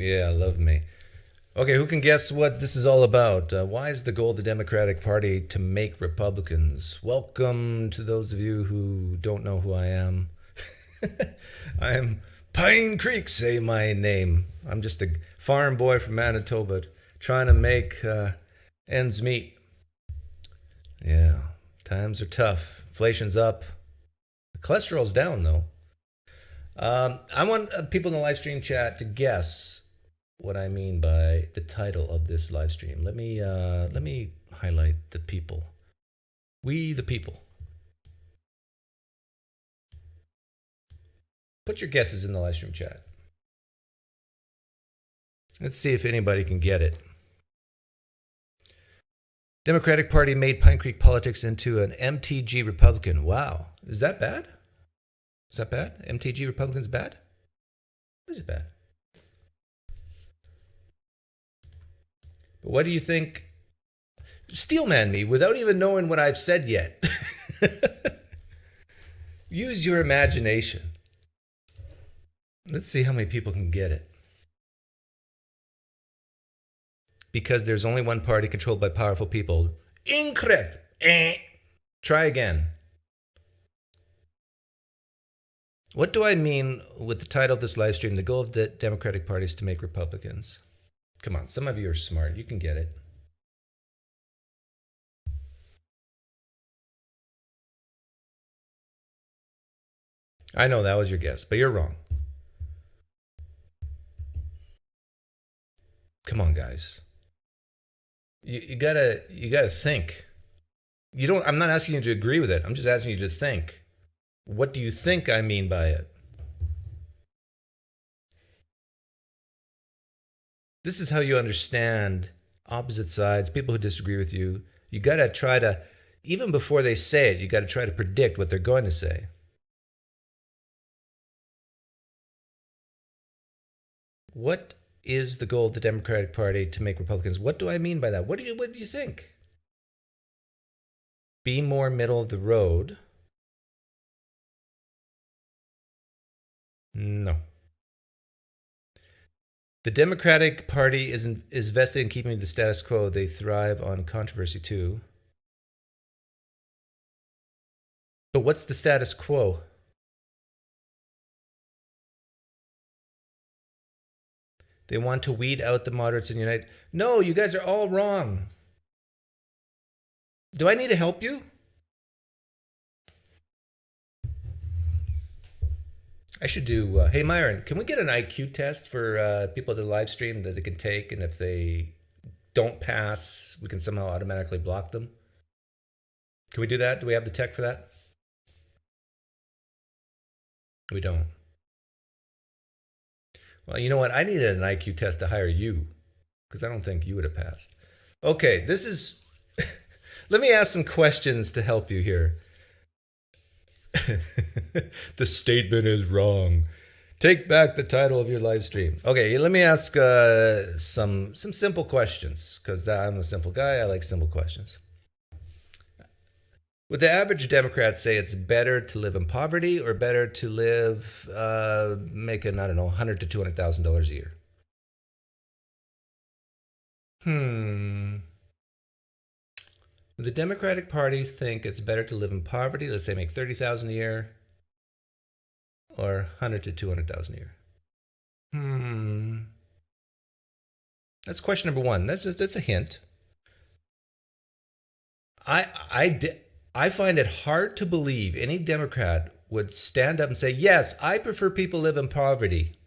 Yeah, love me. Okay, who can guess what this is all about? Why is the goal of the Democratic Party to make Republicans? Welcome to those of you who don't know who I am. I'm Pine Creek, say my name. I'm just a farm boy from Manitoba trying to make ends meet. Yeah, times are tough. Inflation's up. Cholesterol's down, though. I want people in the live stream chat to guess what I mean by the title of this live stream. Let me highlight the people. We the people. Put your guesses in the live stream chat. Let's see if anybody can get it. Democratic Party made Pine Creek politics into an MTG Republican. Wow. Is that bad? Is that bad? MTG Republicans bad? Is it bad? But what do you think? Steelman me without even knowing what I've said yet. Use your imagination. Let's see how many people can get it. Because there's only one party controlled by powerful people. Incorrect. Try again. What do I mean with the title of this live stream? The goal of the Democratic Party is to make Republicans. Come on, some of you are smart. You can get it. I know that was your guess, but you're wrong. Come on, guys. You gotta think. You don't. I'm not asking you to agree with it. I'm just asking you to think. What do you think I mean by it? This is how you understand opposite sides, people who disagree with you. You gotta try to, even before they say it, you gotta try to predict what they're going to say. What is the goal of the Democratic Party to make Republicans? What do I mean by that? What do you think? Be more middle of the road. No. The Democratic Party is vested in keeping the status quo. They thrive on controversy too. But what's the status quo? They want to weed out the moderates and unite. No, you guys are all wrong. Do I need to help you? I should do. Hey, Myron, can we get an IQ test for people at the live stream that they can take, and if they don't pass, we can somehow automatically block them? Can we do that? Do we have the tech for that? We don't. Well, you know what? I needed an IQ test to hire you because I don't think you would have passed. Okay, this is. Let me ask some questions to help you here. The statement is wrong. Take back the title of your live stream. Okay, let me ask some simple questions because I'm a simple guy. I like simple questions. Would the average Democrat say it's better to live in poverty or better to live making, I don't know, $100,000 to $200,000 a year? Would the Democratic Party think it's better to live in poverty, let's say make $30,000 a year, or $100,000 to $200,000 a year? That's question number one. That's a hint. I find it hard to believe any Democrat would stand up and say, yes, I prefer people live in poverty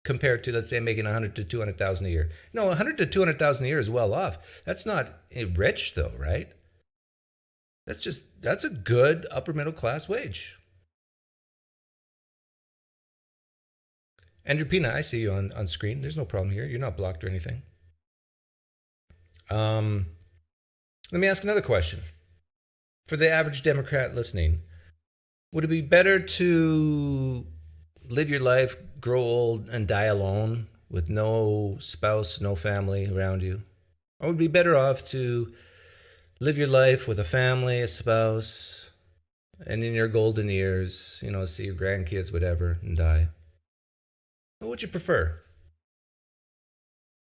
compared to, let's say, making $100,000 to $200,000 a year. No, $100,000 to $200,000 a year is well off. That's not rich, though, right? That's a good upper middle class wage. Andrew Pina, I see you on screen. There's no problem here. You're not blocked or anything. Let me ask another question. For the average Democrat listening, would it be better to live your life, grow old, and die alone with no spouse, no family around you? Or would it be better off to live your life with a family, a spouse, and in your golden years, see your grandkids, whatever, and die? What would you prefer?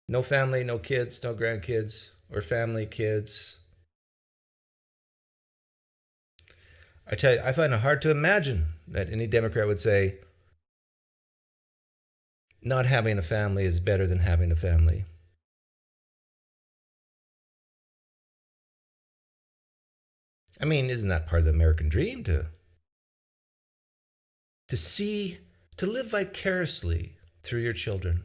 No family, no kids, no grandkids, or family, kids. I tell you, I find it hard to imagine that any Democrat would say not having a family is better than having a family. I mean, isn't that part of the American dream to see, to live vicariously through your children,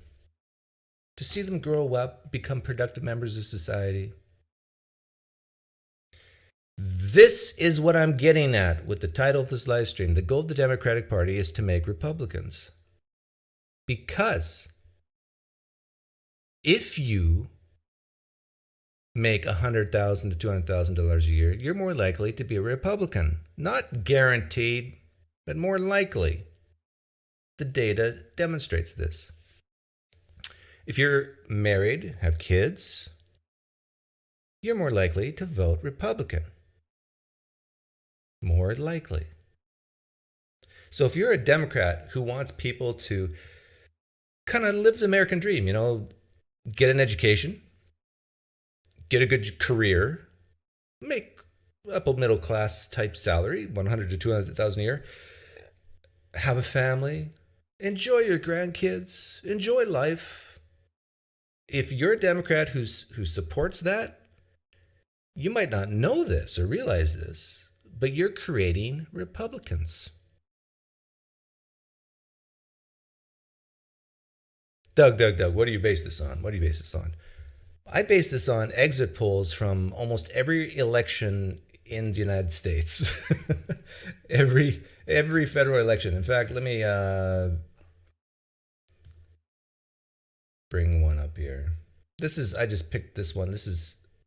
to see them grow up, become productive members of society? This is what I'm getting at with the title of this live stream. The goal of the Democratic Party is to make Republicans. Because if you make $100,000 to $200,000 a year, you're more likely to be a Republican. Not guaranteed, but more likely. The data demonstrates this. If you're married, have kids, you're more likely to vote Republican. More likely. So if you're a Democrat who wants people to kind of live the American dream, get an education, get a good career, make upper middle class type salary, 100 to 200,000 a year, have a family, enjoy your grandkids, enjoy life. If you're a Democrat who supports that, you might not know this or realize this, but you're creating Republicans. Doug, what do you base this on? I base this on exit polls from almost every election in the United States. every federal election. In fact, let me bring one up here. I just picked this one.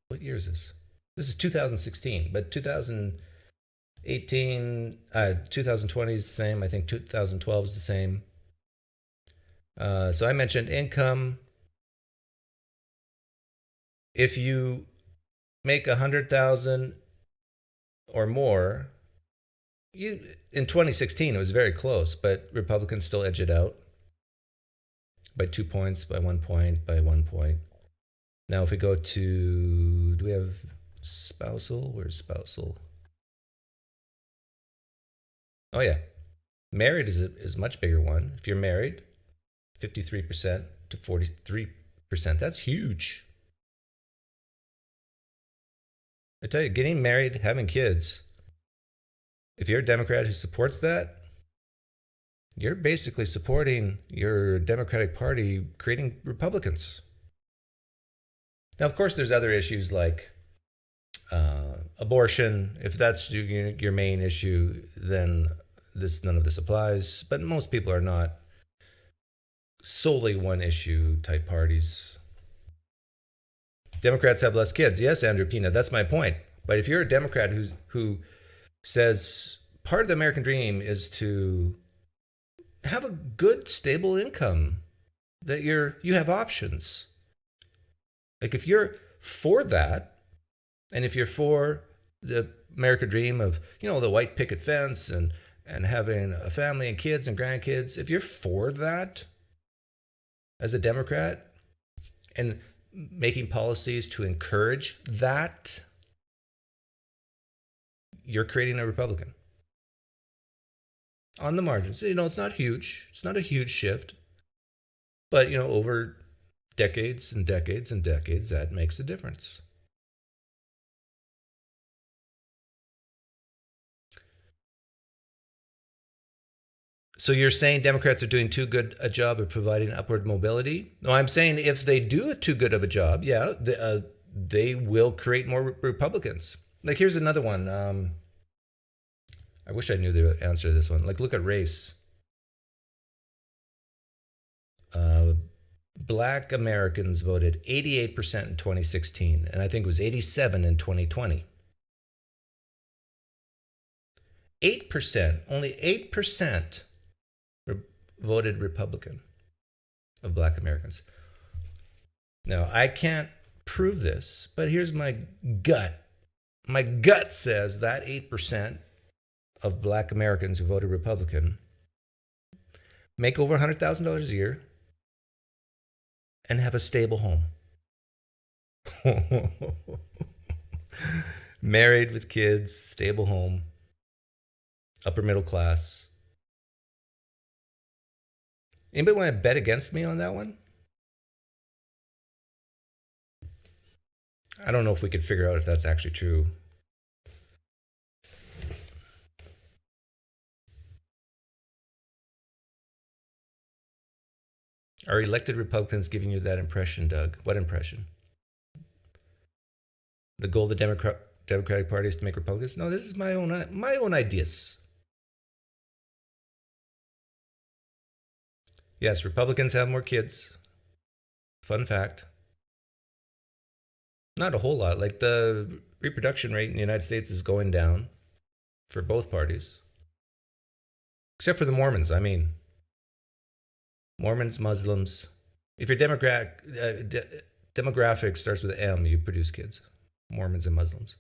What year is this? This is 2016, but 2018, 2020 is the same. I think 2012 is the same. So I mentioned income. If you make 100,000 or more, in 2016 it was very close, but Republicans still edge it out by 2 points, by 1 point, by 1 point. Now, if we go to, do we have spousal? Where's spousal? Oh yeah, married is a much bigger one. If you're married, 53% to 43%. That's huge. I tell you, getting married, having kids, if you're a Democrat who supports that, you're basically supporting your Democratic Party creating Republicans. Now, of course, there's other issues like abortion. If that's your main issue, then none of this applies. But most people are not solely one issue type parties. Democrats have less kids. Yes, Andrew Pina, that's my point. But if you're a Democrat who says part of the American dream is to have a good, stable income, that you have options. Like if you're for that, and if you're for the American dream of, the white picket fence and having a family and kids and grandkids, if you're for that as a Democrat and making policies to encourage that, you're creating a Republican. On the margins. It's not huge. It's not a huge shift. But, over decades and decades and decades, that makes a difference. So you're saying Democrats are doing too good a job of providing upward mobility? No, I'm saying if they do too good of a job, they will create more Republicans. Like here's another one. I wish I knew the answer to this one. Like look at race. Black Americans voted 88% in 2016, and I think it was 87% in 2020. 8%, only 8% voted Republican of Black Americans. Now, I can't prove this, but here's my gut. My gut says that 8% of Black Americans who voted Republican make over $100,000 a year and have a stable home. Married with kids, stable home, upper middle class. Anybody want to bet against me on that one? I don't know if we could figure out if that's actually true. Are elected Republicans giving you that impression, Doug? What impression? The goal of the Democratic Party is to make Republicans? No, this is my own ideas. Yes, Republicans have more kids. Fun fact. Not a whole lot. Like the reproduction rate in the United States is going down for both parties. Except for the Mormons, I mean. Mormons, Muslims. If your demographic starts with M, you produce kids. Mormons and Muslims.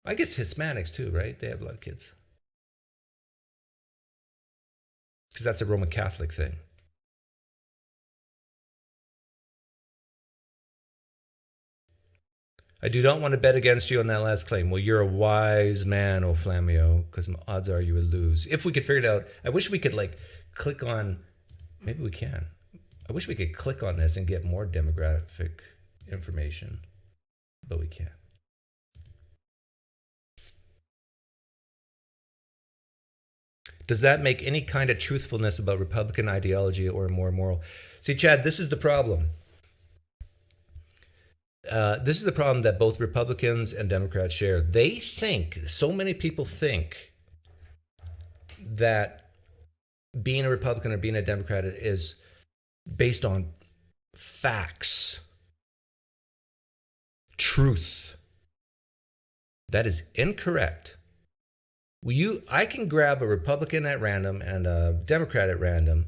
I guess Hispanics too, right? They have a lot of kids. Because that's a Roman Catholic thing. I do not want to bet against you on that last claim. Well, you're a wise man, O Flamio, because odds are you would lose. If we could figure it out, I wish we could like click on, maybe we can. I wish we could click on this and get more demographic information, but we can't. Does that make any kind of truthfulness about Republican ideology or more moral? See, Chad, this is the problem. This is the problem that both Republicans and Democrats share. They think, so many people think, that being a Republican or being a Democrat is based on facts, truth. That is incorrect. I can grab a Republican at random and a Democrat at random,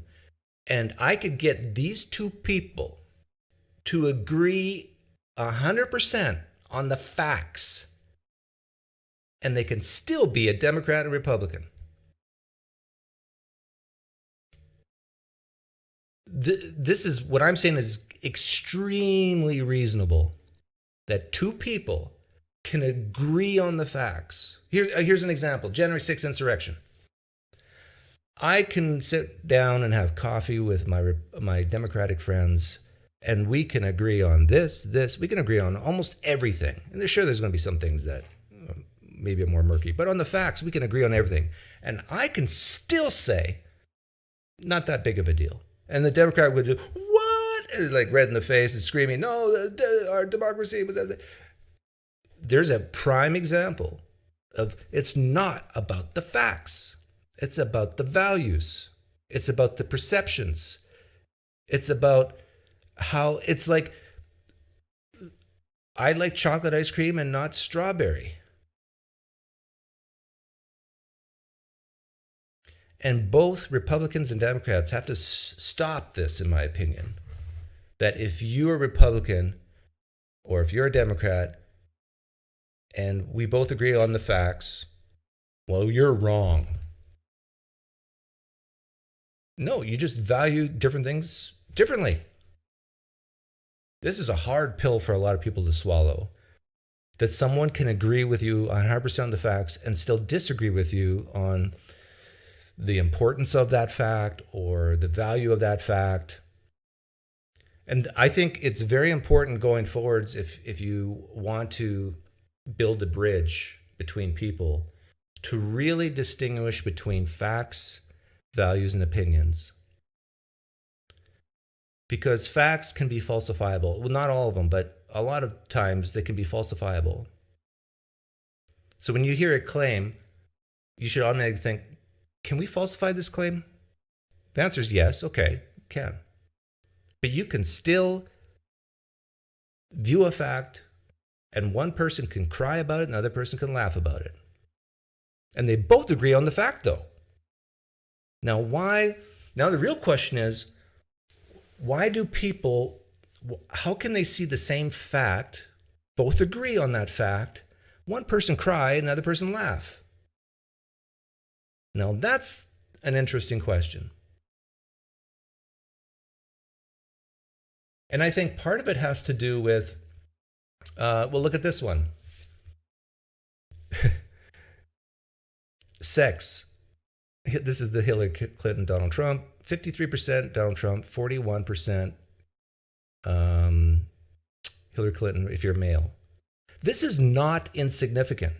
and I could get these two people to agree 100% on the facts, and they can still be a Democrat and Republican. This is what I'm saying is extremely reasonable, that two people can agree on the facts. Here's an example. January 6th insurrection. I can sit down and have coffee with my Democratic friends, and we can agree on this. We can agree on almost everything. And there's going to be some things that maybe are more murky. But on the facts, we can agree on everything. And I can still say, not that big of a deal. And the Democrat would do, what? And like red in the face and screaming, no, our democracy was that. There's a prime example of it's not about the facts. It's about the values. It's about the perceptions. It's about how it's like, I like chocolate ice cream and not strawberry. And both Republicans and Democrats have to stop this, in my opinion, that if you're a Republican or if you're a Democrat and we both agree on the facts, well, you're wrong. No, you just value different things differently. This is a hard pill for a lot of people to swallow. That someone can agree with you 100% on the facts and still disagree with you on the importance of that fact or the value of that fact. And I think it's very important going forwards if you want to build a bridge between people to really distinguish between facts, values, and opinions. Because facts can be falsifiable. Well, not all of them, but a lot of times they can be falsifiable. So when you hear a claim, you should automatically think, can we falsify this claim? The answer is yes. Okay, can. But you can still view a fact, and one person can cry about it, and another person can laugh about it. And they both agree on the fact, though. Now, why? Now, the real question is, why do people, how can they see the same fact, both agree on that fact, one person cry, and another person laugh? Now, that's an interesting question. And I think part of it has to do with Well, look at this one. Sex. This is the Hillary Clinton, Donald Trump. 53% Donald Trump, 41% um, Hillary Clinton if you're male. This is not insignificant.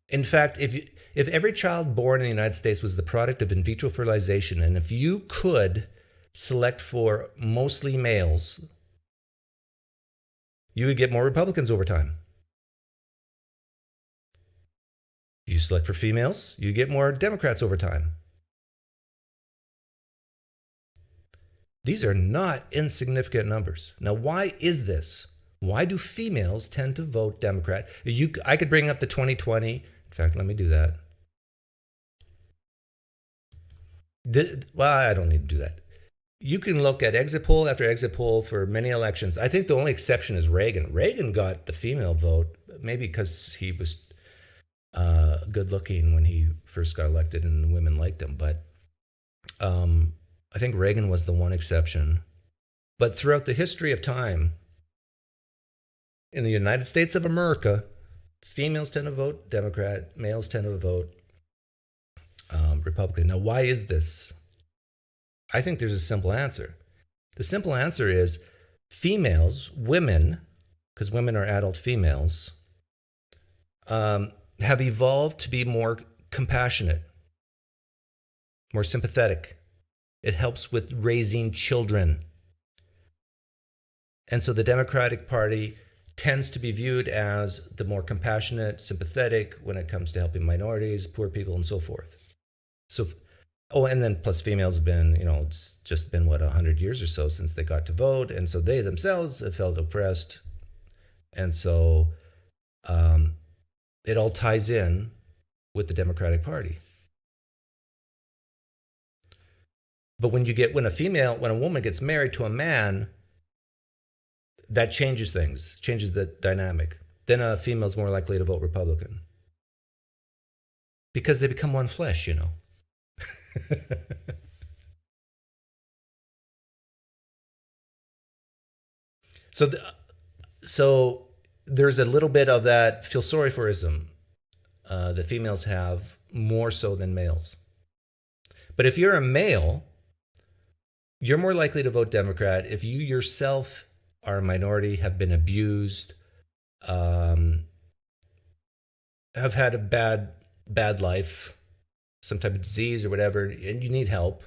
In fact, if every child born in the United States was the product of in vitro fertilization, and if you could select for mostly males, you would get more Republicans over time. If you select for females, you get more Democrats over time. These are not insignificant numbers. Now, why is this? Why do females tend to vote Democrat? I could bring up the 2020. In fact, let me do that. Well, I don't need to do that. You can look at exit poll after exit poll for many elections. I think the only exception is Reagan. Reagan got the female vote, maybe because he was good looking when he first got elected and the women liked him. But I think Reagan was the one exception. But throughout the history of time, in the United States of America, females tend to vote Democrat, males tend to vote Republican. Now, why is this? I think there's a simple answer. The simple answer is females, women, because women are adult females, have evolved to be more compassionate, more sympathetic. It helps with raising children. And so the Democratic Party tends to be viewed as the more compassionate, sympathetic when it comes to helping minorities, poor people, and so forth. So, and then plus females have been, it's just been, 100 years or so since they got to vote. And so they themselves have felt oppressed. And so it all ties in with the Democratic Party. But when a woman gets married to a man, that changes things, changes the dynamic. Then a female's more likely to vote Republican. Because they become one flesh, So there's a little bit of that feel sorry for-ism that females have more so than males. But if you're a male, you're more likely to vote Democrat if you yourself are a minority, have been abused, have had a bad life, some type of disease or whatever, and you need help.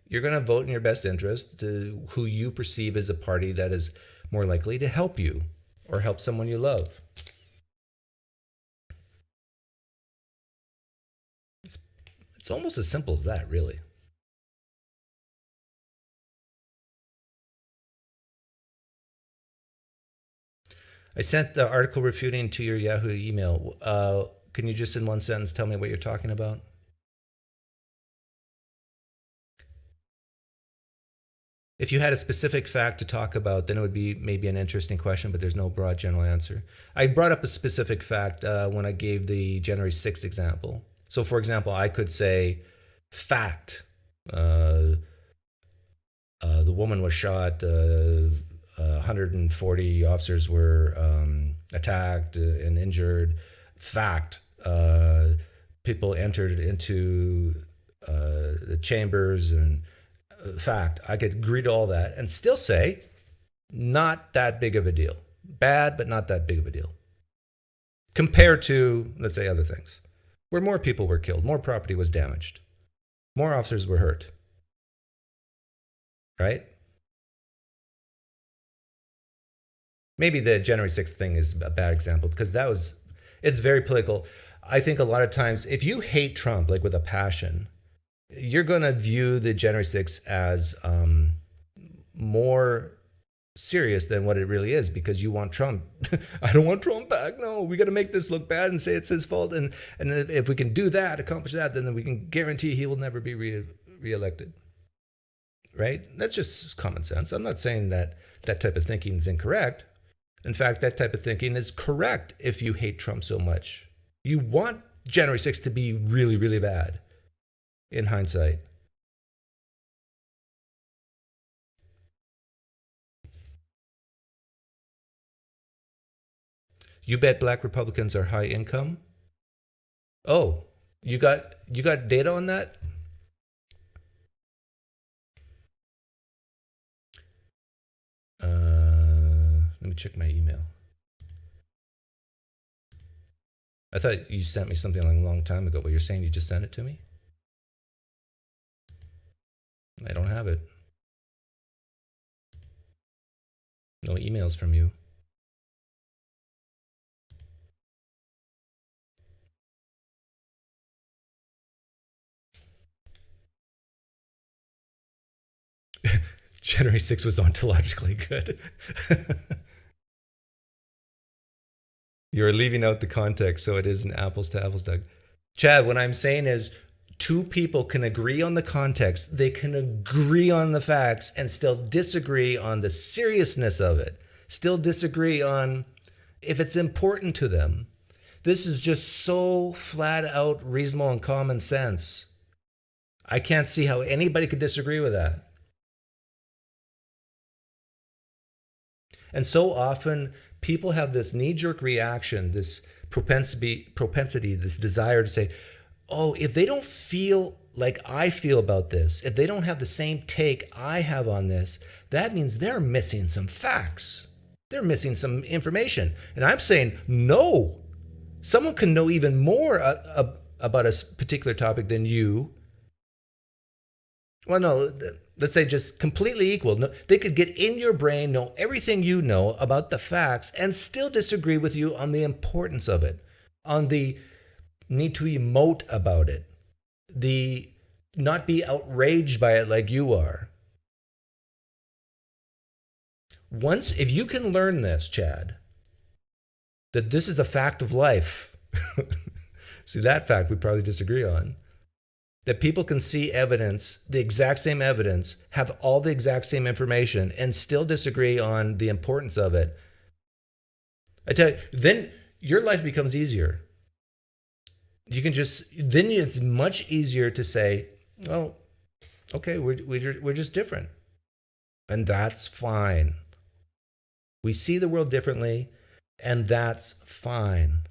You're going to vote in your best interest to who you perceive as a party that is more likely to help you or help someone you love. It's almost as simple as that, really. I sent the article refuting to your Yahoo email. Can you just in one sentence tell me what you're talking about? If you had a specific fact to talk about, then it would be maybe an interesting question, but there's no broad general answer. I brought up a specific fact when I gave the January 6th example. So, for example, I could say, fact, the woman was shot, 140 officers were attacked and injured. Fact, people entered into the chambers and fact. I could agree to all that and still say, not that big of a deal. Bad, but not that big of a deal. Compared to, let's say, other things, where more people were killed, more property was damaged, more officers were hurt. Right? Maybe the January 6th thing is a bad example because it's very political. I think a lot of times, if you hate Trump, like with a passion, you're going to view the January 6th as more serious than what it really is because you want Trump. I don't want Trump back. No, we got to make this look bad and say it's his fault. And if we can do that, accomplish that, then we can guarantee he will never be reelected. Right? That's just common sense. I'm not saying that type of thinking is incorrect. In fact, that type of thinking is correct if you hate Trump so much. You want January 6th to be really, really bad in hindsight. You bet black Republicans are high income? Oh, you got data on that? Let me check my email. I thought you sent me something like a long time ago, but you're saying you just sent it to me? I don't have it. No emails from you. January 6th was ontologically good. You're leaving out the context, so it isn't apples to apples, Doug. Chad, what I'm saying is two people can agree on the context, they can agree on the facts, and still disagree on the seriousness of it, still disagree on if it's important to them. This is just so flat out reasonable and common sense. I can't see how anybody could disagree with that. And so often people have this knee-jerk reaction, this propensity, this desire to say, oh, if they don't feel like I feel about this, if they don't have the same take I have on this, that means they're missing some facts. They're missing some information. And I'm saying, no. Someone can know even more about a particular topic than you. Well, no, let's say just completely equal. No, they could get in your brain, know everything you know about the facts, and still disagree with you on the importance of it, on the need to emote about it, the not be outraged by it like you are. Once, if you can learn this, Chad, that this is a fact of life, see, that fact we probably disagree on, that people can see evidence, the exact same evidence, have all the exact same information, and still disagree on the importance of it. I tell you, then your life becomes easier. You can just, then it's much easier to say, oh, okay, we're just different. And that's fine. We see the world differently, and that's fine.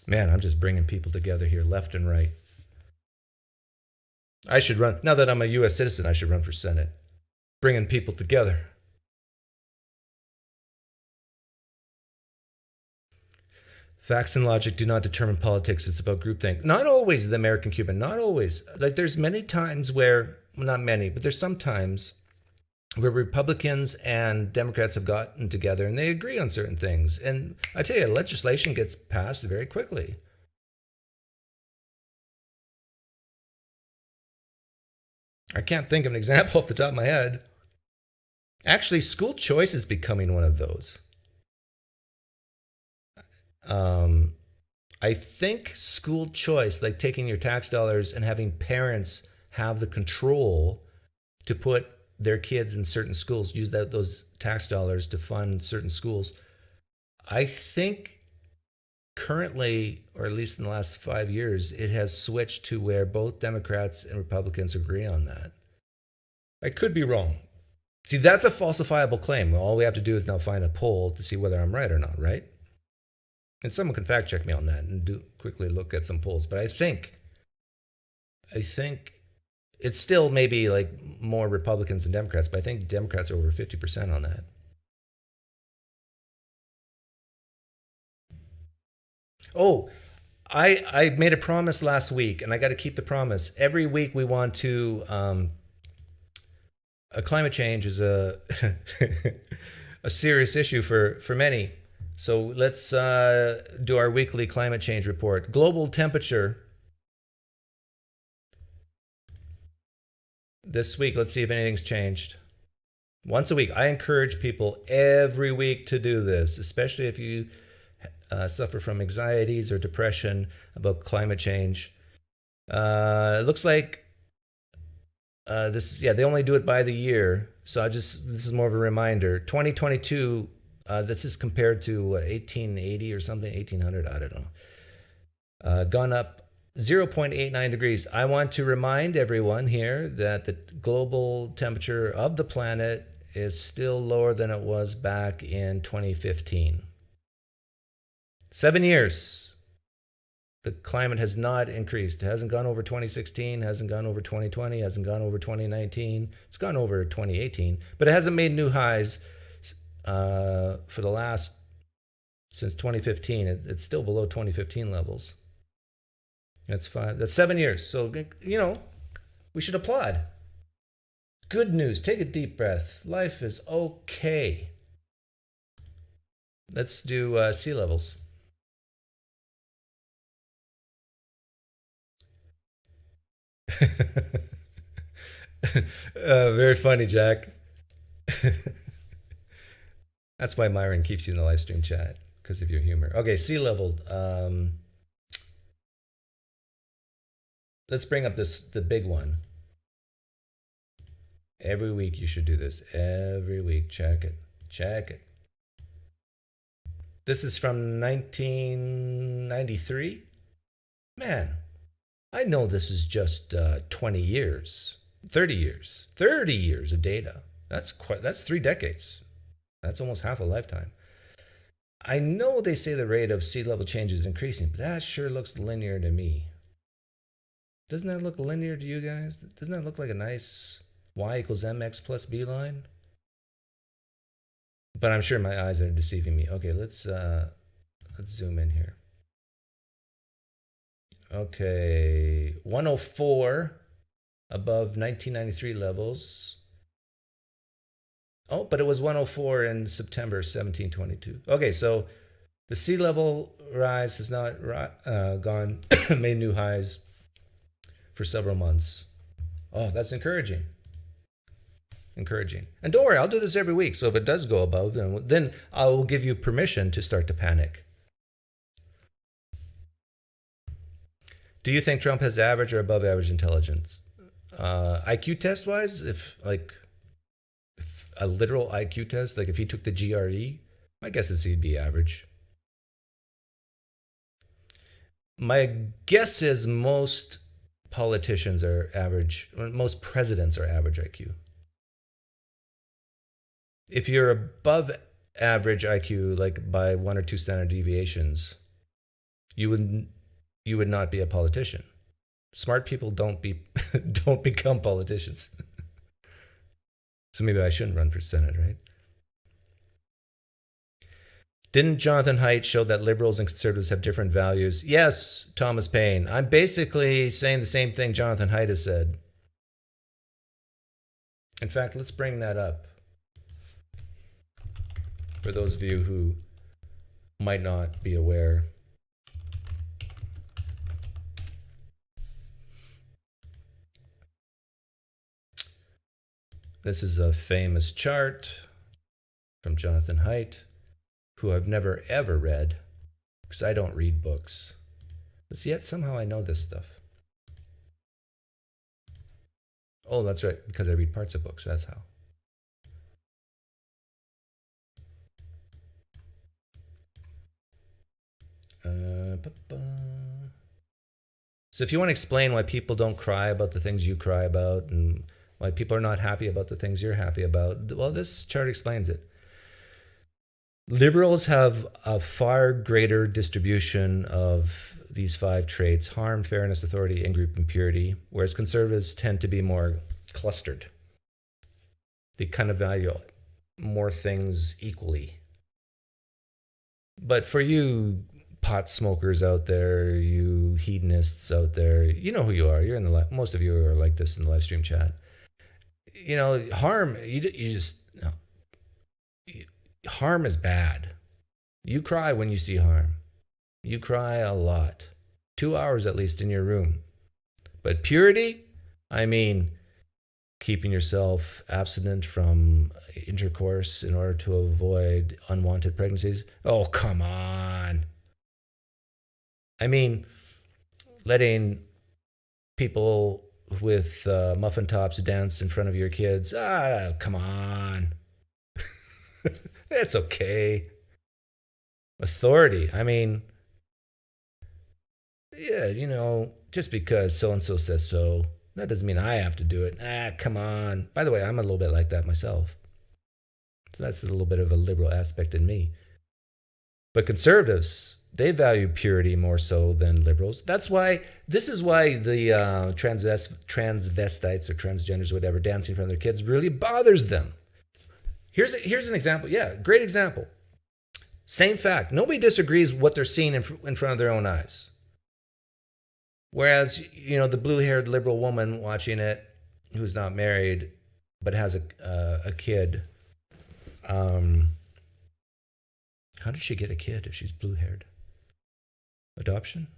Man, I'm just bringing people together here left and right. I should run, now that I'm a U.S. citizen, I should run for Senate. Bringing people together. Facts and logic do not determine politics. It's about groupthink. Not always the American Cuban, not always. Like there's many times where, well, not many, but there's some times where Republicans and Democrats have gotten together and they agree on certain things. And I tell you, legislation gets passed very quickly. I can't think of an example off the top of my head. Actually, school choice is becoming one of those. I think school choice, like taking your tax dollars and having parents have the control to put their kids in certain schools, use those tax dollars to fund certain schools. I think currently, or at least in the last 5 years, it has switched to where both Democrats and Republicans agree on that. I could be wrong. See, that's a falsifiable claim. Well, all we have to do is now find a poll to see whether I'm right or not, right? And someone can fact check me on that and do quickly look at some polls. But I think it's still maybe like more Republicans than Democrats, but I think Democrats are over 50% on that. Oh, I made a promise last week, and I got to keep the promise. Every week we want to. Climate change is a a serious issue for many. So let's do our weekly climate change report. Global temperature. This week, let's see if anything's changed. Once a week. I encourage people every week to do this, especially if you suffer from anxieties or depression about climate change. It looks like they only do it by the year. So this is more of a reminder. 2022, this is compared to 1880 or something, 1800, I don't know. Gone up 0.89 degrees. I want to remind everyone here that the global temperature of the planet is still lower than it was back in 2015. 7 years. The climate has not increased. It hasn't gone over 2016, hasn't gone over 2020, hasn't gone over 2019. It's gone over 2018, but it hasn't made new highs for the last, since 2015. It's still below 2015 levels. That's 7 years. So, we should applaud. Good news. Take a deep breath. Life is okay. Let's do sea levels. Very funny, Jack. That's why Myron keeps you in the live stream chat, because of your humor. Okay, sea level. Let's bring up the big one. Every week you should do this. Every week. Check it. Check it. This is from 1993. Man, I know this is just 20 years, 30 years, 30 years of data. That's 3 decades. That's almost half a lifetime. I know they say the rate of sea level change is increasing, but that sure looks linear to me. Doesn't that look linear to you guys? Doesn't that look like a nice y equals mx plus b line? But I'm sure my eyes are deceiving me. Okay, let's zoom in here. Okay, 104 above 1993 levels. Oh, but it was 104 in September 1722. Okay, so the sea level rise has not gone, made new highs for several months. Oh, that's encouraging. Encouraging. And don't worry, I'll do this every week. So if it does go above, then I will give you permission to start to panic. Do you think Trump has average or above average intelligence? IQ test wise, if a literal IQ test, like if he took the GRE, my guess is he'd be average. My guess is most politicians are average, most presidents are average IQ. If you're above average IQ, like by 1 or 2 standard deviations, you would not be a politician. Smart people don't become politicians. So maybe I shouldn't run for Senate, right? Didn't Jonathan Haidt show that liberals and conservatives have different values? Yes, Thomas Paine. I'm basically saying the same thing Jonathan Haidt has said. In fact, let's bring that up for those of you who might not be aware. This is a famous chart from Jonathan Haidt, who I've never ever read, because I don't read books. But yet somehow I know this stuff. Oh, that's right, because I read parts of books, that's how. So if you want to explain why people don't cry about the things you cry about, and why people are not happy about the things you're happy about, well, this chart explains it. Liberals have a far greater distribution of these 5 traits: harm, fairness, authority, in-group impurity, whereas conservatives tend to be more clustered. They kind of value more things equally. But for you pot smokers out there, you hedonists out there, you know who you are. You're in the most of you are like this in the live stream chat. You know, harm, harm is bad. You cry when you see harm. You cry a lot. 2 hours at least in your room. But purity, I mean, keeping yourself abstinent from intercourse in order to avoid unwanted pregnancies. Oh, come on. I mean, letting people with muffin tops dance in front of your kids. Ah, come on. It's okay. Authority. I mean, yeah, you know, just because so-and-so says so, that doesn't mean I have to do it. Ah, come on. By the way, I'm a little bit like that myself. So that's a little bit of a liberal aspect in me. But conservatives, they value purity more so than liberals. This is why the transvestites or transgenders, whatever, dancing in front of their kids really bothers them. Here's an example. Yeah, great example. Same fact. Nobody disagrees what they're seeing in front of their own eyes. Whereas, the blue-haired liberal woman watching it, who's not married, but has a kid, how did she get a kid if she's blue-haired? Adoption?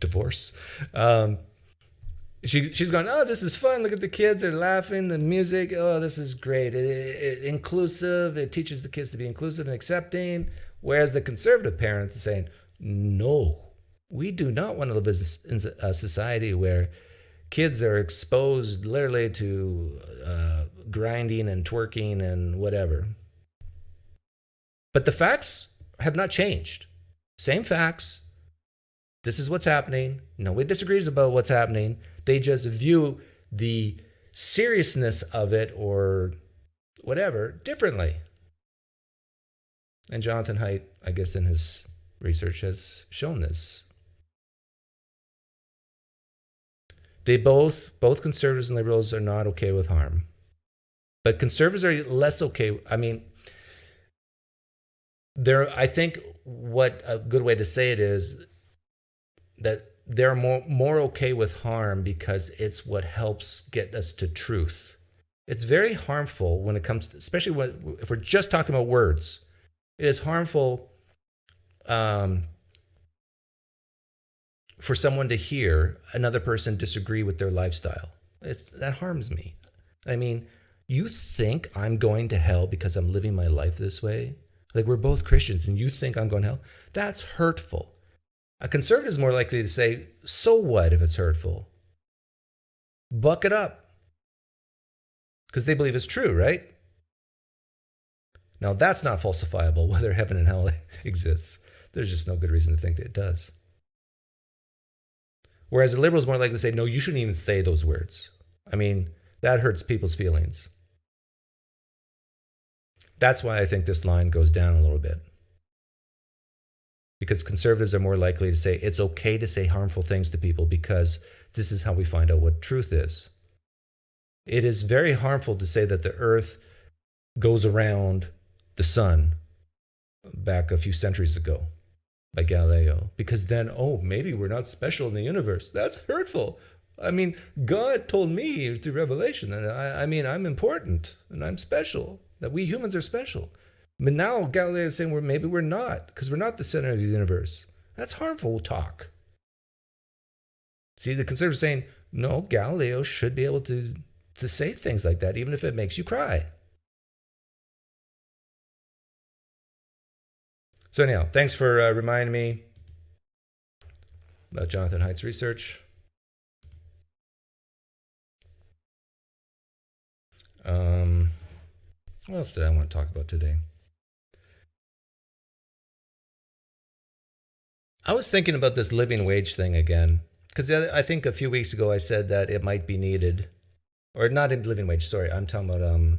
Divorce? She's going, oh, this is fun. Look at the kids. They're laughing. The music. Oh, this is great. Inclusive. It teaches the kids to be inclusive and accepting. Whereas the conservative parents are saying, no, we do not want to live in a society where kids are exposed literally to grinding and twerking and whatever. But the facts have not changed. Same facts. This is what's happening. Nobody disagrees about what's happening. They just view the seriousness of it or whatever differently. And Jonathan Haidt, I guess in his research, has shown this. They both conservatives and liberals are not okay with harm. But conservatives are less okay. I mean, I think what a good way to say it is that they're more okay with harm because it's what helps get us to truth. It's very harmful when it comes to, especially if we're just talking about words. It is harmful for someone to hear another person disagree with their lifestyle. That harms me. I mean, you think I'm going to hell because I'm living my life this way? Like, we're both Christians and you think I'm going to hell? That's hurtful. A conservative is more likely to say, so what if it's hurtful? Buck it up. Because they believe it's true, right? Now, that's not falsifiable, whether heaven and hell exists. There's just no good reason to think that it does. Whereas a liberal is more likely to say, no, you shouldn't even say those words. I mean, that hurts people's feelings. That's why I think this line goes down a little bit. Because conservatives are more likely to say it's okay to say harmful things to people because this is how we find out what truth is. It is very harmful to say that the earth goes around the sun back a few centuries ago by Galileo, because then, maybe we're not special in the universe. That's hurtful. I mean, God told me through Revelation that I'm important and I'm special, that we humans are special. But now Galileo is saying maybe we're not, because we're not the center of the universe. That's harmful talk. See, the conservatives saying, no, Galileo should be able to say things like that, even if it makes you cry. So anyhow, thanks for reminding me about Jonathan Haidt's research. What else did I want to talk about today? I was thinking about this living wage thing again, because I think a few weeks ago I said that it might be needed, or not in living wage, sorry, I'm talking about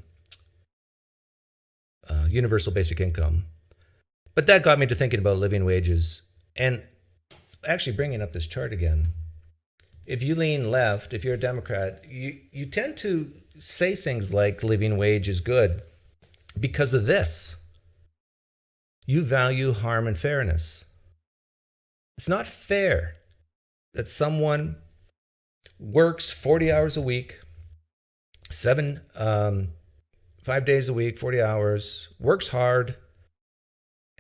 universal basic income. But that got me to thinking about living wages, and actually bringing up this chart again. If you lean left, if you're a Democrat, you tend to say things like living wage is good because of this. You value harm and fairness. It's not fair that someone works 40 hours a week, 5 days a week, 40 hours, works hard,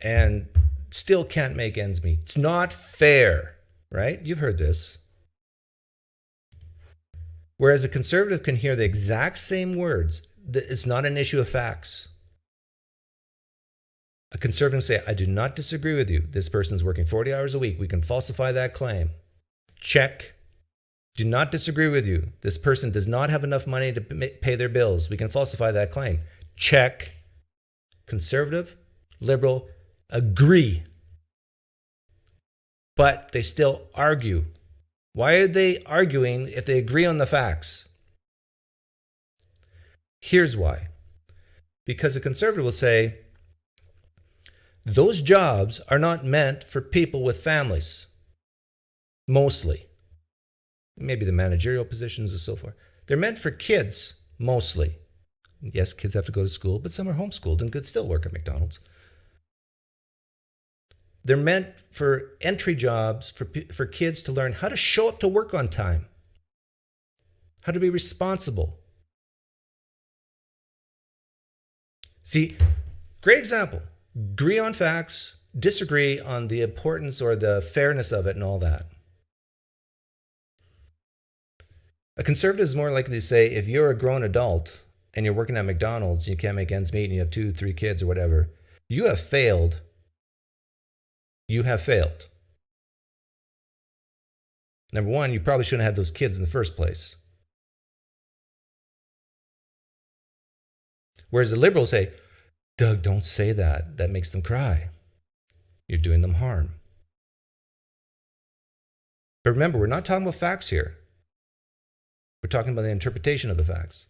and still can't make ends meet. It's not fair, right? You've heard this. Whereas a conservative can hear the exact same words. It's not an issue of facts. A conservative can say, I do not disagree with you. This person's working 40 hours a week. We can falsify that claim. Check. Do not disagree with you. This person does not have enough money to pay their bills. We can falsify that claim. Check. Conservative, liberal, agree. But they still argue. Why are they arguing if they agree on the facts? Here's why. Because a conservative will say, those jobs are not meant for people with families, mostly. Maybe the managerial positions and so forth. They're meant for kids, mostly. Yes, kids have to go to school, but some are homeschooled and could still work at McDonald's. They're meant for entry jobs for kids to learn how to show up to work on time, how to be responsible. See, great example. Agree on facts, disagree on the importance or the fairness of it and all that. A conservative is more likely to say, if you're a grown adult and you're working at McDonald's, you can't make ends meet and you have 2, 3 kids or whatever, you have failed. You have failed. Number one, you probably shouldn't have had those kids in the first place. Whereas the liberals say, Doug, don't say that. That makes them cry. You're doing them harm. But remember, we're not talking about facts here. We're talking about the interpretation of the facts.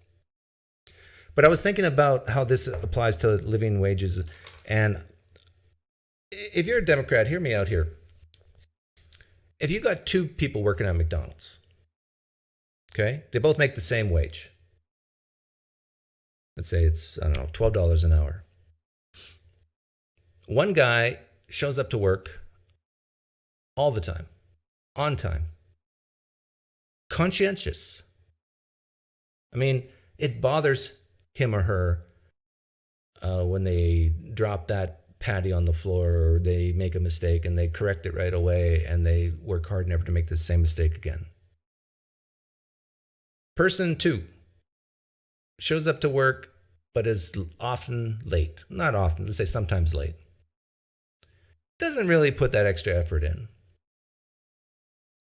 But I was thinking about how this applies to living wages. And if you're a Democrat, hear me out here. If you got 2 people working at McDonald's, okay, they both make the same wage. Let's say it's, I don't know, $12 an hour. One guy shows up to work all the time, on time, conscientious. I mean, it bothers him or her when they drop that patty on the floor or they make a mistake and they correct it right away and they work hard never to make the same mistake again. Person 2 shows up to work but is often late. Not often, let's say sometimes late. Doesn't really put that extra effort in.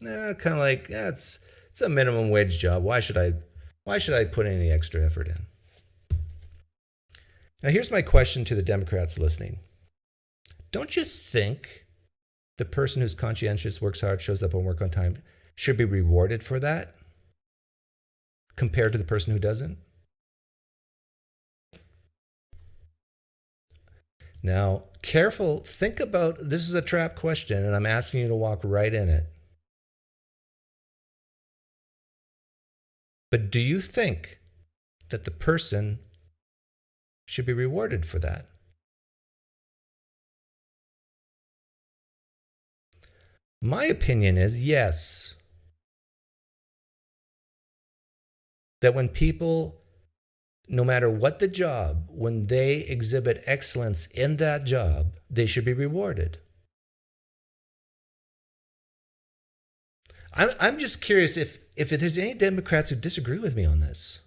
Kind of like, it's a minimum wage job. Why should I put any extra effort in? Now here's my question to the Democrats listening. Don't you think the person who's conscientious, works hard, shows up on work on time should be rewarded for that compared to the person who doesn't? Now, careful, think about, this is a trap question and I'm asking you to walk right in it. But do you think that the person should be rewarded for that? My opinion is yes. That when people, no matter what the job, when they exhibit excellence in that job, they should be rewarded. I'm just curious if there's any Democrats who disagree with me on this.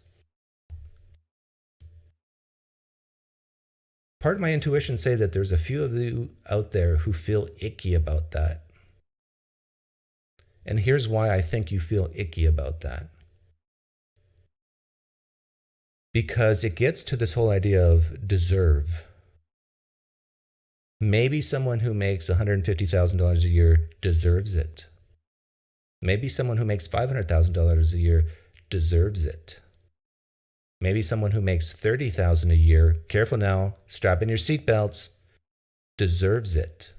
Part of my intuition say that there's a few of you out there who feel icky about that. And here's why I think you feel icky about that. Because it gets to this whole idea of deserve. Maybe someone who makes $150,000 a year deserves it. Maybe someone who makes $500,000 a year deserves it. Maybe someone who makes $30,000 a year, careful now, strap in your seatbelts, deserves it.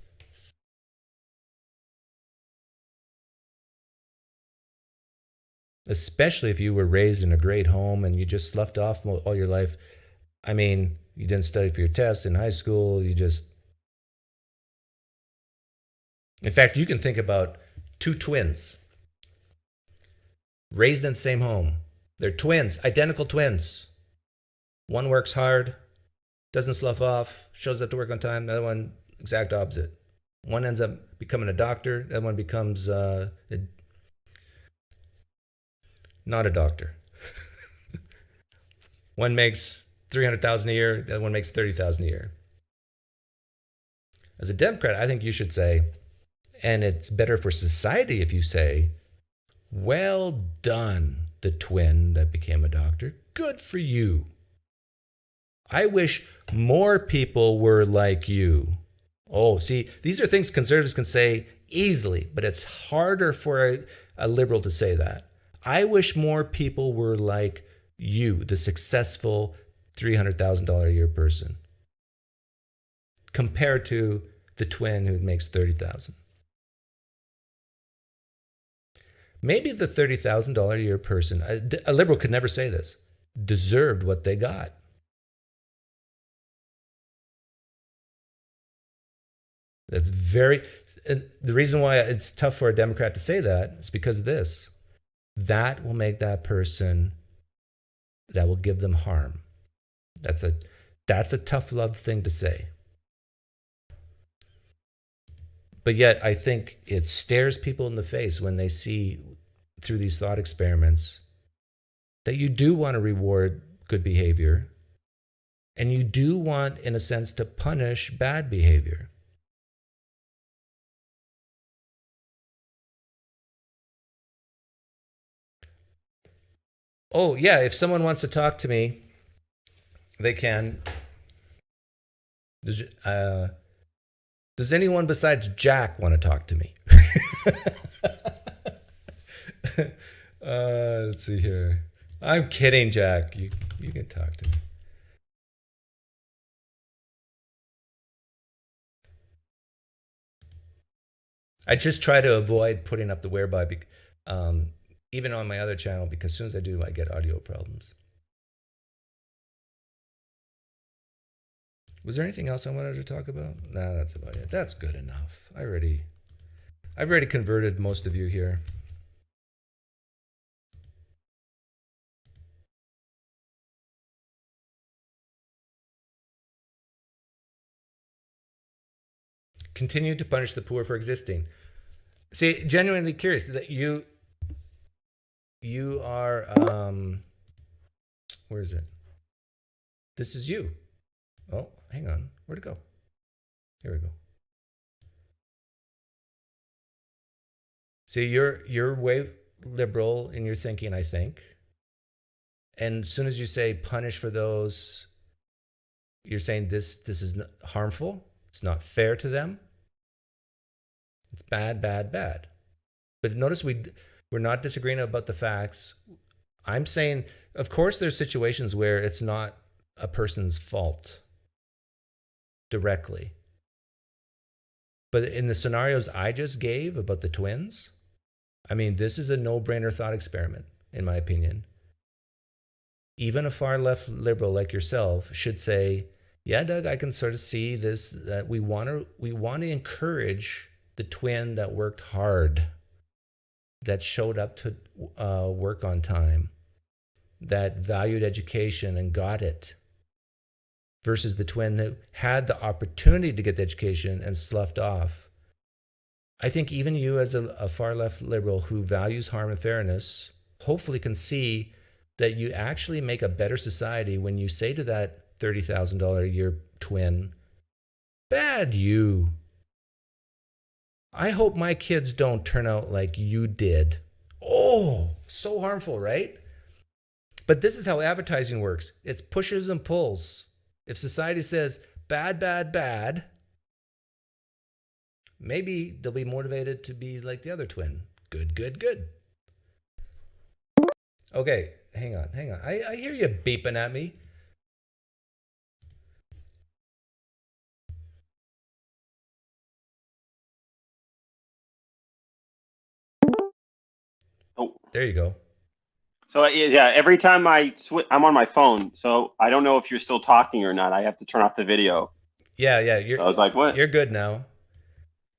Especially if you were raised in a great home and you just sloughed off all your life. I mean, you didn't study for your tests in high school. In fact, you can think about 2 twins raised in the same home. They're twins, identical twins. One works hard, doesn't slough off, shows up to work on time. The other one, exact opposite. One ends up becoming a doctor. The other one becomes not a doctor. One makes $300,000 a year. The other one makes $30,000 a year. As a Democrat, I think you should say, and it's better for society if you say, well done, the twin that became a doctor. Good for you. I wish more people were like you. Oh, see, these are things conservatives can say easily, but it's harder for a liberal to say that. I wish more people were like you, the successful, $300,000 a year person compared to the twin who makes $30,000. Maybe the $30,000 a year person, a liberal could never say this, deserved what they got. That's very, and the reason why it's tough for a Democrat to say that is because of this. That will make that person, that will give them harm. That's a tough love thing to say. But yet I think it stares people in the face when they see through these thought experiments that you do want to reward good behavior and you do want, in a sense, to punish bad behavior. Oh, yeah, if someone wants to talk to me, they can. Does anyone besides Jack want to talk to me? Let's see here. I'm kidding, Jack. You can talk to me. I just try to avoid putting up the whereby, even on my other channel, because as soon as I do, I get audio problems. Was there anything else I wanted to talk about? Nah, that's about it. That's good enough. I've already converted most of you here. Continue to punish the poor for existing. See, genuinely curious that you are, where is it? This is you. Oh, hang on. Where'd it go? Here we go. See, you're way liberal in your thinking, I think. And as soon as you say punish for those, you're saying this is harmful. It's not fair to them. It's bad, bad, bad. But notice we're not disagreeing about the facts. I'm saying, of course, there's situations where it's not a person's fault directly. But in the scenarios I just gave about the twins, I mean, this is a no-brainer thought experiment, in my opinion. Even a far left liberal like yourself should say, yeah, Doug, I can sort of see this, that we want to encourage the twin that worked hard, that showed up to work on time, that valued education and got it, versus the twin that had the opportunity to get the education and sloughed off. I think even you as a far left liberal who values harm and fairness, hopefully can see that you actually make a better society when you say to that $30,000 a year twin, bad you. I hope my kids don't turn out like you did. Oh, so harmful, right? But this is how advertising works. It's pushes and pulls. If society says bad, bad, bad, maybe they'll be motivated to be like the other twin. Good, good, good. Okay, hang on. I hear you beeping at me. Oh, there you go. So yeah, every time I'm on my phone, so I don't know if you're still talking or not. I have to turn off the video. Yeah. So I was like, what? You're good now.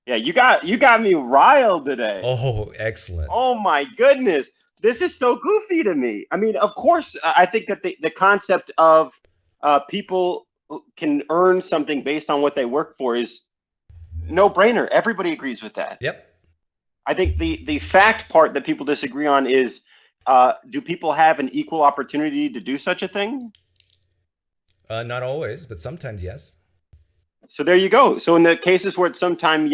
Yeah, you got me riled today. Oh, excellent. Oh my goodness. This is so goofy to me. I mean, of course, I think that the concept of people can earn something based on what they work for is no brainer. Everybody agrees with that. Yep. I think the fact part that people disagree on is, do people have an equal opportunity to do such a thing? Not always, but sometimes yes. So there you go. So in the cases where it's sometimes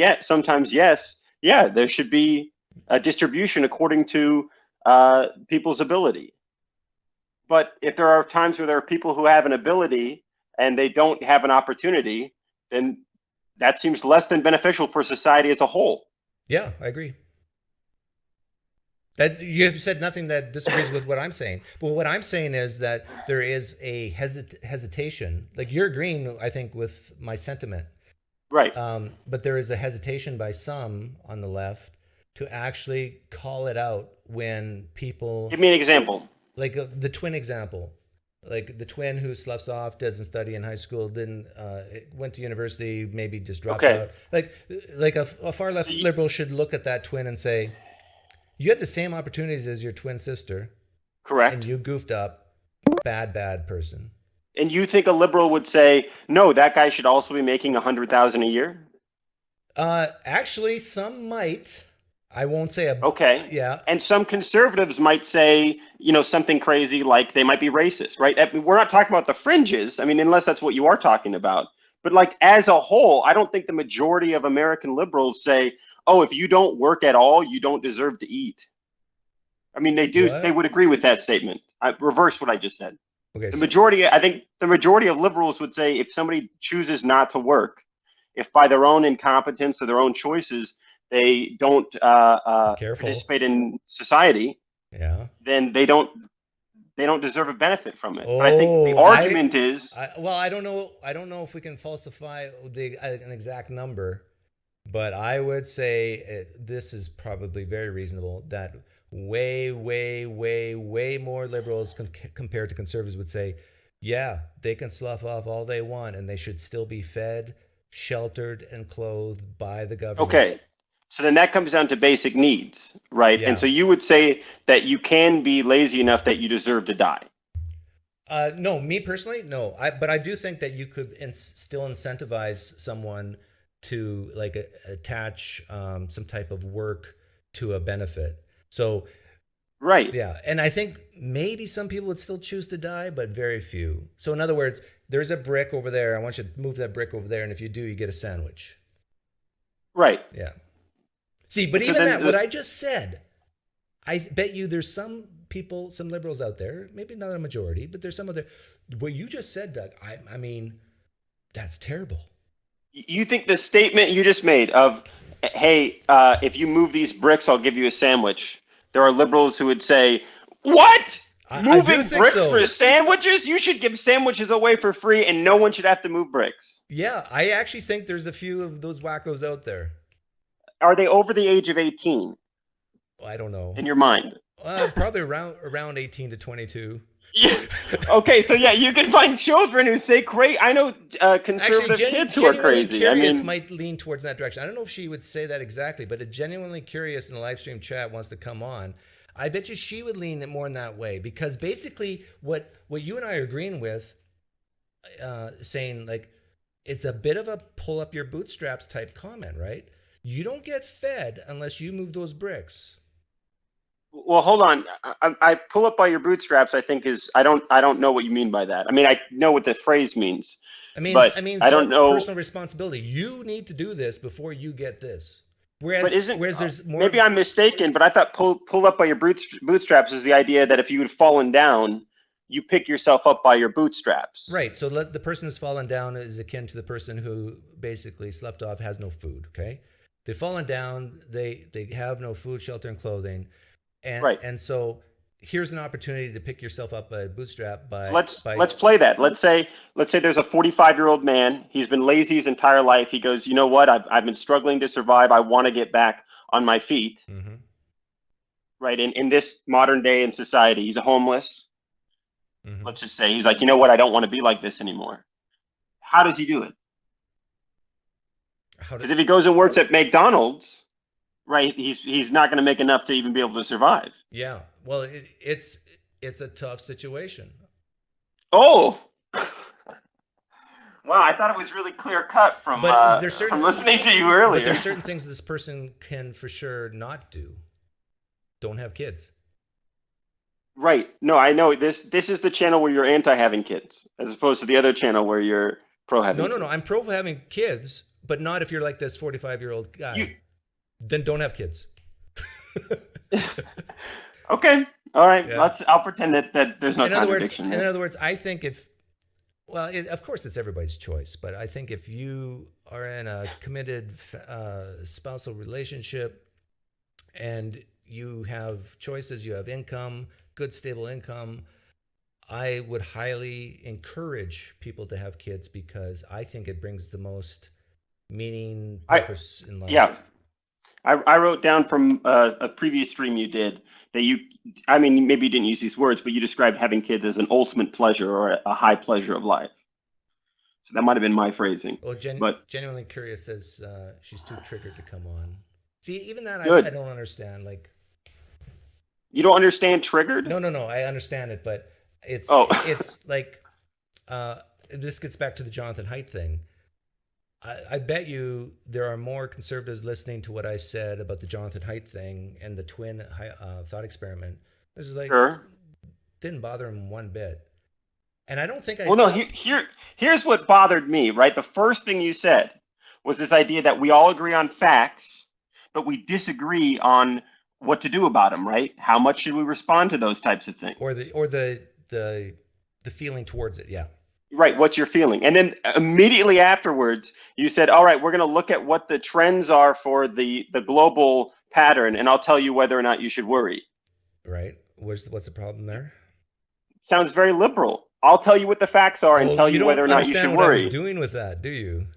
yes, yeah, there should be a distribution according to people's ability. But if there are times where there are people who have an ability and they don't have an opportunity, then that seems less than beneficial for society as a whole. Yeah, I agree. That you've said nothing that disagrees with what I'm saying. But what I'm saying is that there is a hesitation. Like you're agreeing, I think, with my sentiment. Right. But there is a hesitation by some on the left to actually call it out when people Give me an example. like the twin example, like the twin who sloughs off, doesn't study in high school, didn't went to university, maybe just dropped Okay. out. Like a far left liberal should look at that twin and say, you had the same opportunities as your twin sister, and Correct. you goofed up. Bad person. And you think a liberal would say, no, that guy should also be making 100,000 a year? Actually, some might. I won't say a. Okay. Yeah. And some conservatives might say, something crazy like they might be racist, right? I mean, we're not talking about the fringes. I mean, unless that's what you are talking about. But like as a whole, I don't think the majority of American liberals say, oh, if you don't work at all, you don't deserve to eat. I mean, they What? would agree with that statement. I reverse what I just said. Okay. I think the majority of liberals would say if somebody chooses not to work, if by their own incompetence or their own choices, they don't Careful. participate in society, Yeah. then they don't deserve a benefit from it. But I think the Oh, argument is well, I don't know. I don't know if we can falsify an exact number, but I would say this is probably very reasonable that way more liberals compared to conservatives would say, yeah, they can slough off all they want and they should still be fed, sheltered, and clothed by the government. okay. So then that comes down to basic needs, right? And Yeah. so you would say that you can be lazy enough that you deserve to die. No, me personally, no. But I do think that you could still incentivize someone to like attach some type of work to a benefit. So Right. yeah, and I think maybe some people would still choose to die, but very few. So in other words, there's a brick over there. I want you to move that brick over there, and if you do, you get a sandwich. Right. Yeah. See, but So even then that, what I just said, I bet you there's some people, some liberals out there, maybe not a majority, but there's some other. What you just said, Doug, I mean, that's terrible. You think the statement you just made of, hey, if you move these bricks, I'll give you a sandwich. There are liberals who would say, what? I do Moving think bricks so. for sandwiches? You should give sandwiches away for free and no one should have to move bricks. Yeah, I actually think there's a few of those wackos out there. Are they over the age of 18 I don't know. in your mind? Probably around 18 to 22. Yeah. Okay, so yeah, you can find children who say crazy. I know conservative Actually, kids who are genuinely crazy. I curious mean, might lean towards that direction. I don't know if she would say that exactly, but a genuinely curious in the live stream chat wants to come on. I bet you she would lean more in that way because basically what you and I are agreeing with, saying like it's a bit of a pull up your bootstraps type comment, right? You don't get fed unless you move those bricks. well, hold on. I pull up by your bootstraps. I think is I don't know what you mean by that. I mean, I know what the phrase means, but I mean, I don't know. personal responsibility. You need to do this before you get this. But isn't Whereas there's more. maybe I'm mistaken, but I thought pull up by your bootstraps is the idea that if you had fallen down, you pick yourself up by your bootstraps. Right. So the person who's fallen down is akin to the person who basically slept off, has no food. Okay. They've fallen down. They have no food, shelter, and clothing. Right. And so here's an opportunity to pick yourself up by a bootstrap by. Let's play that. Let's say there's a 45-year-old man. He's been lazy his entire life. He goes, you know what? I've been struggling to survive. I want to get back on my feet. Mm-hmm. Right. In this modern day in society, he's a homeless. Mm-hmm. Let's just say he's like, you know what? I don't want to be like this anymore. How does he do it? Because if he goes and works at McDonald's, right, he's not going to make enough to even be able to survive. Yeah. Well, it's a tough situation. Oh, wow! I thought it was really clear cut from listening to you earlier. But there's certain things this person can for sure not do. Don't have kids. Right. No, I know this is the channel where you're anti having kids, as opposed to the other channel where you're pro having. No. I'm pro having kids, but not if you're like this 45-year-old guy. Then don't have kids. Okay. All right. Yeah. I'll pretend that there's no contradiction. In other words, I think of course it's everybody's choice, but I think if you are in a committed spousal relationship and you have choices, you have income, good stable income. I would highly encourage people to have kids because I think it brings the most meaning, I purpose in yeah, life. I wrote down from a previous stream you did that I mean, maybe you didn't use these words, but you described having kids as an ultimate pleasure or a high pleasure of life. So that might have been my phrasing, Well, but genuinely curious says she's too triggered to come on. See, even that I good. don't understand. Like, You don't understand triggered? no, I understand it, but Oh, it's like this gets back to the Jonathan Haidt thing. I bet you there are more conservatives listening to what I said about the Jonathan Haidt thing and the twin thought experiment. This is like sure. didn't bother him one bit, and I don't think Well, I. no, here's what bothered me, right? The first thing you said was this idea that we all agree on facts, but we disagree on what to do about them, right? How much should we respond to those types of Or things? the feeling towards it, yeah. Right, what's your feeling? And then immediately afterwards, you said, "All right, we're going to look at what the trends are for the global pattern, and I'll tell you whether or not you should worry." Right. What's the problem there? Sounds very liberal. I'll tell you what the facts are and Oh, tell you you whether don't or not you should understand what I was worry. doing with that, do you?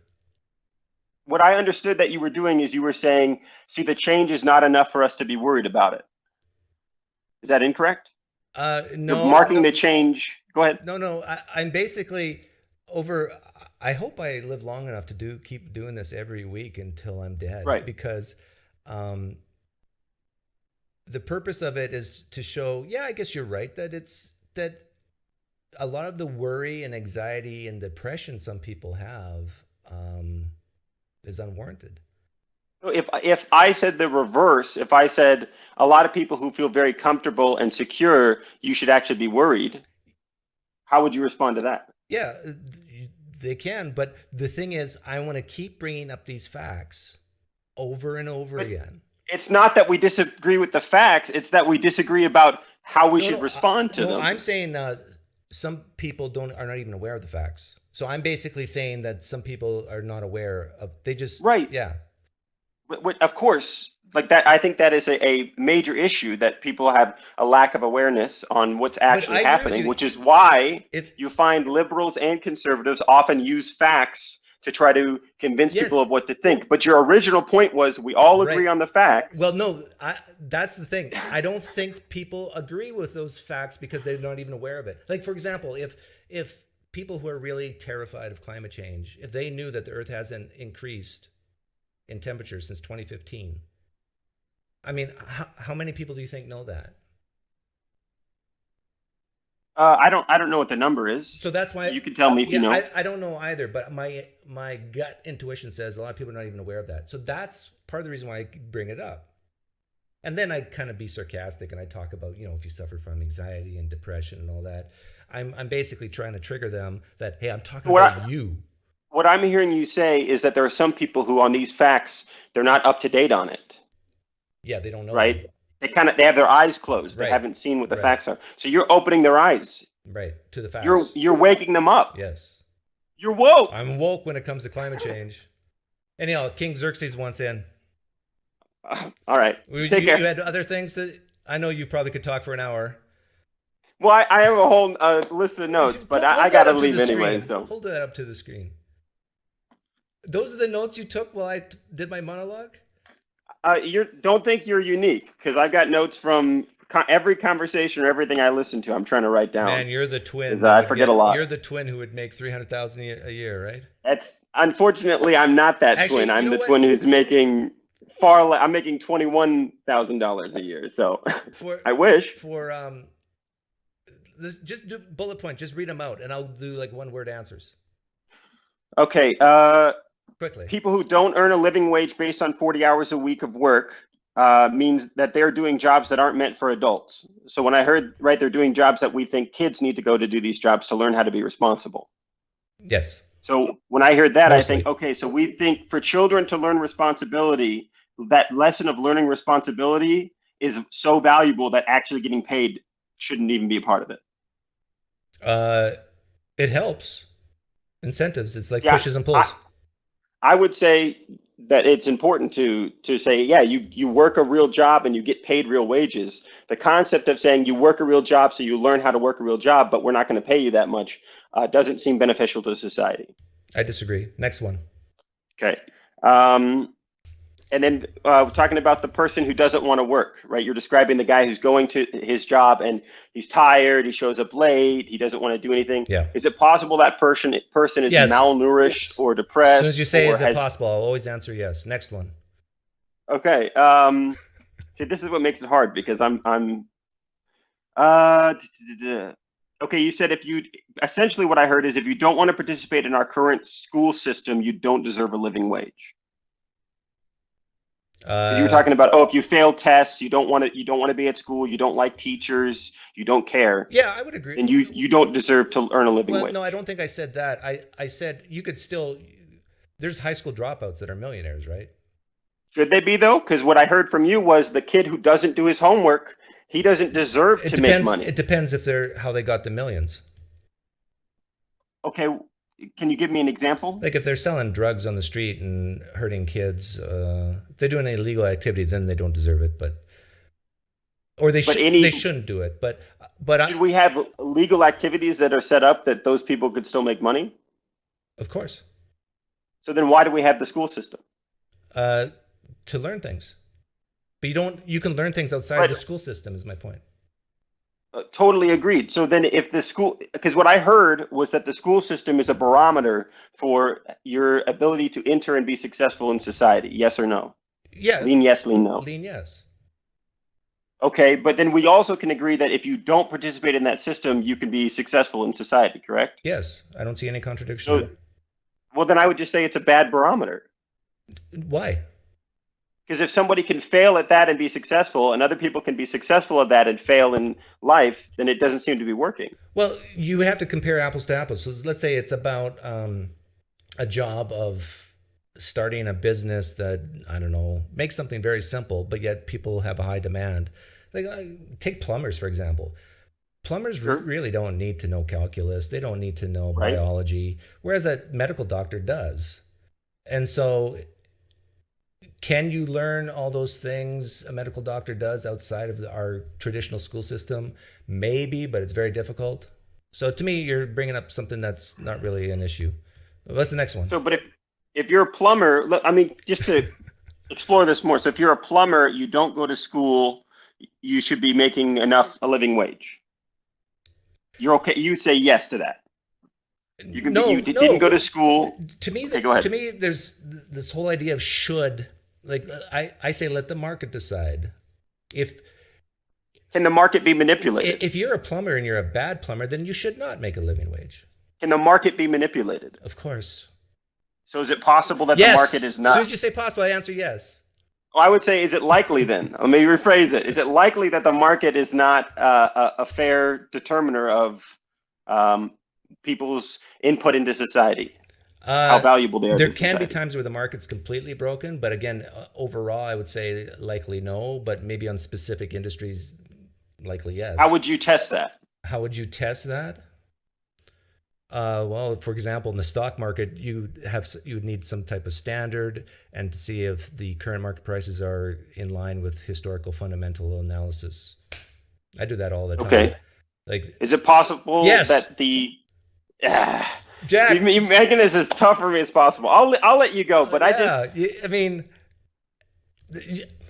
What I understood that you were doing is you were saying, "See, the change is not enough for us to be worried about it." Is that incorrect? You're No, marking no, the change. Go ahead. no. I'm basically over. I hope I live long enough to keep doing this every week until I'm dead, Right. because um, the purpose of it is to show. Yeah, I guess you're right that that a lot of the worry and anxiety and depression some people have is unwarranted. If I said the reverse, if I said a lot of people who feel very comfortable and secure, you should actually be worried, how would you respond to that? Yeah, they can, but the thing is, I want to keep bringing up these facts over and over But again. it's not that we disagree with the facts, it's that we disagree about how we No, should no, respond to no. them. I'm saying some people don't are not even aware of the facts. So I'm basically saying that some people are not aware of. They just Right. yeah. Of course, like that, I think that is a major issue that people have a lack of awareness on what's But actually I agree with happening, you. which is why If you find liberals and conservatives often use facts to try to convince people yes, of what to think. But your original point was we all right. agree on the Well, facts. no, that's the thing. I don't think people agree with those facts because they're not even aware of it. Like, for example, if people who are really terrified of climate change, if they knew that the Earth hasn't increased in temperature since 2015, I mean, how many people do you think know that? I don't know what the number is. So that's why, You can tell me if you yeah, know. I don't know either, but my gut intuition says a lot of people are not even aware of that. So that's part of the reason why I bring it up. And then I kind of be sarcastic and I talk about, if you suffer from anxiety and depression and all that, I'm basically trying to trigger them that, hey, I'm talking What about I, you. what I'm hearing you say is that there are some people who, on these facts, they're not up to date on it. Yeah, they don't know them. Right? They have their eyes closed. They Right, haven't seen what the right, facts are. So you're opening their eyes. right. To the You're facts. you're waking them up. Yes. You're woke. I'm woke when it comes to climate change. Anyhow, King Xerxes wants in. All right. Take You care. had other things that I know you probably could talk for an hour. Well, I have a whole list of notes, but I Hold that got to up to leave the anyway. screen. So Hold that up to the screen. Those are the notes you took while I did my monologue? you don't think you're unique because I've got notes from every conversation or everything I listen to. I'm trying to write down Man, you're the twin because that I would forget a get. lot. You're the twin who would make 300,000 a year, right? That's unfortunately I'm not that twin. Actually, you I'm know the what? twin who's making far less. I'm making $21,000 a year. So For I wish. for just do bullet point. Just read them out, and I'll do like one word answers Okay. quickly. People who don't earn a living wage based on 40 hours a week of work means that they're doing jobs that aren't meant for adults. So when I heard, right, they're doing jobs that we think kids need to go to do these jobs to learn how to be responsible. Yes, So when I heard that, I think, mostly. okay, so we think for children to learn responsibility, that lesson of learning responsibility is so valuable that actually getting paid shouldn't even be a part of it. Uh, it helps. Incentives. It's like Yeah, pushes and I, pulls. I would say that it's important to say, yeah, you work a real job and you get paid real wages. The concept of saying you work a real job so you learn how to work a real job, but we're not going to pay you that much, doesn't seem beneficial to society. I disagree. Next one. Okay. Um, and then we're talking about the person who doesn't want to work, right? You're describing the guy who's going to his job and he's tired, he shows up late, he doesn't want to do anything. Yeah. Is it possible that person is Yes. malnourished or As depressed? soon as you say, or is it possible, I'll always answer yes. Next one. Okay. See, this is what makes it hard because uh, okay, you said essentially what I heard is if you don't want to participate in our current school system, you don't deserve a living wage. Because you were talking about, if you fail tests, you don't want to be at school, you don't like teachers, you don't care. Yeah, I would agree. And you don't deserve to earn a living wage. No, I don't think I said that. I said you could still. There's high school dropouts that are millionaires, right? Should they be though? Because what I heard from you was the kid who doesn't do his homework, he doesn't deserve to make money. It depends if they're how they got the millions. Okay, can you give me an example? Like if they're selling drugs on the street and hurting kids, if they're doing any illegal activity, then they don't deserve it. They shouldn't do it. But should we have legal activities that are set up that those people could still make money? Of course. So then why do we have the school system? To learn things. But you can learn things outside the school system is my point. Totally agreed. So then if the school, because what I heard was that the school system is a barometer for your ability to enter and be successful in society. Yes or no? Yeah. Lean yes, lean no. Lean yes. Okay, but then we also can agree that if you don't participate in that system, you can be successful in society, correct? Yes. I don't see any contradiction. So, well, then I would just say it's a bad barometer. Why? Because if somebody can fail at that and be successful, and other people can be successful at that and fail in life, then it doesn't seem to be working. Well, you have to compare apples to apples. So let's say it's about a job of starting a business that, I don't know, makes something very simple, but yet people have a high demand. Like take plumbers, for example. Plumbers really don't need to know calculus. They don't need to know biology, whereas a medical doctor does. And so can you learn all those things a medical doctor does outside of our traditional school system? Maybe, but it's very difficult. So to me, you're bringing up something that's not really an issue. What's the next one? So, but if you're a plumber, I mean, just to explore this more. So if you're a plumber, you don't go to school, you should be making a living wage. You're okay. You say yes to that. You can. You didn't go to school. To me, go ahead. To me, there's this whole idea of should. Like I say, let the market decide. Can the market be manipulated? If you're a plumber and you're a bad plumber, then you should not make a living wage. Can the market be manipulated? Of course. So is it possible that yes. the market is not? As soon as you say possible, I answer yes. Well, I would say, is it likely then? Let me rephrase it. Is it likely that the market is not a fair determiner of people's input into society? How valuable they are. There can be times where the market's completely broken, but again, overall, I would say likely no, but maybe on specific industries, likely yes. How would you test that? How would you test that? Well, for example, in the stock market, you would need some type of standard and to see if the current market prices are in line with historical fundamental analysis. I do that all the time. Okay. Like, is it possible that the Jack, you're making this as tough for me as possible. I'll let you go, but I mean,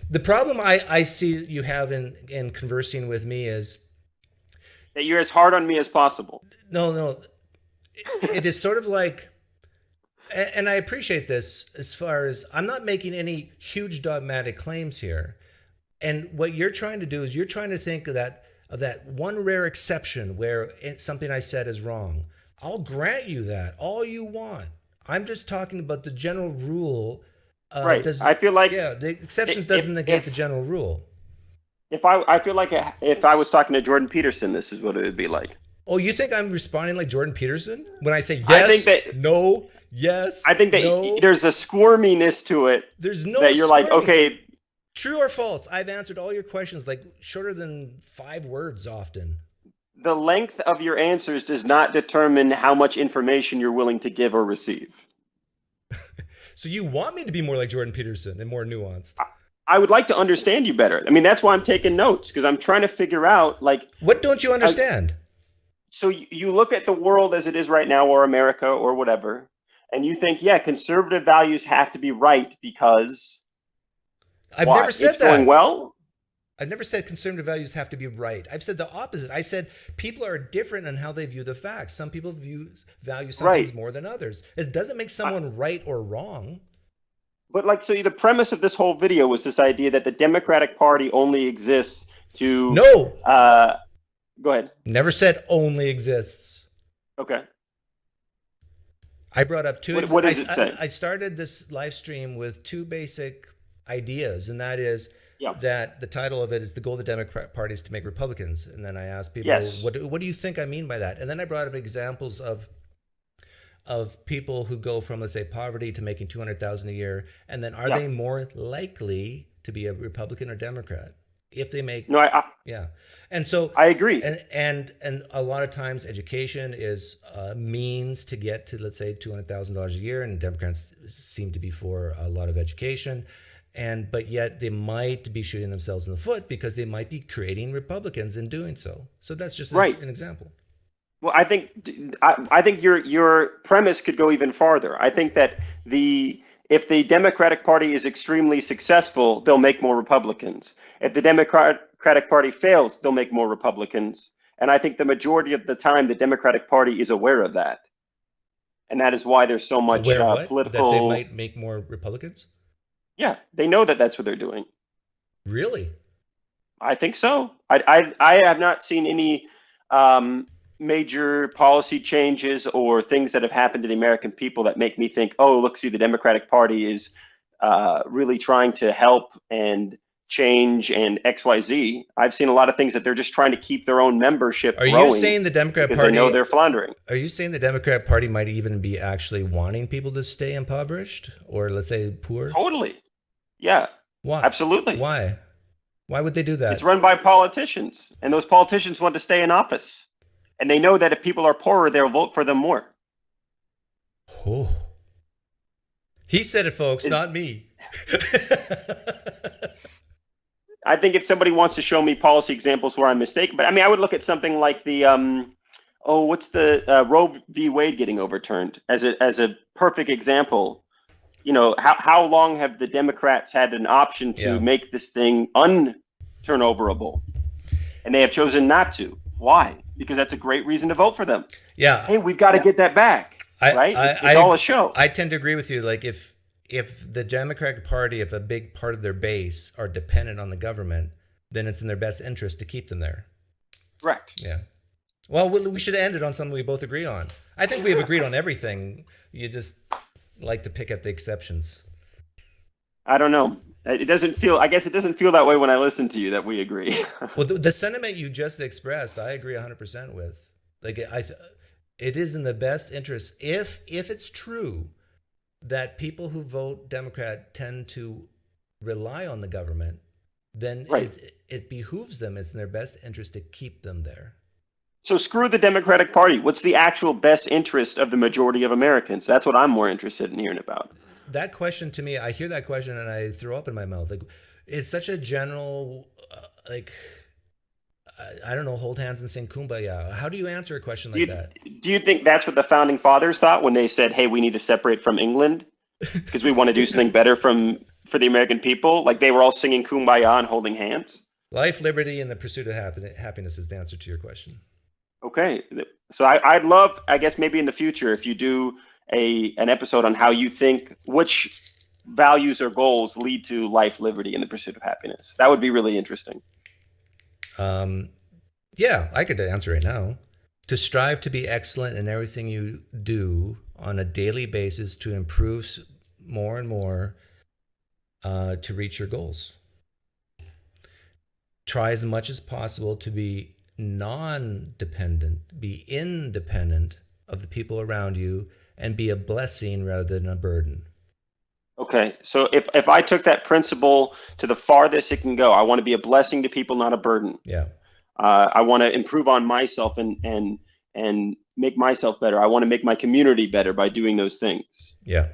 the problem I see you have in conversing with me is that you're as hard on me as possible. No, it is sort of like, and I appreciate this as far as I'm not making any huge dogmatic claims here, and what you're trying to do is you're trying to think of that one rare exception where something I said is wrong. I'll grant you that all you want. I'm just talking about the general rule. Right. I feel like the exceptions doesn't negate the general rule. I feel like if I was talking to Jordan Peterson, this is what it would be like. Oh, you think I'm responding like Jordan Peterson when I say yes? I think that no, yes. I think that no. There's a squirminess to it. There's no that you're squirming. Like, okay. True or false? I've answered all your questions like shorter than 5 words often. The length of your answers does not determine how much information you're willing to give or receive. So you want me to be more like Jordan Peterson and more nuanced? I would like to understand you better. I mean, that's why I'm taking notes, because I'm trying to figure out, like, What don't you understand? so you look at the world as it is right now, or America, or whatever, and you think, yeah, conservative values have to be right because I've never why? It's said going that. well? I've never said conservative values have to be right. I've said the opposite. I said people are different in how they view the facts. Some people value some things Right. more than others. It doesn't make someone right or wrong. But like, so the premise of this whole video was this idea that the Democratic Party only exists to, No, uh, go ahead. never said only exists. Okay. I brought up What does it say? I started this live stream with two basic ideas, and that is Yeah. that the title of it is "The Goal of the Democrat Party is to Make Republicans." And then I asked people, Yes. what do you think I mean by that? And then I brought up examples of people who go from, let's say, poverty to making 200,000 a year, and then are Yeah. they more likely to be a Republican or Democrat if they make No, yeah. And so I agree. and a lot of times education is a means to get to, let's say, $200,000 a year, and Democrats seem to be for a lot of education, but yet they might be shooting themselves in the foot because they might be creating Republicans in doing so. So that's just Right. an example. Well, I think your premise could go even farther. I think that if the Democratic Party is extremely successful, they'll make more Republicans. If the Democratic Party fails, they'll make more Republicans. And I think the majority of the time, the Democratic Party is aware of that, and that is why there's so much Aware of what? That they political. might make more Republicans? Yeah, they know that that's what they're doing. Really? I think so. I have not seen any major policy changes or things that have happened to the American people that make me think, oh, look, see, the Democratic Party is really trying to help and change and XYZ. I've seen a lot of things that they're just trying to keep their own membership Are growing you saying the Democrat because they know Party? they're floundering. Are you saying the Democrat Party might even be actually wanting people to stay impoverished, or let's say poor? Totally. Yeah, Why? absolutely. Why? Why would they do that? It's run by politicians, and those politicians want to stay in office. And they know that if people are poorer, they'll vote for them more. Oh. He said it, folks, It- not me. I think if somebody wants to show me policy examples where I'm mistaken, but I mean, I would look at something like the what's the Roe v. Wade getting overturned as a perfect example. You know, how long have the Democrats had an option to Yeah. make this thing unturnoverable, and they have chosen not to? Why? Because that's a great reason to vote for them. Yeah. Hey, we've got to get that back, right? It's all a show. I tend to agree with you. Like if the Democratic Party, if a big part of their base are dependent on the government, then it's in their best interest to keep them there. Correct. Yeah. Well, we should end it on something we both agree on. I think we have agreed on everything. You just like to pick at the exceptions. I don't know. It doesn't feel. I guess it doesn't feel that way when I listen to you that we agree. Well, the sentiment you just expressed, I agree 100% with. Like it is in the best interest if it's true that people who vote Democrat tend to rely on the government, then Right. it behooves them. It's in their best interest to keep them there. So screw the Democratic Party. What's the actual best interest of the majority of Americans? That's what I'm more interested in hearing about. That question to me, I hear that question and I throw up in my mouth. Like, it's such a general, I don't know, hold hands and sing kumbaya. How do you answer a question like that? Do you think that's what the founding fathers thought when they said, "Hey, we need to separate from England because we want to do something better for the American people"? Like they were all singing kumbaya and holding hands. Life, liberty, and the pursuit of happiness is the answer to your question. Okay, so I'd love, I guess maybe in the future, if you do an episode on how you think which values or goals lead to life, liberty, and the pursuit of happiness. That would be really interesting. Yeah, I could answer right now. To strive to be excellent in everything you do on a daily basis to improve more and more to reach your goals. Try as much as possible to be non-dependent, be independent of the people around you, and be a blessing rather than a burden. Okay, so if I took that principle to the farthest it can go, I want to be a blessing to people, not a burden. Yeah. I want to improve on myself and make myself better. I want to make my community better by doing those things. Yeah.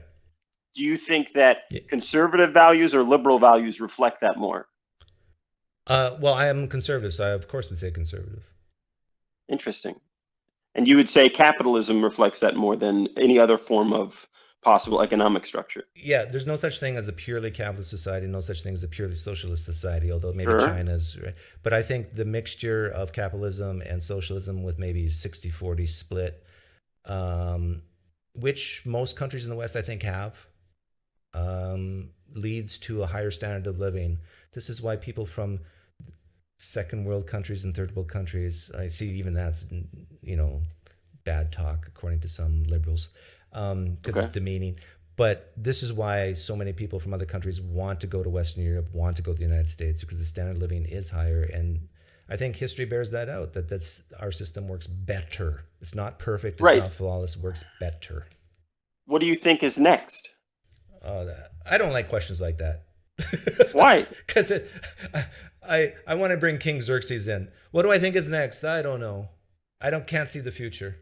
do you think that Yeah. conservative values or liberal values reflect that more? Well, I am conservative, so I of course would say conservative. Interesting. And you would say capitalism reflects that more than any other form of possible economic structure. Yeah, there's no such thing as a purely capitalist society, no such thing as a purely socialist society, although maybe Sure. China's right. But I think the mixture of capitalism and socialism with maybe 60-40 split, um, which most countries in the West I think have, leads to a higher standard of living. This is why people from second world countries and third world countries, I see even that's, bad talk according to some liberals, because Okay. it's demeaning. But this is why so many people from other countries want to go to Western Europe, want to go to the United States, because the standard of living is higher. And I think history bears that out, that's our system works better. It's not perfect, it's Right. not flawless, it works better. What do you think is next? I don't like questions like that. Why? Because I want to bring King Xerxes in. What do I think is next? I don't know. Can't see the future.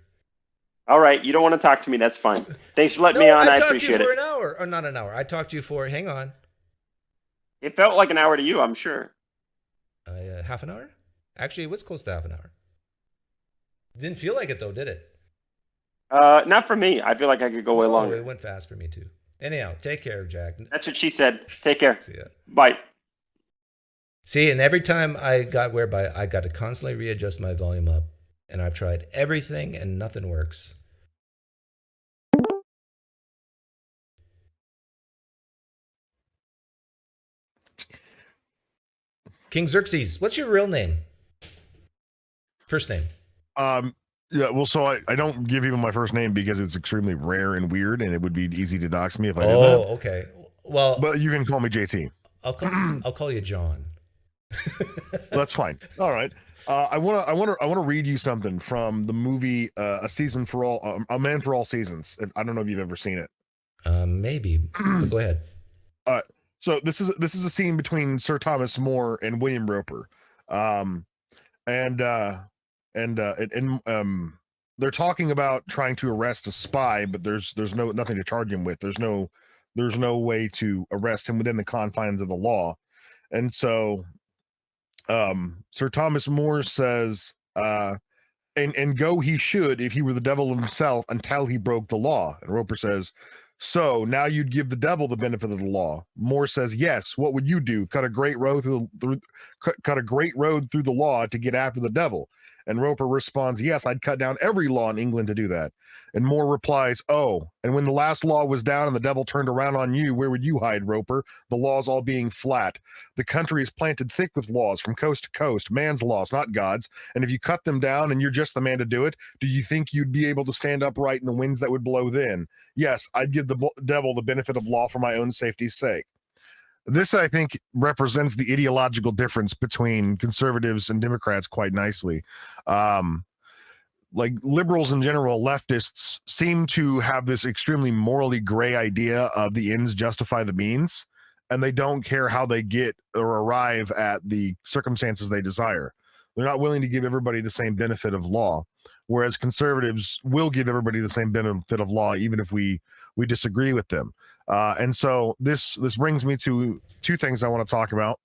All right, you don't want to talk to me. That's fine. Thanks for letting me No, on. I I talked to you appreciate for it. an hour, or not an hour. I talked to you for, hang on, It felt like an hour to you, I'm sure. half an hour. Actually, it was close to half an hour. Didn't feel like it though, did it? Not for me. I feel like I could go way No, longer. it went fast for me too. Anyhow, take care, Jack. That's what she said. Take care. See ya. Bye. See, and every time I got to constantly readjust my volume up, and I've tried everything and nothing works. King Xerxes, what's your real name? First name. Yeah, well, so I don't give people my first name because it's extremely rare and weird, and it would be easy to dox me if I did that. Oh, okay. Well, But you can call me JT. I'll call you John. That's fine. All right. I wanna read you something from the movie A Season for All, A Man for All Seasons. I don't know if you've ever seen it. Maybe. But go ahead. So this is a scene between Sir Thomas More and William Roper, and they're talking about trying to arrest a spy, but there's nothing to charge him with. There's no way to arrest him within the confines of the law, and so Sir Thomas More says, and go he should if he were the devil himself until he broke the law. And Roper says, so now you'd give the devil the benefit of the law. More says, yes. What would you do? Cut a great road through the law to get after the devil. And Roper responds, yes, I'd cut down every law in England to do that. And More replies, oh, and when the last law was down and the devil turned around on you, where would you hide, Roper? The laws all being flat. The country is planted thick with laws from coast to coast, man's laws, not God's. And if you cut them down and you're just the man to do it, do you think you'd be able to stand upright in the winds that would blow then? Yes, I'd give the devil the benefit of law for my own safety's sake. This, I think, represents the ideological difference between conservatives and Democrats quite nicely. Like liberals in general, leftists seem to have this extremely morally gray idea of the ends justify the means, and they don't care how they get or arrive at the circumstances they desire. They're not willing to give everybody the same benefit of law, whereas conservatives will give everybody the same benefit of law, even if we disagree with them. And so this brings me to two things I want to talk about.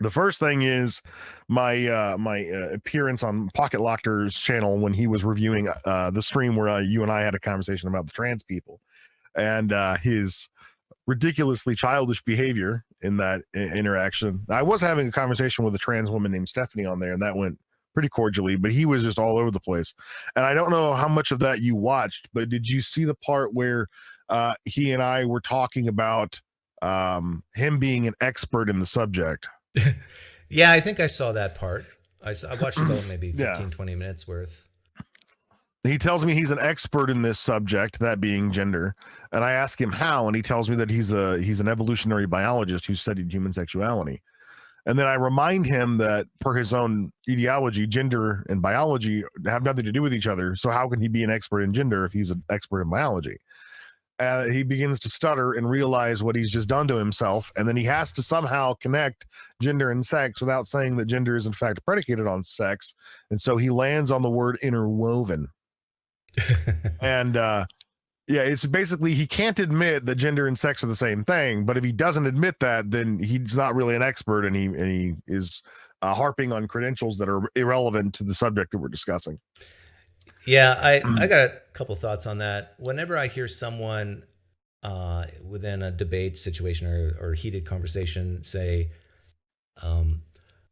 The first thing is my appearance on Pocket Lockter's channel when he was reviewing the stream where you and I had a conversation about the trans people and his ridiculously childish behavior in that interaction. I was having a conversation with a trans woman named Stephanie on there, and that went pretty cordially, but he was just all over the place. And I don't know how much of that you watched, but did you see the part where he and I were talking about him being an expert in the subject? Yeah, I think I saw that part. I watched about maybe 15, Yeah. 20 minutes worth. He tells me he's an expert in this subject, that being gender, and I ask him how, and he tells me that he's an evolutionary biologist who studied human sexuality. And then I remind him that per his own ideology, gender and biology have nothing to do with each other. So how can he be an expert in gender if he's an expert in biology? He begins to stutter and realize what he's just done to himself. And then he has to somehow connect gender and sex without saying that gender is in fact predicated on sex. And so he lands on the word interwoven. And Yeah, it's basically he can't admit that gender and sex are the same thing, but if he doesn't admit that, then he's not really an expert, and he is harping on credentials that are irrelevant to the subject that we're discussing. Yeah, I got a couple thoughts on that. Whenever I hear someone within a debate situation or heated conversation say,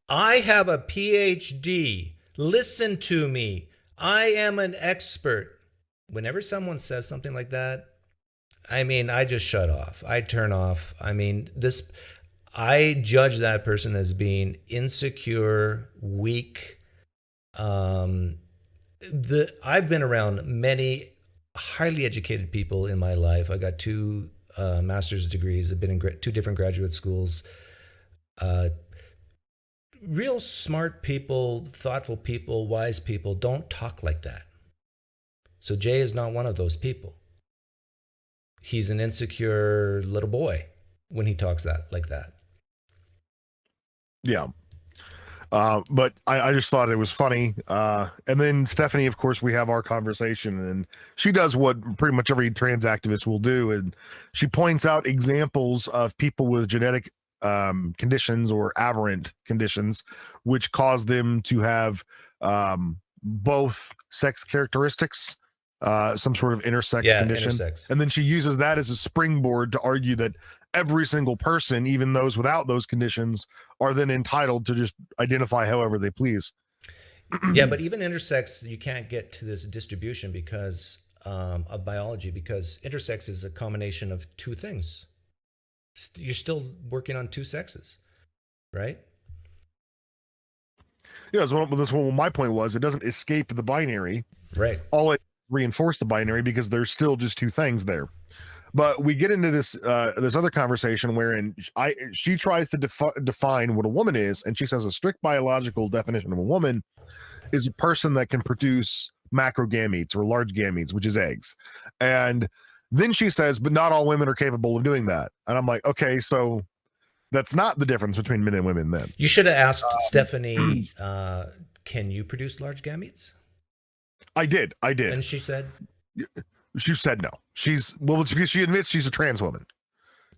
I have a PhD, listen to me, I am an expert. Whenever someone says something like that, I mean, I just shut off. I turn off. I mean, I judge that person as being insecure, weak. I've been around many highly educated people in my life. I got 2 master's degrees. I've been in 2 different graduate schools. Real smart people, thoughtful people, wise people don't talk like that. So Jay is not one of those people. He's an insecure little boy when he talks like that. Yeah. But I just thought it was funny. And then Stephanie, of course, we have our conversation, and she does what pretty much every trans activist will do. And she points out examples of people with genetic conditions or aberrant conditions, which cause them to have both sex characteristics, some sort of intersex condition. Intersex. And then she uses that as a springboard to argue that every single person, even those without those conditions, are then entitled to just identify however they please. Yeah, but even intersex, you can't get to this distribution because of biology, because intersex is a combination of 2 things. You're still working on 2 sexes, right? Yeah, that's what my point was. It doesn't escape the binary. Right. All it reinforce the binary because there's still just 2 things there. But we get into this this other conversation wherein she tries to define what a woman is, and she says a strict biological definition of a woman is a person that can produce macrogametes or large gametes, which is eggs. And then she says, but not all women are capable of doing that. And I'm like, okay, so that's not the difference between men and women then. You should have asked Stephanie, can you produce large gametes? I did. And she said no. It's because she admits she's a trans woman.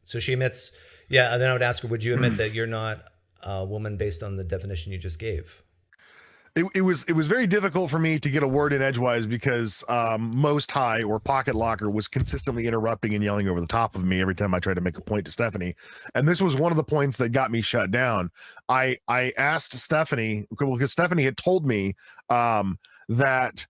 So she admits, yeah. And then I would ask her, would you admit that you're not a woman based on the definition you just gave? It was very difficult for me to get a word in edgewise because Most High or Pocket Locker was consistently interrupting and yelling over the top of me every time I tried to make a point to Stephanie. And this was one of the points that got me shut down. I asked Stephanie, because Stephanie had told me that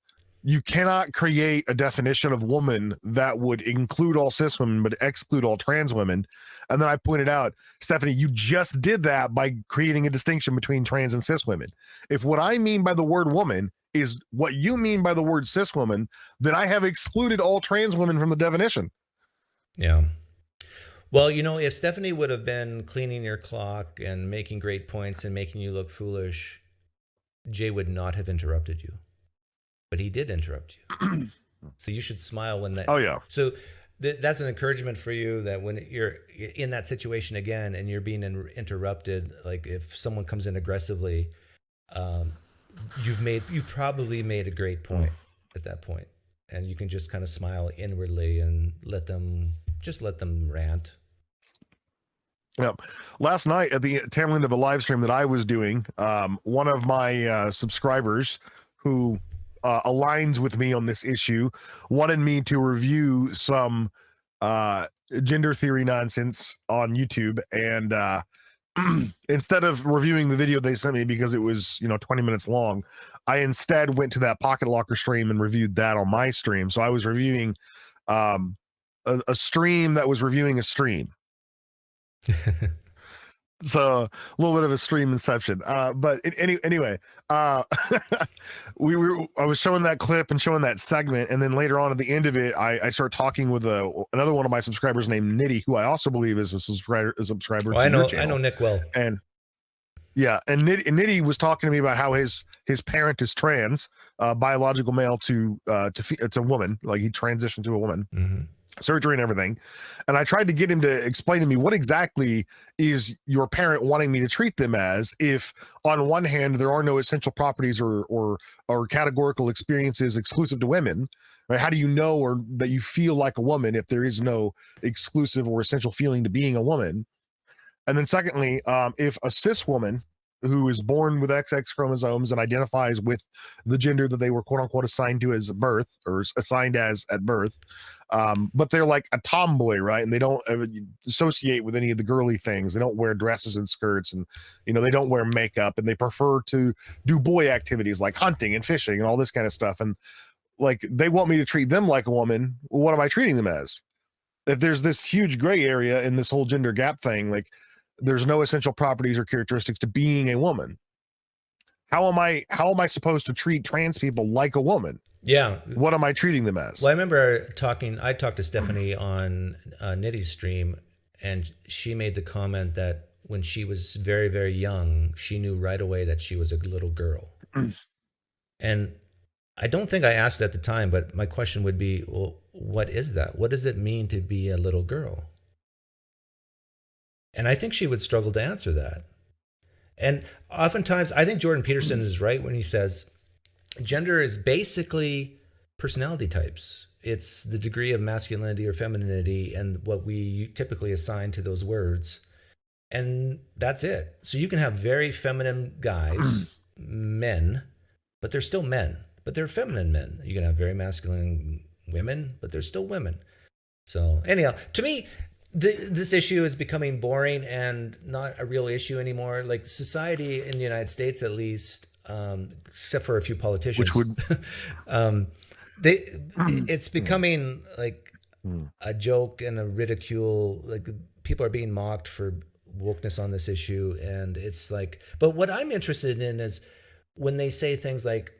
you cannot create a definition of woman that would include all cis women but exclude all trans women. And then I pointed out, Stephanie, you just did that by creating a distinction between trans and cis women. If what I mean by the word woman is what you mean by the word cis woman, then I have excluded all trans women from the definition. Yeah. Well, if Stephanie would have been cleaning your clock and making great points and making you look foolish, Jay would not have interrupted you. But he did interrupt you. So you should smile when that. Oh, yeah. So that's an encouragement for you that when you're in that situation again and you're being interrupted, like if someone comes in aggressively, you've probably made a great point at that point. And you can just kind of smile inwardly and let them rant. Yeah. Last night at the tail end of a live stream that I was doing, one of my subscribers who aligns with me on this issue wanted me to review some gender theory nonsense on YouTube, and instead of reviewing the video they sent me because it was 20 minutes long, I instead went to that Pocket Locker stream and reviewed that on my stream. So I was reviewing a stream that was reviewing a stream. So a little bit of a stream inception, but anyway, I was showing that clip and showing that segment, and then later on at the end of it, I start talking with another one of my subscribers named Nitty, who I also believe is a subscriber. Oh, I know Nick well, and yeah, and Nitty was talking to me about how his parent is trans, biological male to woman, like he transitioned to a woman. Mm-hmm. surgery and everything. And I tried to get him to explain to me what exactly is your parent wanting me to treat them as, if on one hand there are no essential properties or categorical experiences exclusive to women, right? How do you know or that you feel like a woman if there is no exclusive or essential feeling to being a woman? And then secondly, if a cis woman who is born with XX chromosomes and identifies with the gender that they were quote unquote assigned to as birth or assigned as at birth, but they're like a tomboy, right? And they don't associate with any of the girly things. They don't wear dresses and skirts, and they don't wear makeup, and they prefer to do boy activities like hunting and fishing and all this kind of stuff. And like they want me to treat them like a woman. Well, what am I treating them as? If there's this huge gray area in this whole gender gap thing, like there's no essential properties or characteristics to being a woman. How am I supposed to treat trans people like a woman? Yeah. What am I treating them as? Well, I remember I talked to Stephanie on Nitty's stream, and she made the comment that when she was very, very young, she knew right away that she was a little girl. And I don't think I asked at the time, but my question would be, well, what is that? What does it mean to be a little girl? And I think she would struggle to answer that. And oftentimes, I think Jordan Peterson is right when he says gender is basically personality types. It's the degree of masculinity or femininity and what we typically assign to those words. And that's it. So you can have very feminine guys, men, but they're still men, but they're feminine men. You can have very masculine women, but they're still women. So anyhow, to me, this issue is becoming boring and not a real issue anymore. Like society in the United States, at least, except for a few politicians, which would it's becoming like a joke and a ridicule. Like people are being mocked for wokeness on this issue, and it's like. But what I'm interested in is when they say things like,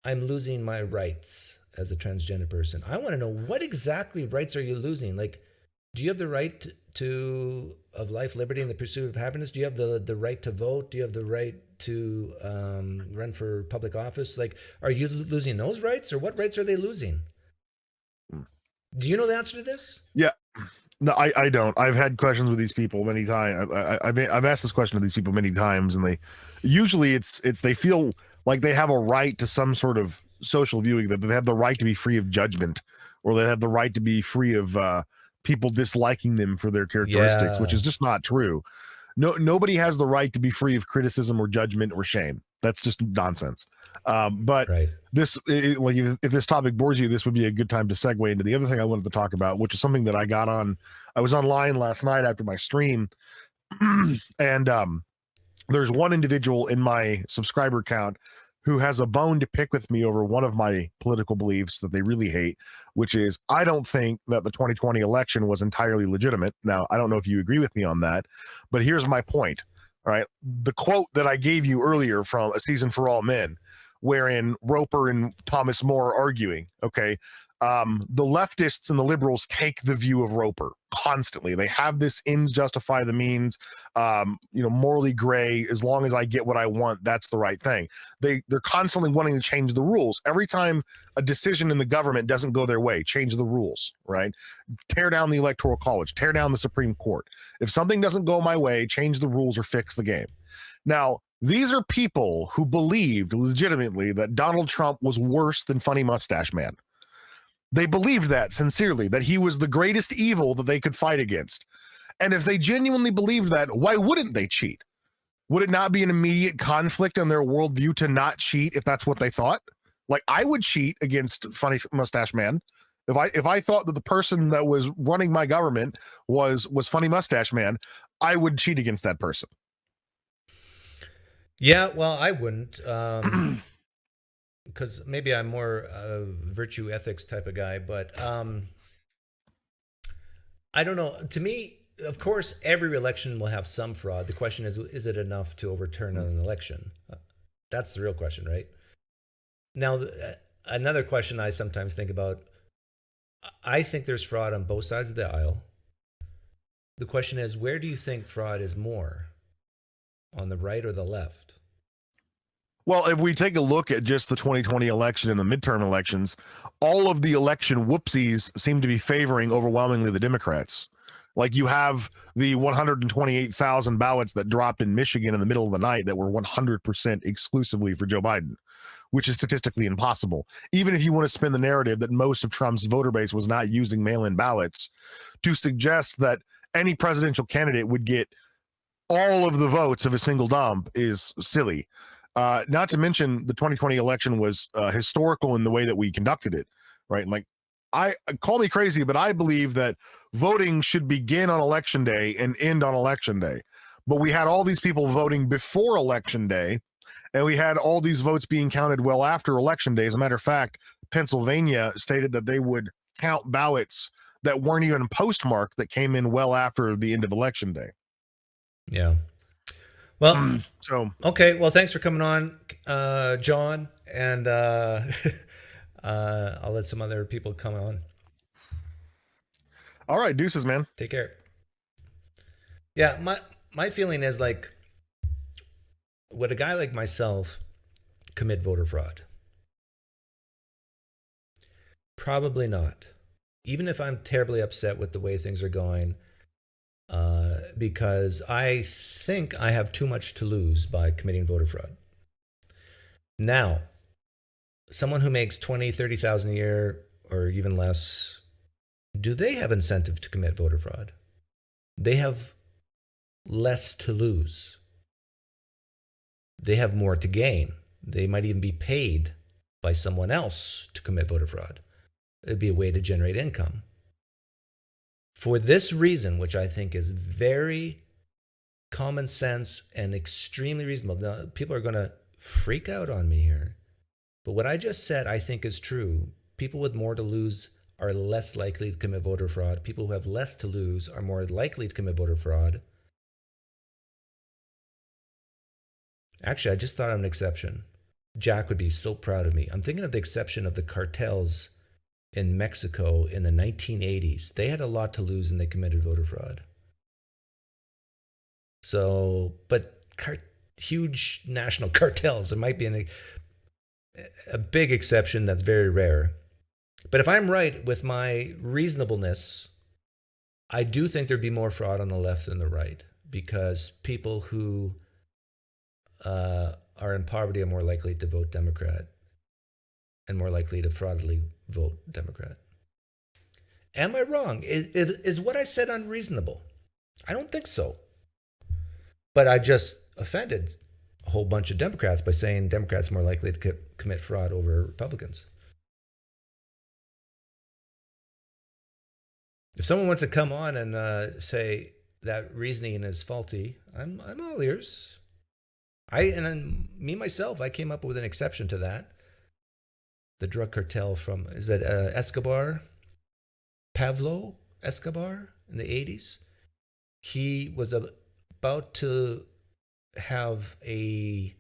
"I'm losing my rights as a transgender person." I want to know, what exactly rights are you losing? Like, do you have the right of life, liberty, and the pursuit of happiness? Do you have the right to vote? Do you have the right to run for public office? Like, are you losing those rights, or what rights are they losing? Do you know the answer to this? Yeah. No, I don't. I've had questions with these people many times. I've asked this question to these people many times, and usually it's they feel like they have a right to some sort of social viewing, that they have the right to be free of judgment, or they have the right to be free of people disliking them for their characteristics, which is just not true. Nobody has the right to be free of criticism or judgment or shame. That's just nonsense. But right. If this topic bores you, this would be a good time to segue into the other thing I wanted to talk about, which is something that I was online last night after my stream, and there's one individual in my subscriber count who has a bone to pick with me over one of my political beliefs that they really hate, which is I don't think that the 2020 election was entirely legitimate. Now, I don't know if you agree with me on that, but here's my point. All right. The quote that I gave you earlier from A Season for All Men, wherein Roper and Thomas More are arguing, okay, the leftists and the liberals take the view of Roper constantly. They have this ends justify the means, morally gray. As long as I get what I want, that's the right thing. They're constantly wanting to change the rules. Every time a decision in the government doesn't go their way, change the rules, right? Tear down the Electoral College, tear down the Supreme Court. If something doesn't go my way, change the rules or fix the game. Now, these are people who believed legitimately that Donald Trump was worse than Funny Mustache Man. They believed that sincerely, that he was the greatest evil that they could fight against. And if they genuinely believed that, why wouldn't they cheat? Would it not be an immediate conflict in their worldview to not cheat if that's what they thought? Like, I would cheat against Funny Mustache Man. If I thought that the person that was running my government was Funny Mustache Man, I would cheat against that person. Yeah, well, I wouldn't. Because maybe I'm more a virtue ethics type of guy, but I don't know. To me, of course, every election will have some fraud. The question is it enough to overturn an election? That's the real question, right? Now, another question I sometimes think about, I think there's fraud on both sides of the aisle. The question is, where do you think fraud is more? On the right or the left? Well, if we take a look at just the 2020 election and the midterm elections, all of the election whoopsies seem to be favoring overwhelmingly the Democrats. Like you have the 128,000 ballots that dropped in Michigan in the middle of the night that were 100% exclusively for Joe Biden, which is statistically impossible. Even if you want to spin the narrative that most of Trump's voter base was not using mail-in ballots, to suggest that any presidential candidate would get all of the votes of a single dump is silly. Not to mention the 2020 election was historical in the way that we conducted it, right? Like, I call me crazy, but I believe that voting should begin on election day and end on election day. But we had all these people voting before election day, and we had all these votes being counted well after election day. As a matter of fact, Pennsylvania stated that they would count ballots that weren't even postmarked that came in well after the end of election day. Yeah. Well, So okay. Well, thanks for coming on, John, and I'll let some other people come on. all right, deuces, man. Take care. Yeah, my feeling is like, would a guy like myself commit voter fraud? Probably not. Even if I'm terribly upset with the way things are going, because I think I have too much to lose by committing voter fraud. Now, someone who makes 20, 30,000 a year or even less, do they have incentive to commit voter fraud? They have less to lose. They have more to gain. They might even be paid by someone else to commit voter fraud. It'd be a way to generate income. For this reason, which I think is very common sense and extremely reasonable. Now, people are going to freak out on me here. But what I just said, I think is true. People with more to lose are less likely to commit voter fraud. People who have less to lose are more likely to commit voter fraud. Actually, I just thought of an exception. Jack would be so proud of me. I'm thinking of the exception of the cartels in Mexico in the 1980s. They had a lot to lose and they committed voter fraud. So, but huge national cartels, there might be a big exception that's very rare. But if I'm right with my reasonableness, I do think there'd be more fraud on the left than the right, because people who are in poverty are more likely to vote Democrat and more likely to fraudulently vote Democrat. Am I wrong? Is what I said unreasonable? I don't think so. But I just offended a whole bunch of Democrats by saying Democrats are more likely to commit fraud over Republicans. If someone wants to come on and say that reasoning is faulty, I'm all ears. Me myself, I came up with an exception to that. The drug cartel from, is that Escobar? Pablo Escobar in the 80s? He was about to have a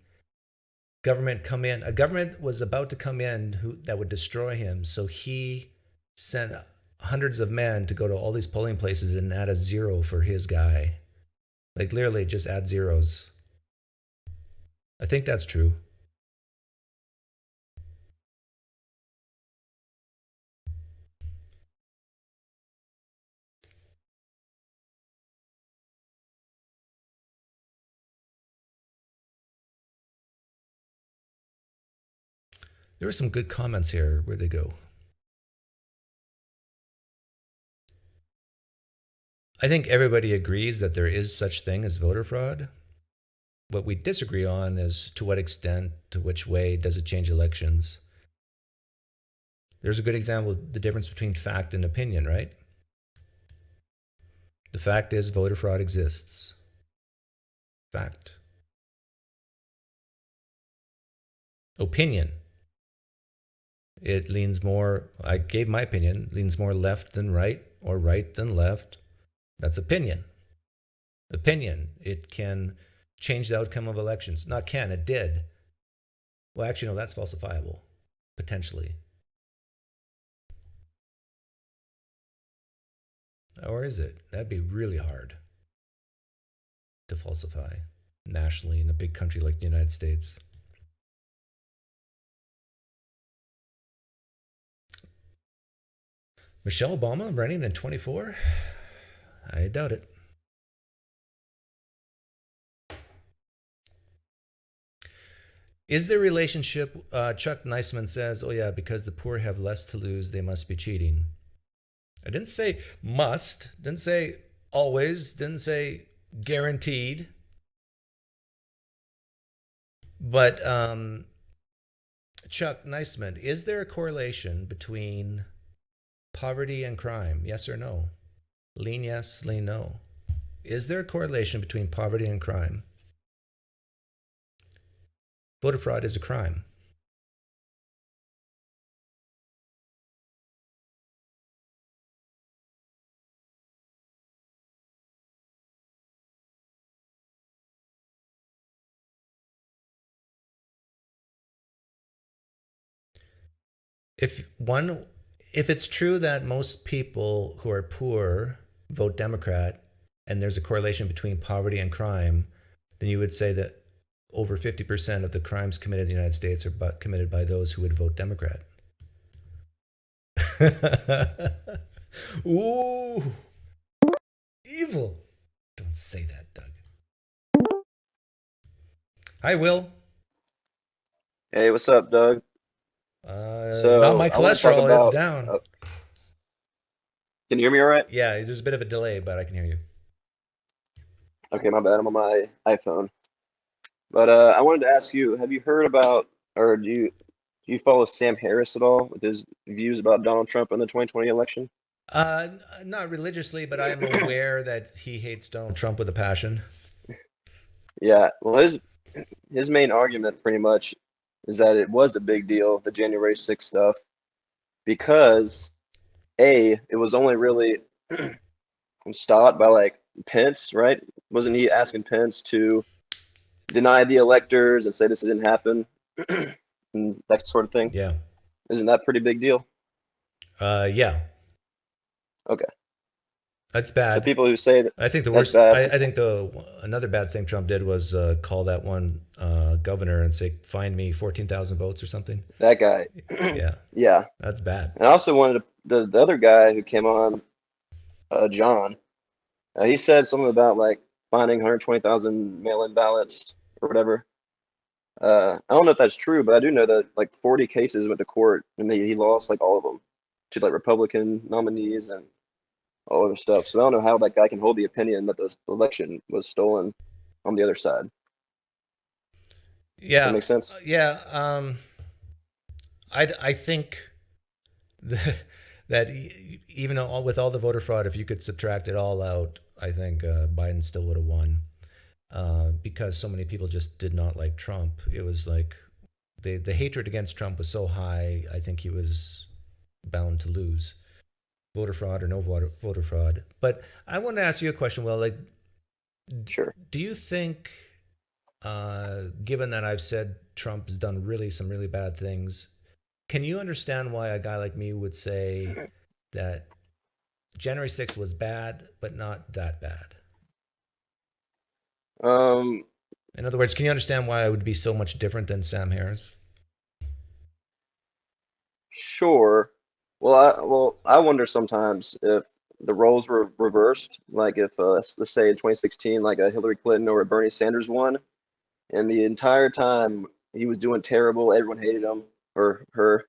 government come in. A government was about to come in that would destroy him. So he sent hundreds of men to go to all these polling places and add a zero for his guy. Like literally just add zeros. I think that's true. There were some good comments here. Where'd they go? I think everybody agrees that there is such thing as voter fraud. What we disagree on is to what extent, to which way does it change elections. There's a good example of the difference between fact and opinion, right? The fact is voter fraud exists. Fact. Opinion. It leans more, I gave my opinion, leans more left than right or right than left. That's opinion. Opinion. It can change the outcome of elections. Not can, it did. Well, actually, no, that's falsifiable, potentially. Or is it? That'd be really hard to falsify nationally in a big country like the United States. Michelle Obama running in 24? I doubt it. Is there a relationship? Chuck Neisman says, oh, yeah, because the poor have less to lose, they must be cheating. I didn't say must, didn't say always, didn't say guaranteed. But Chuck Neisman, is there a correlation between poverty and crime? Yes or no? Lean yes, lean no. Is there a correlation between poverty and crime? Voter fraud is a crime. If it's true that most people who are poor vote Democrat and there's a correlation between poverty and crime, then you would say that over 50% of the crimes committed in the United States are committed by those who would vote Democrat. Ooh, evil. Don't say that, Doug. Hi, Will. Hey, what's up, Doug? Not my I want to talk cholesterol, about. it's down. Can you hear me all right? Yeah, there's a bit of a delay, but I can hear you. Okay, my bad. I'm on my iPhone. But I wanted to ask you, have you heard about, or do you follow Sam Harris at all with his views about Donald Trump in the 2020 election? Not religiously, but I am aware that he hates Donald Trump with a passion. Yeah, well, his main argument pretty much is that it was a big deal, the January 6th stuff, because it was only really stopped by like Pence, right? Wasn't he asking Pence to deny the electors and say this didn't happen and that sort of thing? Yeah. Isn't that a pretty big deal? Yeah. Okay. That's So bad. people who say that I think the that's worst. bad, I think another bad thing Trump did was call that one governor and say, "Find me 14,000 votes" or something. that guy. Yeah, Yeah. that's bad. And I also wanted the other guy who came on, John, he said something about like finding 120,000 mail-in ballots or whatever. I don't know if that's true, but I do know that like 40 cases went to court and he lost like all of them to like Republican nominees and all other stuff. So I don't know how that guy can hold the opinion that the election was stolen on the other side. Does that Yeah, make sense? yeah. I think that, even with all the voter fraud, if you could subtract it all out, I think Biden still would have won. Because so many people just did not like Trump. It was like the hatred against Trump was so high, I think he was bound to lose, voter fraud or no voter fraud. But I want to ask you a question. Well, like, Sure. do you think, given that I've said Trump has done some really bad things, can you understand why a guy like me would say that January 6th was bad, but not that bad? Um, In other words, can you understand why I would be so much different than Sam Harris? sure. I wonder sometimes if the roles were reversed, like if let's say in 2016, like a Hillary Clinton or a Bernie Sanders won, and the entire time he was doing terrible, everyone hated him or her,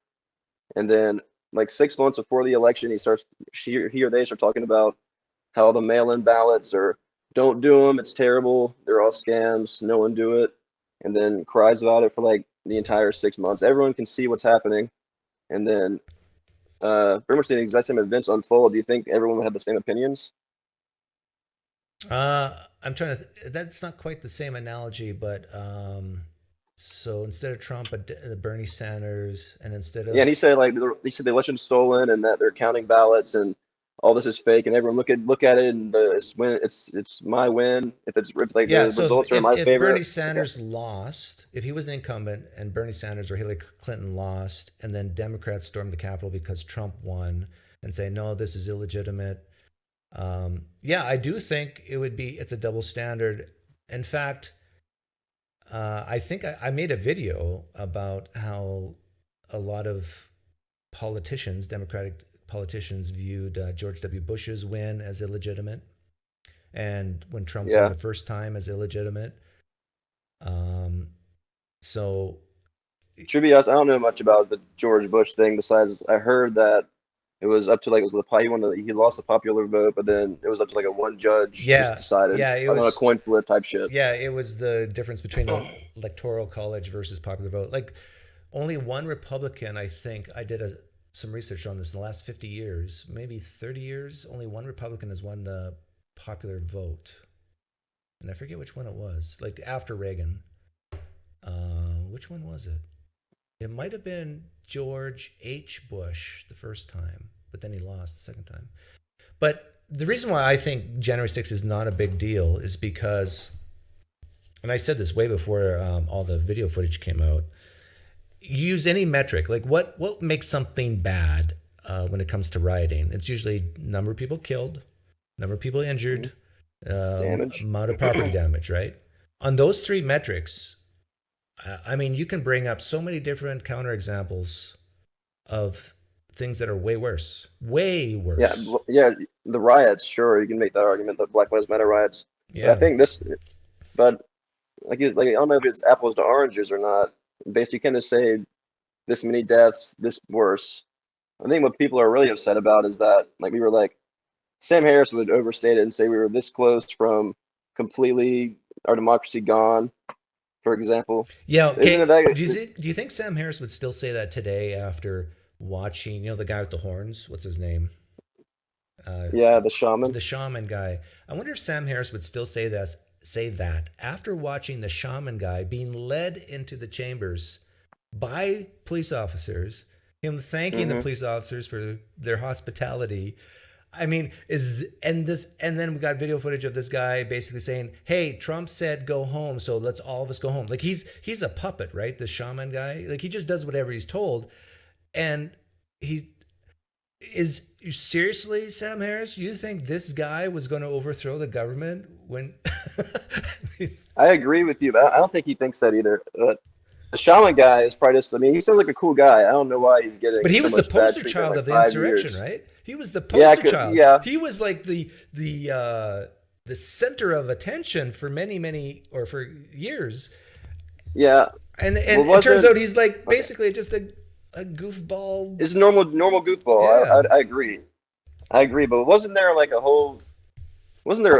and then like 6 months before the election, he or they start talking about how the mail-in ballots are don't do them, it's terrible, they're all scams, no one do it, and then cries about it for like the entire 6 months. Everyone can see what's happening, and then pretty much the exact same events unfold. Do you think everyone would have the same opinions? I'm trying to. That's not quite the same analogy, but so instead of Trump, Bernie Sanders, and instead Yeah, and of he said the election's stolen and that they're counting ballots and all this is fake, and everyone look at it and it's my win if like yeah. the So results are in my if Bernie favor. Okay. Sanders lost, if he was an incumbent and Bernie Sanders or Hillary Clinton lost, and then Democrats stormed the Capitol because Trump won, and say no, this is illegitimate. Yeah, I do think it's a double standard. In fact, I think I made a video about how a lot of politicians, Democratic politicians viewed George W. Bush's win as illegitimate, and when Trump Yeah. won the first time as illegitimate. So To be honest, I don't know much about the George Bush thing. Besides, I heard that it was up to like he lost the popular vote, but then it was up to like a one judge yeah, just decided yeah, it like on a was. coin flip type shit. Yeah, it was the difference between electoral college versus popular vote. Like only one Republican, I think, I did some research on this in the last 50 years, maybe 30 years. Only one Republican has won the popular vote, and I forget which one it was. Like after Reagan, which one was it? It might have been George H. Bush the first time, but then he lost the second time. But the reason why I think January 6th is not a big deal is because, and I said this way before all the video footage came out, use any metric. Like what makes something bad when it comes to rioting? It's usually number of people killed, number of people injured, Damage. amount of property damage, right? On those three metrics, I mean, you can bring up so many different counterexamples of things that are way worse. Way worse. Yeah, the riots, sure, you can make that argument, the Black Lives Matter riots. But Yeah. I think but I don't know if it's apples to oranges or not. Basically, you kind of say this many deaths, this worse. I think what people are really upset about is that, like, we were like, Sam Harris would overstate it and say we were this close from completely our democracy gone, for example. Yeah. Okay. Isn't it that? Do you think Sam Harris would still say that today after watching, the guy with the horns? What's his name? Yeah, the shaman. The shaman guy. I wonder if Sam Harris would still say that after watching the shaman guy being led into the chambers by police officers, him thanking the police officers for their hospitality. I mean, and then we got video footage of this guy basically saying, "Hey, Trump said go home, so let's all of us go home." Like he's a puppet, right? The shaman guy. Like he just does whatever he's told. And seriously, Sam Harris, you think this guy was going to overthrow the government when I agree with you, but I don't think he thinks that either. The shaman guy is probably just, I mean, he sounds like a cool guy. I don't know why he's getting But he so was the much bad poster treatment, child like of the 5 insurrection, years. right? He was the Yeah, poster child. yeah. He was like the center of attention for many or for years. Yeah. And Well, it turns wasn't- out he's like basically just a goofball. It's a normal goofball. Yeah. I agree. But wasn't there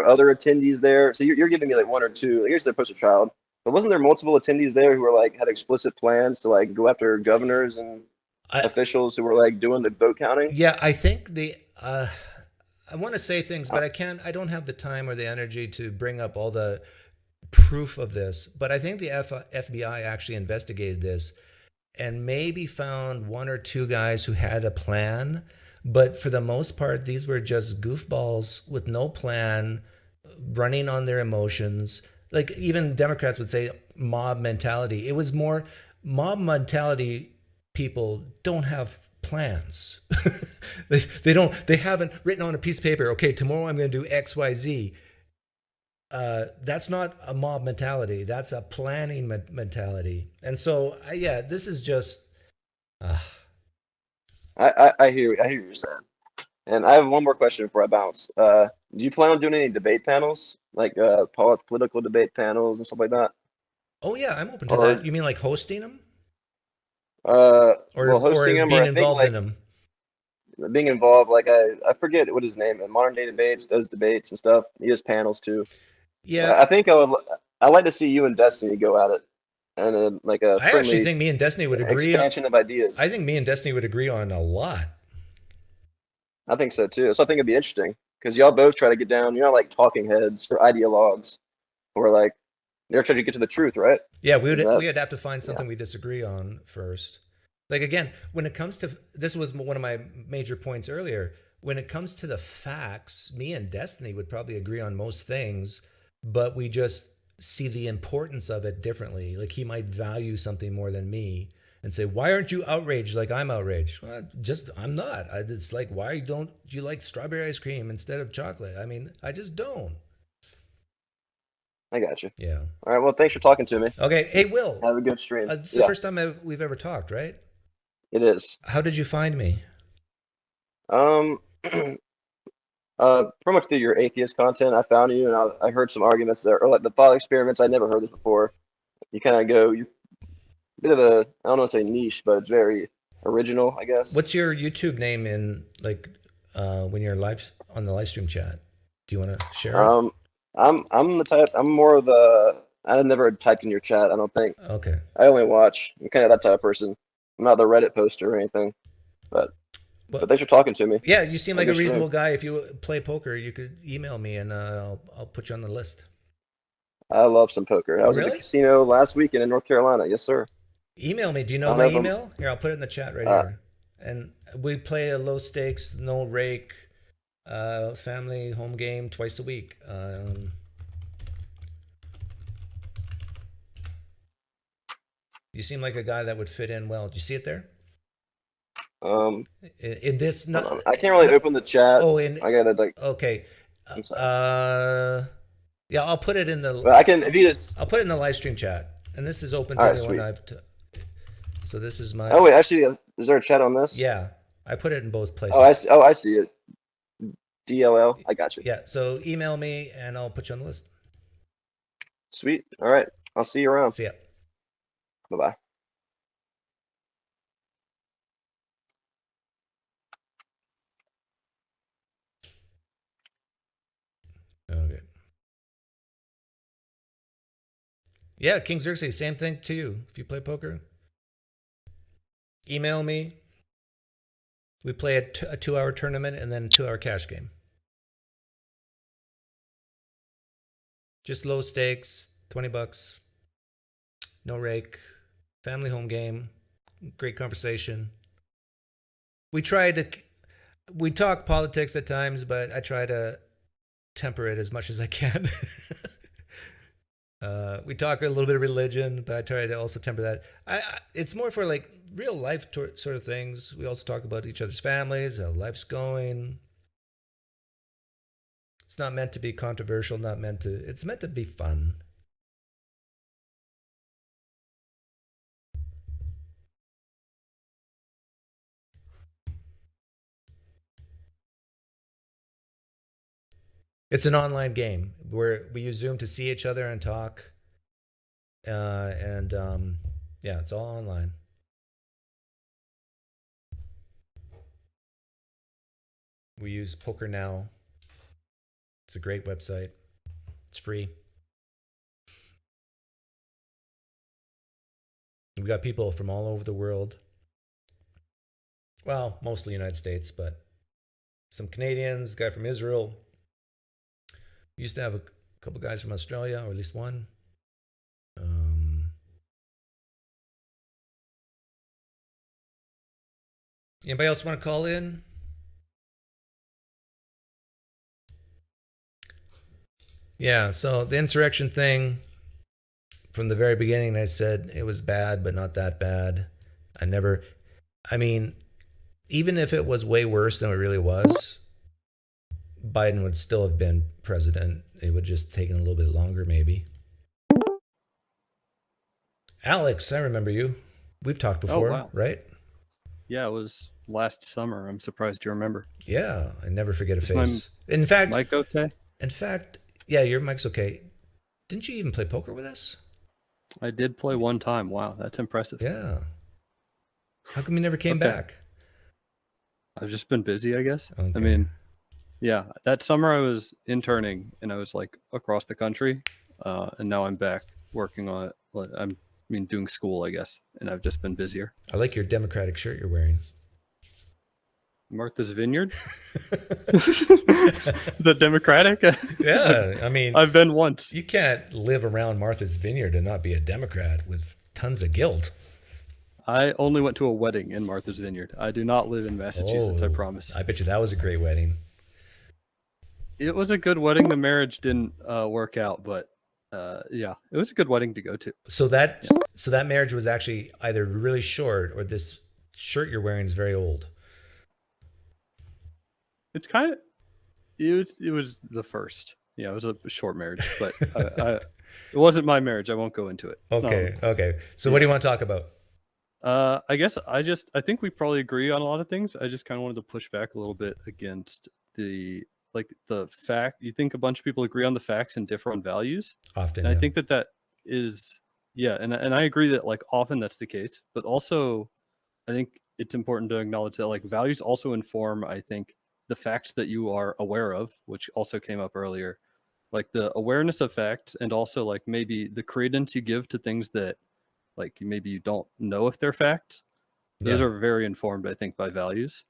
other attendees there? So you're giving me like one or two. Here's the poster child. But wasn't there multiple attendees there who were like had explicit plans to like go after governors and officials who were like doing the vote counting? Yeah, I think I want to say things, but I don't have the time or the energy to bring up all the proof of this. But I think the FBI actually investigated this and maybe found one or two guys who had a plan. But for the most part, these were just goofballs with no plan, running on their emotions. Like even Democrats would say mob mentality. It was more mob mentality. People don't have plans. They haven't written on a piece of paper, okay, tomorrow I'm going to do X, Y, Z. That's not a mob mentality. That's a planning mentality. And so, this is just. I hear what you're saying. And I have one more question before I bounce. Do you plan on doing any debate panels, like political debate panels and stuff like that? Oh yeah, I'm open to that. You mean like hosting them? Or or hosting them, being or I think involved like in them? being involved. Like I forget what his name. Modern Day Debates does debates and stuff. He does panels too. Yeah, I think I'd like to see you and Destiny go at it, and like a I actually friendly think me and Destiny would agree. expansion of ideas. I think me and Destiny would agree on a lot. I think so too. So I think it'd be interesting because y'all both try to get down. You're not like talking heads or ideologues, or like they're trying to get to the truth, right? Yeah, we'd have to find something we disagree on first. Like again, when it comes to this was one of my major points earlier. When it comes to the facts, me and Destiny would probably agree on most things, but we just see the importance of it differently. Like he might value something more than me and say, "Why aren't you outraged like I'm outraged?" Well, I'm not. It's like, why don't you like strawberry ice cream instead of chocolate? I mean, I just don't. I got you. Yeah. All right. Well, thanks for talking to me. Okay. Hey, Will. Have a good stream. It's the first time we've ever talked, right? It is. How did you find me? Um, pretty much through your atheist content, I found you, and I heard some arguments there, or like the thought experiments. I never heard this before. You kind of go, you bit of a, I don't want to say niche, but it's very original, I guess. What's your YouTube name in like when you're live on the live stream chat? Do you want to share it? I'm the type. I'm more of the. I never typed in your chat. I don't think. Okay. I only watch. I'm kind of that type of person. I'm not the Reddit poster or anything. But thanks for talking to me. Yeah, you seem like a Understood. reasonable guy. If you play poker, you could email me and I'll put you on the list. I love some poker. I was at Really? the casino last weekend in North Carolina. Yes, sir. Email me. Do you know I'll my have 'em. email? Here, I'll put it in the chat right here. And we play a low stakes, no rake, family home game twice a week. You seem like a guy that would fit in well. Do you see it there? In this, Hold on. I can't really open the chat. Oh, in I gotta like. okay. I'm sorry. Yeah, I'll put it in the. But I can if you just. I'll put it in the live stream chat, and this is open to All right, anyone sweet. So this is my. Oh wait, actually, is there a chat on this? Yeah, I put it in both places. Oh, I see it. DLL. I got you. Yeah, so email me and I'll put you on the list. Sweet. All right. I'll see you around. See ya. Bye bye. Okay. Yeah, King Xerxes, same thing to you. If you play poker, email me. We play a 2-hour tournament and then a 2-hour cash game. Just low stakes, $20, no rake, family home game, great conversation. We talk politics at times, but I try to temper it as much as I can. We talk a little bit of religion, but I try to also temper that. It's more for like real life sort of things. We also talk about each other's families, how life's going. It's not meant to be controversial, it's meant to be fun. It's an online game where we use Zoom to see each other and talk. Yeah, it's all online. We use Poker Now. It's a great website. It's free. We've got people from all over the world. Well, mostly United States, but some Canadians, a guy from Israel. We used to have a couple guys from Australia, or at least one. Anybody else want to call in? Yeah, so the insurrection thing, from the very beginning, I said it was bad, but not that bad. I mean, even if it was way worse than it really was, Biden would still have been president. It would just taken a little bit longer, maybe. Alex, I remember you. We've talked before, wow. right? Yeah, it was last summer. I'm surprised you remember. Yeah, I never forget a Is my face. In fact, Mike okay? Yeah, your mic's okay. Didn't you even play poker with us? I did play one time. Wow, that's impressive. Yeah. How come you never came Okay. back? I've just been busy, I guess. Okay. I mean, yeah, that summer I was interning and I was like across the country, and now I'm back working on it. Doing school, I guess, and I've just been busier. I like your Democratic shirt you're wearing. Martha's Vineyard? The Democratic? Yeah, I mean, I've been once. you can't live around Martha's Vineyard and not be a Democrat with tons of guilt. I only went to a wedding in Martha's Vineyard. I do not live in Massachusetts, I promise. I bet you that was a great wedding. It was a good wedding. The marriage didn't work out, but yeah, it was a good wedding to go to. So that marriage was actually either really short or this shirt you're wearing is very old. It's kind of it was the first. Yeah, it was a short marriage, but it wasn't my marriage. I won't go into it. Okay. So what do you want to talk about? I guess I think we probably agree on a lot of things. I just kind of wanted to push back a little bit against the fact. You think a bunch of people agree on the facts and differ on values, Often, and I yeah. think that is, yeah, and I agree that like often that's the case, but also I think it's important to acknowledge that like values also inform, I think, the facts that you are aware of, which also came up earlier, like the awareness of facts, and also like maybe the credence you give to things that like maybe you don't know if they're facts. Those Yeah. are very informed, I think, by values.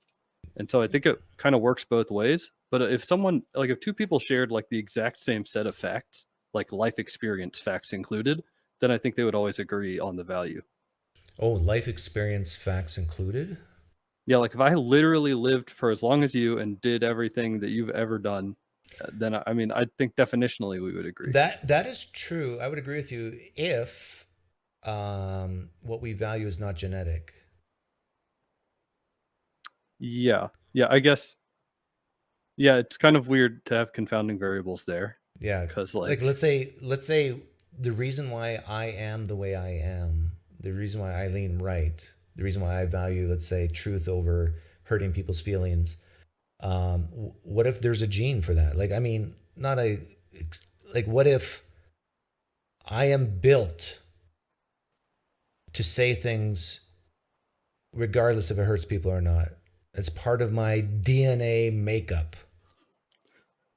And so I think it kind of works both ways. But if someone like if two people shared like the exact same set of facts, like life experience facts included, then I think they would always agree on the value. Oh, life experience facts included? Yeah, like if I literally lived for as long as you and did everything that you've ever done, then I mean, I think definitionally we would agree. That is true. I would agree with you if what we value is not genetic. Yeah. Yeah, I guess. Yeah, it's kind of weird to have confounding variables there Yeah. because Like let's say the reason why I am the way I am, the reason why I lean right, the reason why I value, let's say, truth over hurting people's feelings. What if there's a gene for that? Like, I mean, not a like what if I am built to say things regardless if it hurts people or not? It's part of my DNA makeup.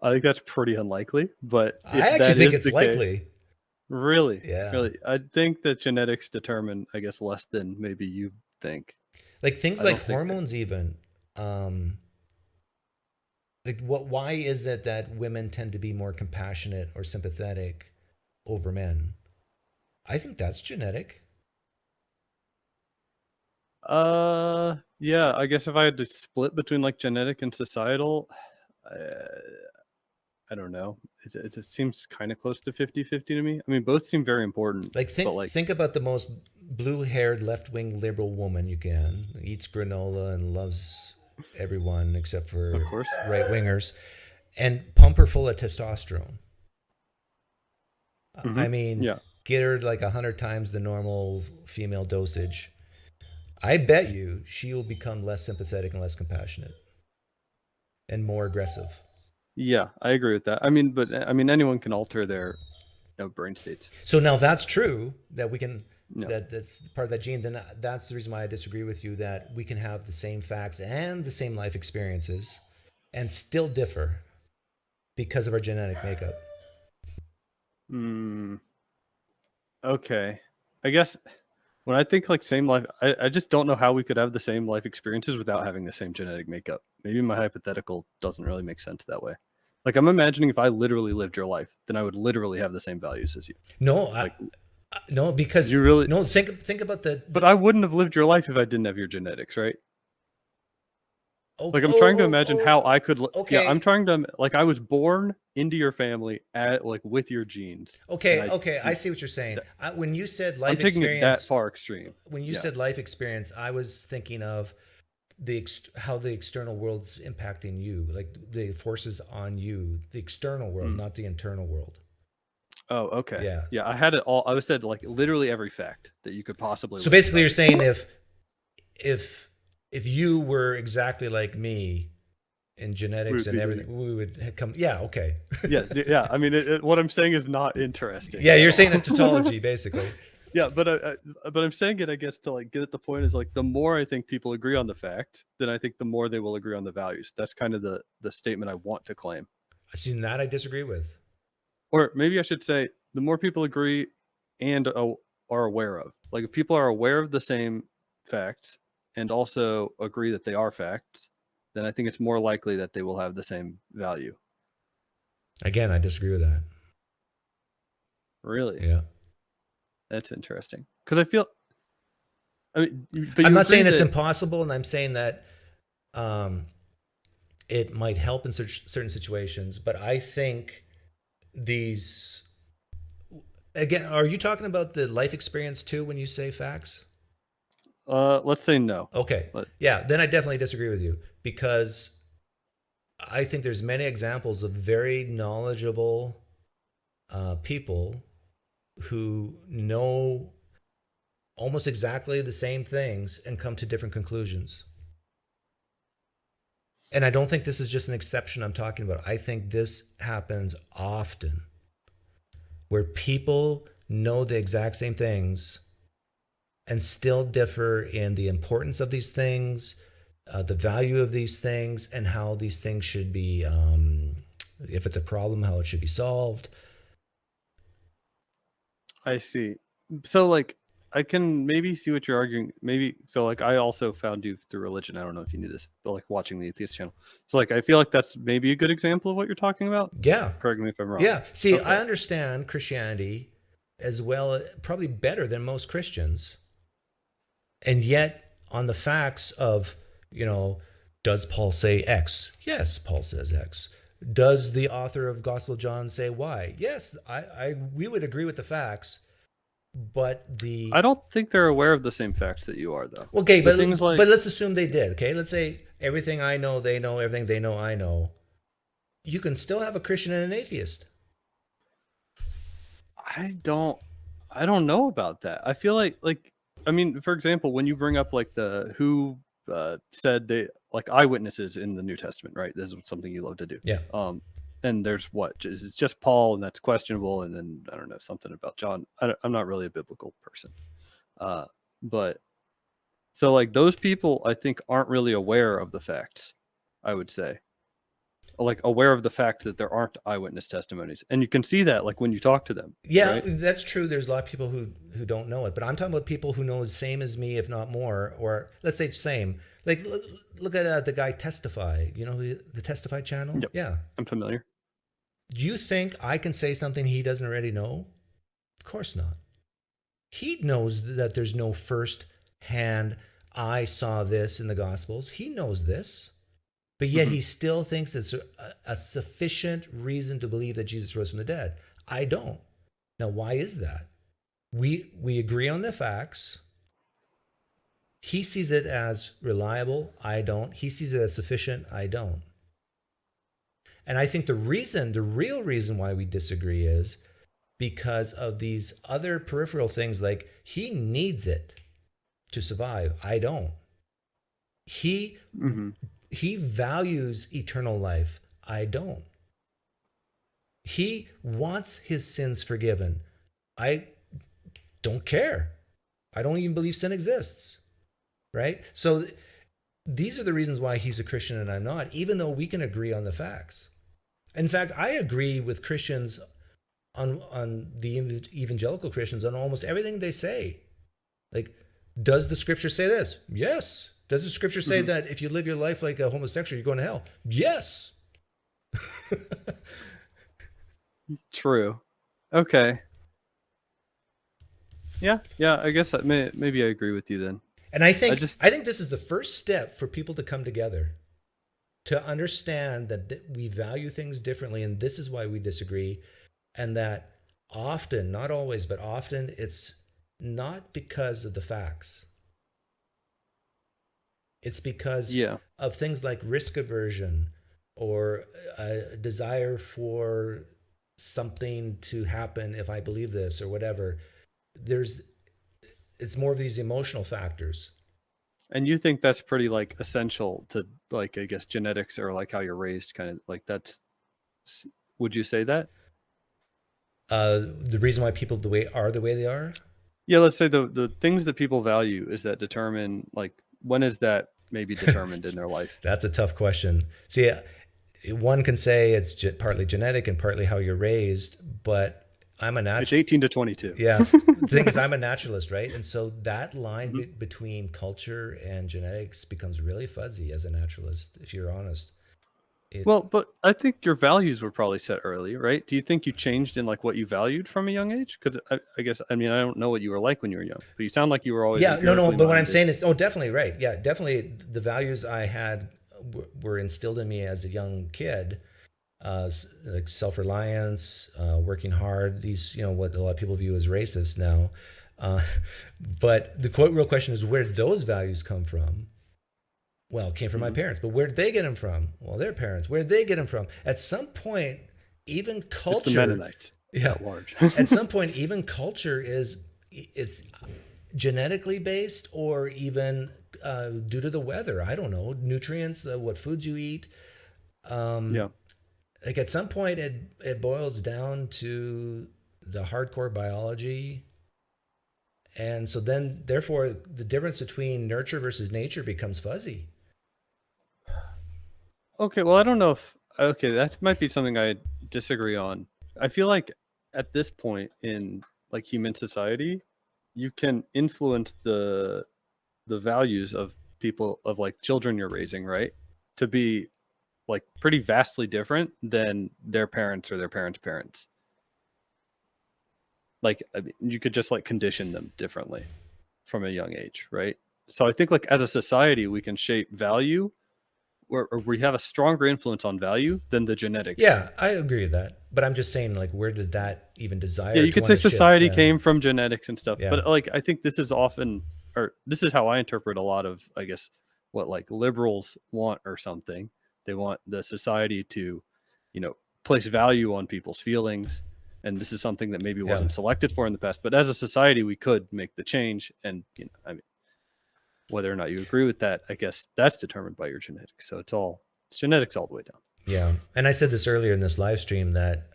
I think that's pretty unlikely, but I if actually that think is it's the case, likely. really, Yeah. really, I think that genetics determine, I guess, less than maybe you think. Like things I like don't think that- hormones even. Like why is it that women tend to be more compassionate or sympathetic over men? I think that's genetic. Yeah, I guess if I had to split between like genetic and societal, I don't know. It seems kind of close to 50-50 to me. I mean, both seem very important, Like but like, think about the most blue-haired left-wing liberal woman you can. Eats granola and loves everyone except for of course, right-wingers, and pump her full of testosterone. I Mhm. mean, Yeah. get her like 100 times the normal female dosage. I bet you she will become less sympathetic and less compassionate and more aggressive. Yeah, I agree with that. I mean, but I mean, anyone can alter their brain states. So now that's true that we can Yeah. that's part of that gene. Then that's the reason why I disagree with you that we can have the same facts and the same life experiences and still differ because of our genetic makeup. Okay. I guess when I think like same life, I just don't know how we could have the same life experiences without having the same genetic makeup. Maybe my hypothetical doesn't really make sense that way. Like I'm imagining if I literally lived your life, then I would literally have the same values as you. No, Like no, because you really no. Think about But I wouldn't have lived your life if I didn't have your genetics, right? Like I'm trying to imagine how I could okay. yeah, I'm trying to like I was born into your family at like with your genes. Okay, I see what you're saying. When you said life I'm taking experience, it that far extreme. when you Yeah. said life experience, I was thinking of how the external world's impacting you, like the forces on you, the external world, not the internal world. Oh, okay. Yeah. Yeah, I had it all. I said like literally every fact that you could possibly. So list basically, you're about. saying if you were exactly like me in genetics and everything, we would come. Yeah. Okay. Yeah. Yeah. I mean, what I'm saying is not interesting. Yeah, you're saying a tautology, basically. Yeah, but I'm saying it, I guess, to like get at the point is like the more I think people agree on the fact, then I think the more they will agree on the values. That's kind of the statement I want to claim. See, that I disagree with. Or maybe I should say the more people agree and are aware of. Like if people are aware of the same facts and also agree that they are facts, then I think it's more likely that they will have the same value. Again, I disagree with that. Really? Yeah. That's interesting. Because I feel. I mean, I'm not saying it's impossible, and I'm saying that it might help in certain situations. But I think these. Again, are you talking about the life experience too when you say facts? Let's say no. Okay. But yeah, then I definitely disagree with you because I think there's many examples of very knowledgeable people who know almost exactly the same things and come to different conclusions. And I don't think this is just an exception I'm talking about. I think this happens often where people know the exact same things and still differ in the importance of these things, the value of these things, and how these things should be, if it's a problem, how it should be solved. I see. So like I can maybe see what you're arguing. Maybe so like I also found you through religion. I don't know if you knew this, but like watching the atheist channel. So like I feel like that's maybe a good example of what you're talking about. Yeah. Correct me if I'm wrong. Yeah. See, Okay. I understand Christianity as well, probably better than most Christians. And yet, on the facts of, does Paul say X? Yes, Paul says X. Does the author of Gospel of John say Y? Yes, we would agree with the facts, but I don't think they're aware of the same facts that you are, though. okay, The but things like but let's assume they did. Okay, let's say everything I know, they know. Everything they know, I know. You can still have a Christian and an atheist. I don't know about that. I feel like I mean, for example, when you bring up like the who said they like eyewitnesses in the New Testament, right? This is something you love to do. Yeah. And there's it's just Paul, and that's questionable, and then I don't know, something about John. I'm not really a biblical person, but so like those people, I think, aren't really aware of the facts. I would say, like aware of the fact that there aren't eyewitness testimonies, and you can see that like when you talk to them. Yeah, right? that's true. There's a lot of people who don't know it, but I'm talking about people who know the same as me, if not more, or let's say same. Like look at the guy Testify. You know the Testify channel? Yep. Yeah. I'm familiar. Do you think I can say something he doesn't already know? Of course not. He knows that there's no first hand, I saw this in the Gospels. He knows this. But yet he still thinks it's a sufficient reason to believe that Jesus rose from the dead. I don't. Now, why is that? We agree on the facts. He sees it as reliable. I don't. He sees it as sufficient. I don't. And I think the real reason why we disagree is because of these other peripheral things, like he needs it to survive. I don't. He values eternal life. I don't. He wants his sins forgiven. I don't care. I don't even believe sin exists. Right? So these are the reasons why he's a Christian and I'm not, even though we can agree on the facts. In fact, I agree with Christians on the evangelical Christians on almost everything they say. Like, does the scripture say this? Yes. Does the scripture say that if you live your life like a homosexual, you're going to hell? Yes. True. Okay. Yeah. I guess maybe I agree with you then. And I think this is the first step for people to come together, to understand that we value things differently, and this is why we disagree, and that often, not always, but often, it's not because of the facts. It's because of things like risk aversion or a desire for something to happen if I believe this or whatever. It's more of these emotional factors. And you think that's pretty like essential to like, I guess, genetics or like how you're raised, kind of like that's, would you say that? The reason why people the way they are? Yeah, let's say the things that people value is that determine like when is that maybe determined in their life? That's a tough question. See, one can say it's partly genetic and partly how you're raised, but I'm a naturalist. It's 18 to 22. Yeah. The thing is, I'm a naturalist, right? And so that line between culture and genetics becomes really fuzzy as a naturalist, if you're honest. Well, but I think your values were probably set early, right? Do you think you changed in like what you valued from a young age? Because I guess, I mean, I don't know what you were like when you were young, but you sound like you were always. Yeah, no. But what I'm saying is, definitely right. Yeah, definitely the values I had were instilled in me as a young kid, like self-reliance, working hard. These, what a lot of people view as racist now. But the real question is, where did those values come from? Well, it came from my parents, but where did they get them from? Well, their parents. Where did they get them from? At some point, even culture. It's the Mennonites. Yeah, at large. At some point, even culture is genetically based or even due to the weather. I don't know, nutrients, what foods you eat. Yeah. Like at some point, it boils down to the hardcore biology. And so then, therefore, the difference between nurture versus nature becomes fuzzy. Okay, well, I don't know if okay, that might be something I disagree on. I feel like at this point in like human society, you can influence the values of people of like children you're raising, right? To be like pretty vastly different than their parents or their parents' parents. Like I mean, you could just like condition them differently from a young age, right? So I think like as a society, we can shape value or we have a stronger influence on value than the genetics. Yeah, I agree with that. But I'm just saying, like, where did that even desire Yeah, you to could want say to shift? society Yeah. came from genetics and stuff, Yeah. but like I think this is often, or this is how I interpret a lot of, I guess, what like liberals want or something. They want the society to, you know, place value on people's feelings, and this is something that maybe wasn't selected for in the past. But as a society, we could make the change, and you know, I mean, whether or not you agree with that, I guess that's determined by your genetics. So it's genetics all the way down. Yeah. And I said this earlier in this live stream that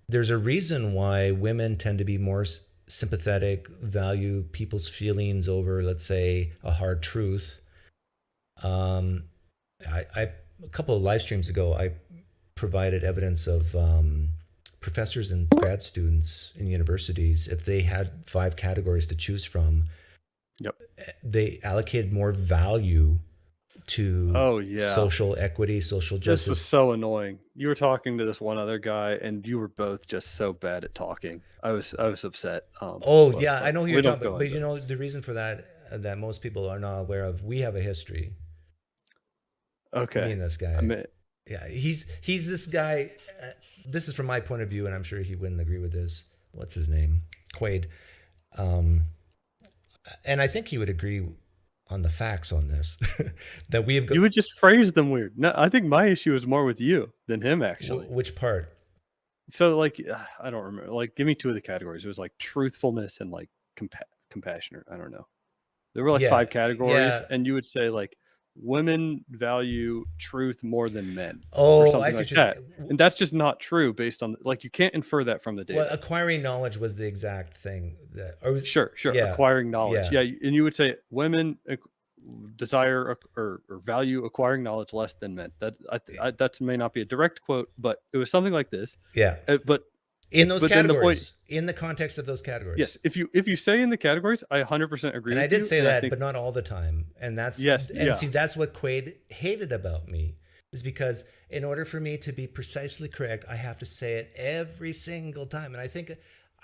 there's a reason why women tend to be more sympathetic, value people's feelings over, let's say, a hard truth. A couple of live streams ago, I provided evidence of professors and grad students in universities, if they had 5 categories to choose from, they allocated more value to social equity, social justice. This was so annoying. You were talking to this one other guy, and you were both just so bad at talking. I was upset. I know who you're talking about. But you know, the reason for that most people are not aware of, we have a history. Okay. Me and this guy. Yeah, he's this guy. This is from my point of view, and I'm sure he wouldn't agree with this. What's his name? Quaid. And I think he would agree on the facts on this. That we have. You would just phrase them weird. No, I think my issue is more with you than him, actually. Which part? So, like, I don't remember. Like, give me 2 of the categories. It was like truthfulness and like compassion. I don't know. There were like 5 categories, and you would say like women value truth more than men. Or something like that. And that's just not true based on like you can't infer that from the data. Well, acquiring knowledge was the exact thing. Sure. Acquiring knowledge. Yeah, and you would say women desire or value acquiring knowledge less than men. That may not be a direct quote, but it was something like this. Yeah. But in those categories, in the context of those categories. Yes, if you say in the categories, I 100% agree. And with I did you, say that, but not all the time. And that's see, that's what Quaid hated about me, is because in order for me to be precisely correct, I have to say it every single time. And I think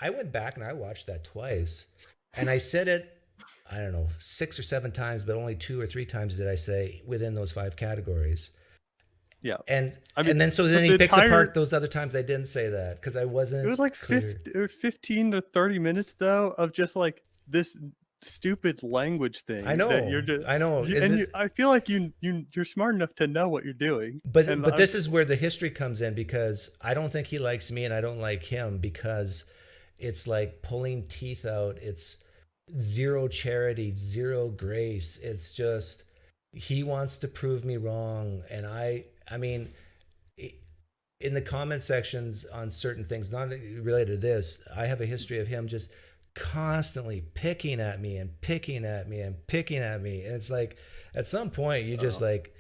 I went back and I watched that twice, and I said it, I don't know, 6 or 7 times, but only 2 or 3 times did I say within those 5 categories. Yeah, and I mean, and then he picks apart those other times I didn't say that because I wasn't. It was like 15 to 30 minutes though of just like this stupid language thing. I know. I know. I feel like you're smart enough to know what you're doing. But this is where the history comes in, because I don't think he likes me and I don't like him, because it's like pulling teeth out. It's zero charity, zero grace. It's just he wants to prove me wrong, and I mean, in the comment sections on certain things, not related to this, I have a history of him just constantly picking at me and picking at me and picking at me. And it's like, at some point, you just like,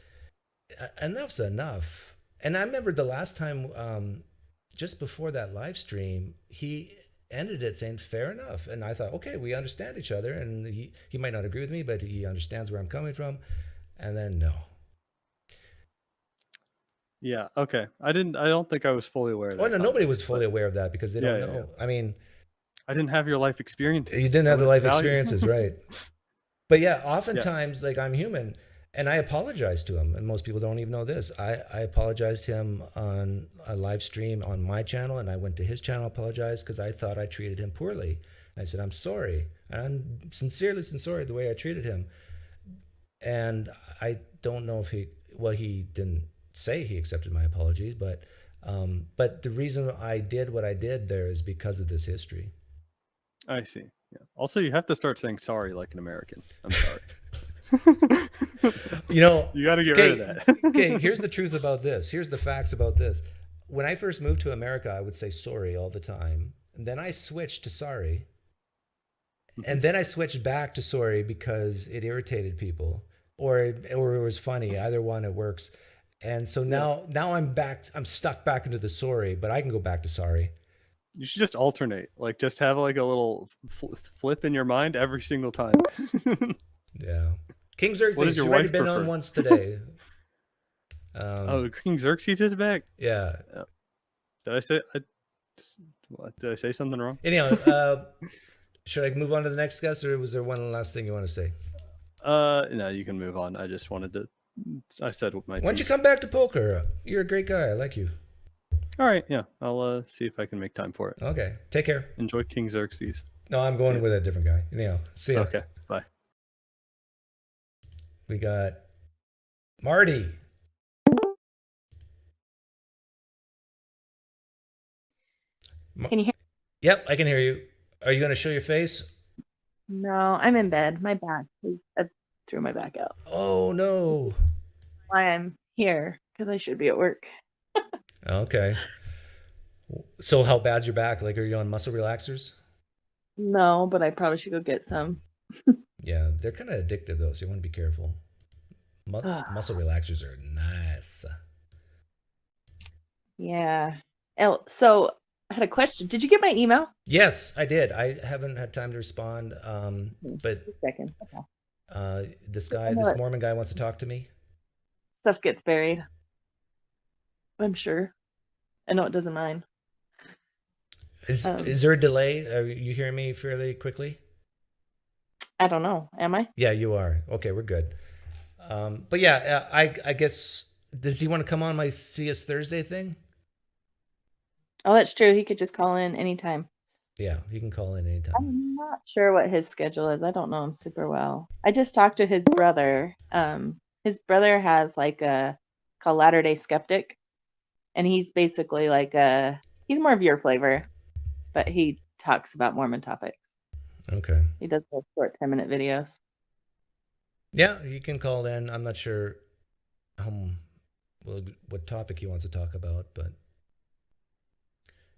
enough's enough. And I remember the last time, just before that live stream, he ended it saying, fair enough. And I thought, okay, we understand each other. And he might not agree with me, but he understands where I'm coming from. And then no. Yeah. Okay. I don't think I was fully aware of that. Well, no, nobody was fully aware of that because they don't know. Yeah. I mean, I didn't have your life experiences. You didn't have the life experiences, right? But yeah, oftentimes, like, I'm human, and I apologize to him. And most people don't even know this. I apologized to him on a live stream on my channel, and I went to his channel, apologized because I thought I treated him poorly. And I said, I'm sorry. And I'm sincerely sorry the way I treated him. And I don't know if he didn't say he accepted my apologies, but the reason I did what I did there is because of this history. I see. Yeah. Also, you have to start saying sorry like an American. I'm sorry. You know, You got to get rid of that. Okay, here's the truth about this. Here's the facts about this. When I first moved to America, I would say sorry all the time. And then I switched to sorry. And then I switched back to sorry because it irritated people or it was funny. Either one, it works. And so now I'm stuck back into the sorry, but I can go back to sorry. You should just alternate. Like, just have like a little flip in your mind every single time. Yeah. King Xerxes, What does your you've already wife been prefer? on once today. Oh, King Xerxes is back. Yeah. Did I say something wrong? Anyhow, should I move on to the next guest, or was there one last thing you want to say? No, you can move on. I just wanted to. I said my. Why don't you piece. come back to poker? You're a great guy. I like you. All right, yeah, I'll see if I can make time for it. Okay. Take care. Enjoy King Xerxes. No, I'm going with a different guy. Anyhow, see ya. Okay, bye. We got Marty. Can you hear? Yep, I can hear you. Are you going to show your face? No, I'm in bed. My back. I threw my back out. Oh, no. Why I'm here because I should be at work. Okay. So how bad's your back? Like, are you on muscle relaxers? No, but I probably should go get some. Yeah, they're kind of addictive, though, so you want to be careful. Muscle relaxers are nice. Yeah. So I had a question. Did you get my email? Yes, I did. I haven't had time to respond, but Just a second. Okay. this Mormon guy wants to talk to me. Stuff gets buried. I'm sure. I know it doesn't mind. Is there a delay? Are you hearing me fairly quickly? I don't know. Am I? Yeah, you are. Okay, we're good. But yeah, I guess, does he want to come on my CS Thursday thing? Oh, that's true. He could just call in anytime. Yeah, he can call in anytime. I'm not sure what his schedule is. I don't know him super well. I just talked to his brother. His brother has like called Latter-day Skeptic, and he's basically like he's more of your flavor, but he talks about Mormon topics. Okay. He does those short 10-minute videos. Yeah, he can call in. I'm not sure what topic he wants to talk about, but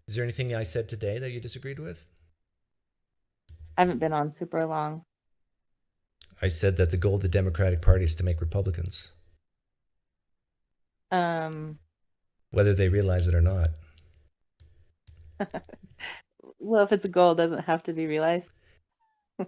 is there anything I said today that you disagreed with? I haven't been on super long. I said that the goal of the Democratic Party is to make Republicans, whether they realize it or not. Well, if it's a goal, it doesn't have to be realized.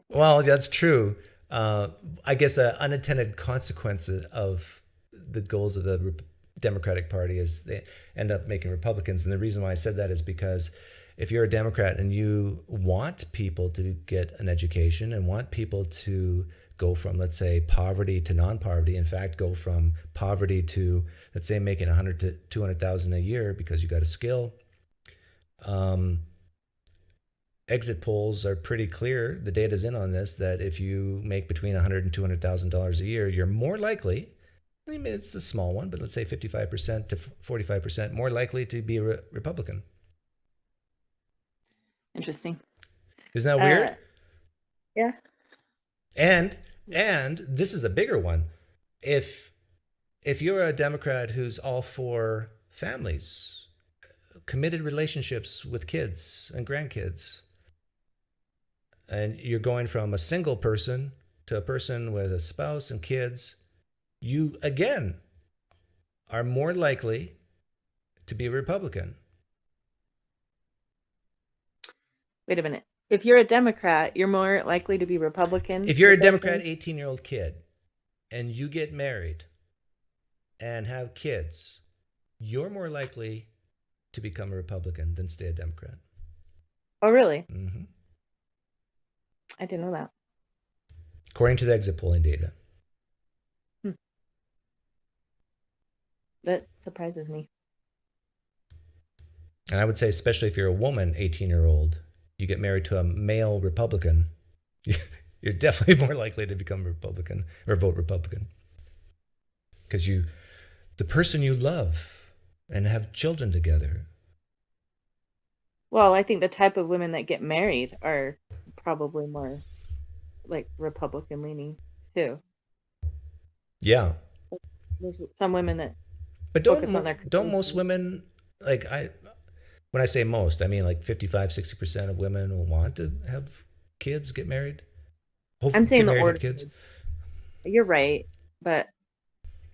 Well, that's true. I guess an unintended consequence of the goals of the Democratic Party is they end up making Republicans. And the reason why I said that is because if you're a Democrat and you want people to get an education and want people to go from, let's say, poverty to non-poverty, in fact, go from poverty to, let's say, making 100 to 200,000 a year because you got a skill, exit polls are pretty clear. The data's in on this, that if you make between $100,000 and $200,000 a year, you're more likely, I mean, it's a small one, but let's say 55% to 45% more likely to be a Republican. Interesting. Isn't that weird? Yeah. And this is a bigger one. If you're a Democrat who's all for families, committed relationships with kids and grandkids, and you're going from a single person to a person with a spouse and kids, you, again, are more likely to be a Republican. Wait a minute. If you're a Democrat, you're more likely to be Republican. If you're a Democrat 18-year-old kid and you get married and have kids, you're more likely to become a Republican than stay a Democrat. Oh, really? Mm-hmm. I didn't know that. According to the exit polling data. That surprises me. And I would say, especially if you're a woman, 18-year-old, you get married to a male Republican, you're definitely more likely to become a Republican or vote Republican. Because the person you love and have children together. Well, I think the type of women that get married are probably more like Republican leaning too. Yeah. There's some women that But focus on their don't most careers. women, like, when I say most, I mean like 55-60% of women will want to have kids, get married, I'm hopefully saying get the married, order. have kids. You're right, but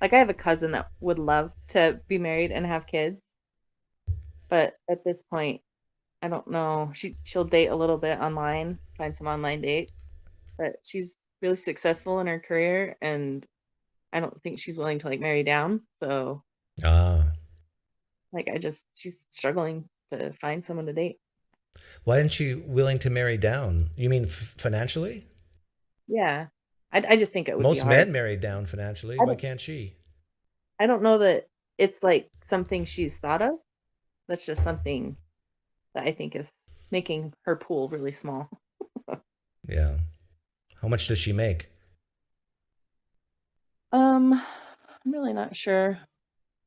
like I have a cousin that would love to be married and have kids, but at this point, I don't know. She'll date a little bit online, find some online dates, but she's really successful in her career, and I don't think she's willing to like marry down. So Ah, like she's struggling to find someone to date. why isn't she willing to marry down? You mean financially? Yeah, I just think it would be Most hard. men marry down financially. I Why don't can't she? I don't know that it's like something she's thought of. That's just something that I think is making her pool really small. Yeah. How much does she make? I'm really not sure.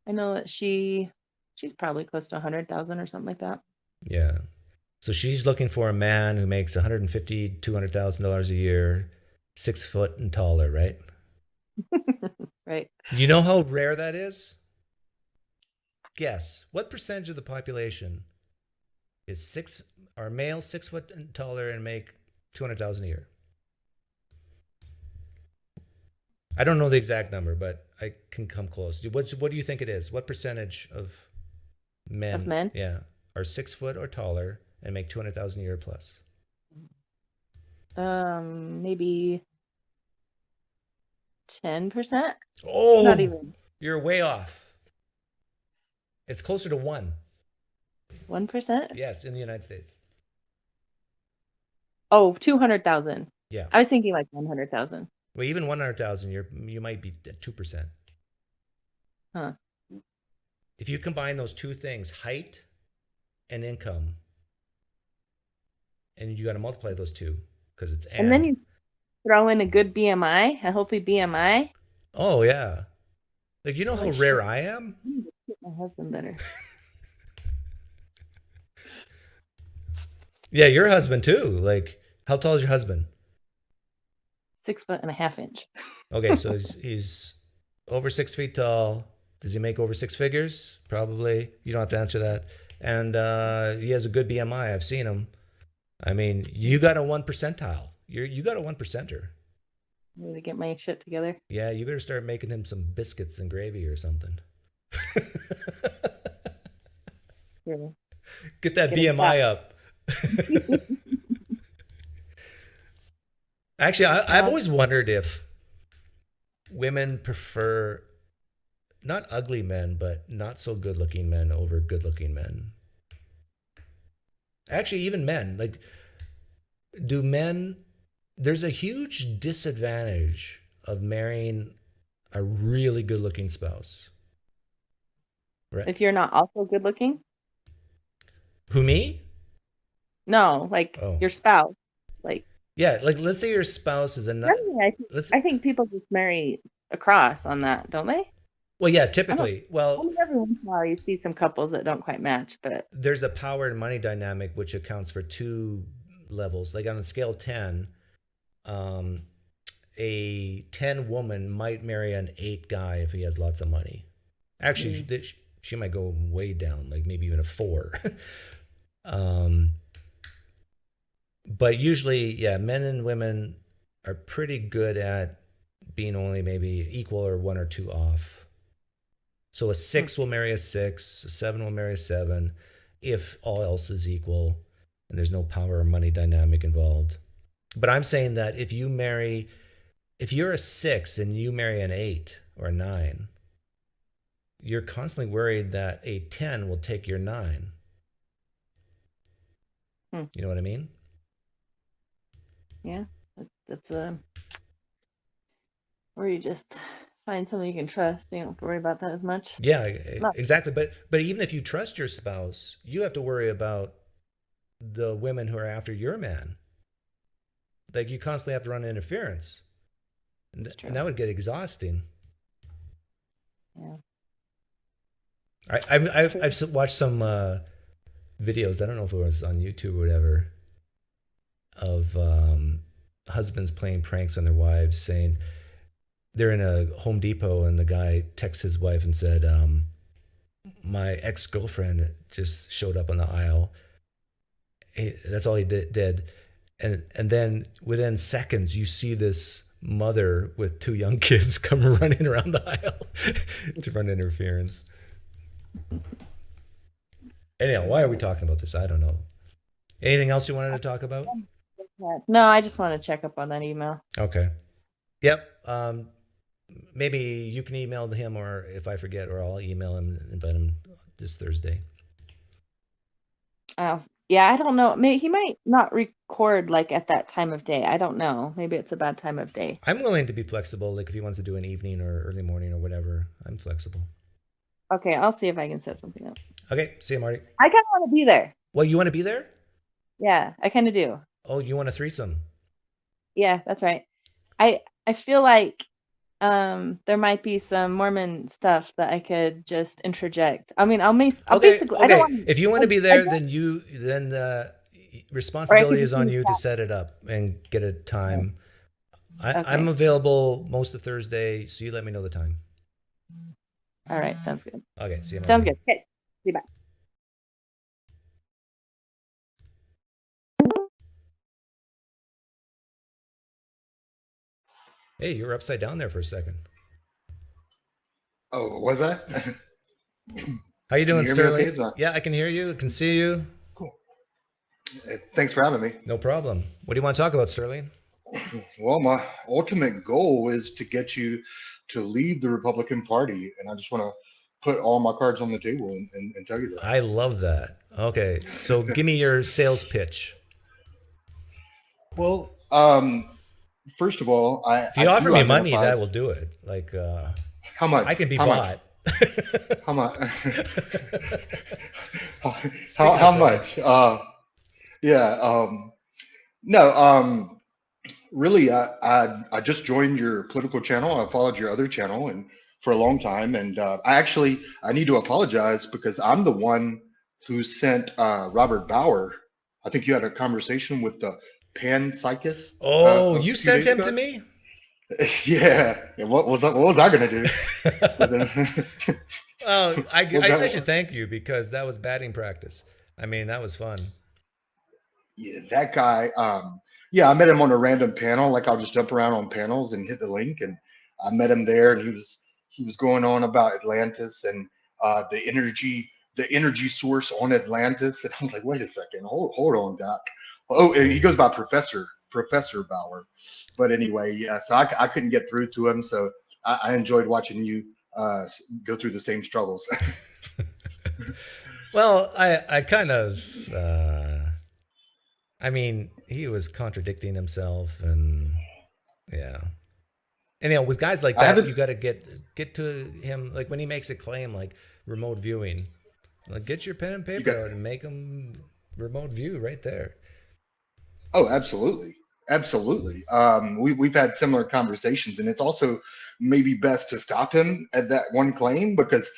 I know that she's probably close to 100,000 or something like that. Yeah. So she's looking for a man who makes 150, $200,000 a year, 6 foot and taller, right? Right. You know how rare that is? Guess what percentage of the population are male 6 foot and taller and make 200,000 a year? I don't know the exact number, but I can come close. What do you think it is? What percentage of men, Of men? yeah, are 6 foot or taller and make 200,000 a year plus? Maybe 10%? Oh, Not even you're way off. It's closer to 1. 1%? Yes, in the United States. Oh, 200,000. Yeah. I was thinking like 100,000. Well, even 100,000, you might be at 2%. Huh. If you combine those two things, height and income, and you got to multiply those two because it's And then you throw in a good BMI, a healthy BMI. Oh yeah, like you know how Like, rare shit, I am. I need to treat my husband better. Yeah, your husband too. Like, how tall is your husband? 6.5 inches. Okay, so he's over 6 feet tall. Does he make over six figures? Probably. You don't have to answer that. And he has a good BMI. I've seen him. I mean, you got a 1 percentile. You got a 1 percenter. I'm gonna get my shit together. Yeah, you better start making him some biscuits and gravy or something. Really. Get that Get him BMI up. Actually, I've always wondered if women prefer not ugly men, but not so good looking men over good looking men. Actually, even men. Like, do men, there's a huge disadvantage of marrying a really good looking spouse. Right? If you're not also good looking? Who, me? No, like Oh. your spouse. Like, Yeah, like let's say your spouse is a generally, I think people just marry across on that, don't they? well, yeah, I typically. Well, mean, every once in a while you see some couples that don't quite match, but there's a power and money dynamic which accounts for two levels. Like on a scale of 10, a 10 woman might marry an 8 guy if he has lots of money. Actually, she might go way down, like maybe even a 4. But usually, yeah, men and women are pretty good at being only maybe equal or 1 or 2 off. So a 6 will marry a 6, a 7 will marry a 7, if all else is equal and there's no power or money dynamic involved. But I'm saying that if you're a 6 and you marry an 8 or a 9, you're constantly worried that a 10 will take your 9. You know what I mean? yeah, that's where you just find someone you can trust. You don't have to worry about that as much. Yeah, exactly. But even if you trust your spouse, you have to worry about the women who are after your man. Like you constantly have to run interference, and that would get exhausting. Yeah. I've watched some videos. I don't know if it was on YouTube or whatever, of husbands playing pranks on their wives, saying they're in a Home Depot and the guy texts his wife and said, my ex-girlfriend just showed up on the aisle. That's all he did. And then within seconds, you see this mother with 2 young kids come running around the aisle to run interference. Anyhow, why are we talking about this? I don't know. Anything else you wanted to talk about? No, I just want to check up on that email. Okay. Yep. Maybe you can email him, or if I forget, or I'll email him and invite him this Thursday. Yeah, I don't know. Maybe he might not record like at that time of day. I don't know. Maybe it's a bad time of day. I'm willing to be flexible. Like if he wants to do an evening or early morning or whatever, I'm flexible. Okay, I'll see if I can set something up. Okay. See you, Marty. I kind of want to be there. Well, you want to be there? Yeah, I kind of do. Oh, you want a threesome? Yeah, that's right. I feel like there might be some Mormon stuff that I could just interject. I mean, I'll basically. I don't want. If you want to be there, then the responsibility is on you to set it up and get a time. I'm available most of Thursday, so you let me know the time. All right, sounds good. Okay, see you. Sounds good. Okay, see you. Bye. Hey, you were upside down there for a second. Oh, was I? How you doing, Can you hear me Sterling? okay? Yeah, I can hear you. I can see you. Cool. Thanks for having me. No problem. What do you want to talk about, Sterling? Well, my ultimate goal is to get you to leave the Republican Party, and I just want to put all my cards on the table and tell you that. I love that. Okay, so give me your sales pitch. Well, first of all, If you offer me money, that will do it. Like, how much? I can be How bought. How much? Speaking how of much? Yeah. No. Really, I just joined your political channel. I followed your other channel and for a long time, and I need to apologize because I'm the one who sent Robert Bauer. I think you had a conversation with the panpsychist. Oh, a you few sent days him ago. to me? Yeah. What was I gonna do? Oh, I that- should thank you because that was batting practice. I mean, that was fun. Yeah, that guy. Yeah, I met him on a random panel. Like I'll just jump around on panels and hit the link, and I met him there, and he was going on about Atlantis and the energy source on Atlantis, and I was like, wait a second, hold on, Doc. Oh, and he goes by Professor Bauer. But anyway, yeah. So I couldn't get through to him, so I enjoyed watching you go through the same struggles. Well, I kind of, I mean, he was contradicting himself, and yeah. Anyhow, with guys like that, you got to get to him. Like when he makes a claim like remote viewing, like get your pen and paper out and make him remote view right there. Oh, absolutely, absolutely. We've had similar conversations, and it's also maybe best to stop him at that one claim because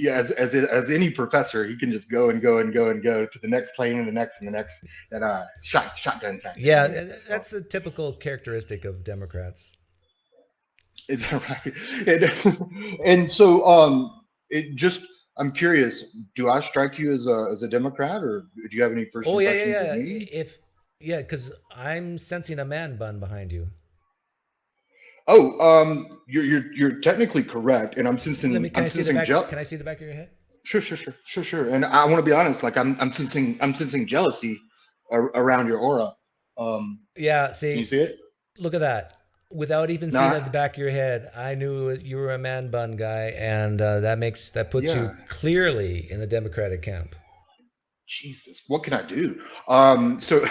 as any professor, he can just go and go and go and go to the next claim and the next and the next and shotgun tactic. Yeah, that's a typical characteristic of Democrats. Is that right? And so I'm curious, do I strike you as a Democrat, or do you have any first impressions of me? Because I'm sensing a man bun behind you. Oh, you're technically correct, and I'm sensing. Can I see the back of your head? Sure. And I want to be honest. Like I'm sensing jealousy around your aura. Yeah. See. Can you see it? Look at that. Without even seeing at the back of your head, I knew you were a man bun guy, and that puts you clearly in the Democratic camp. Jesus, what can I do? So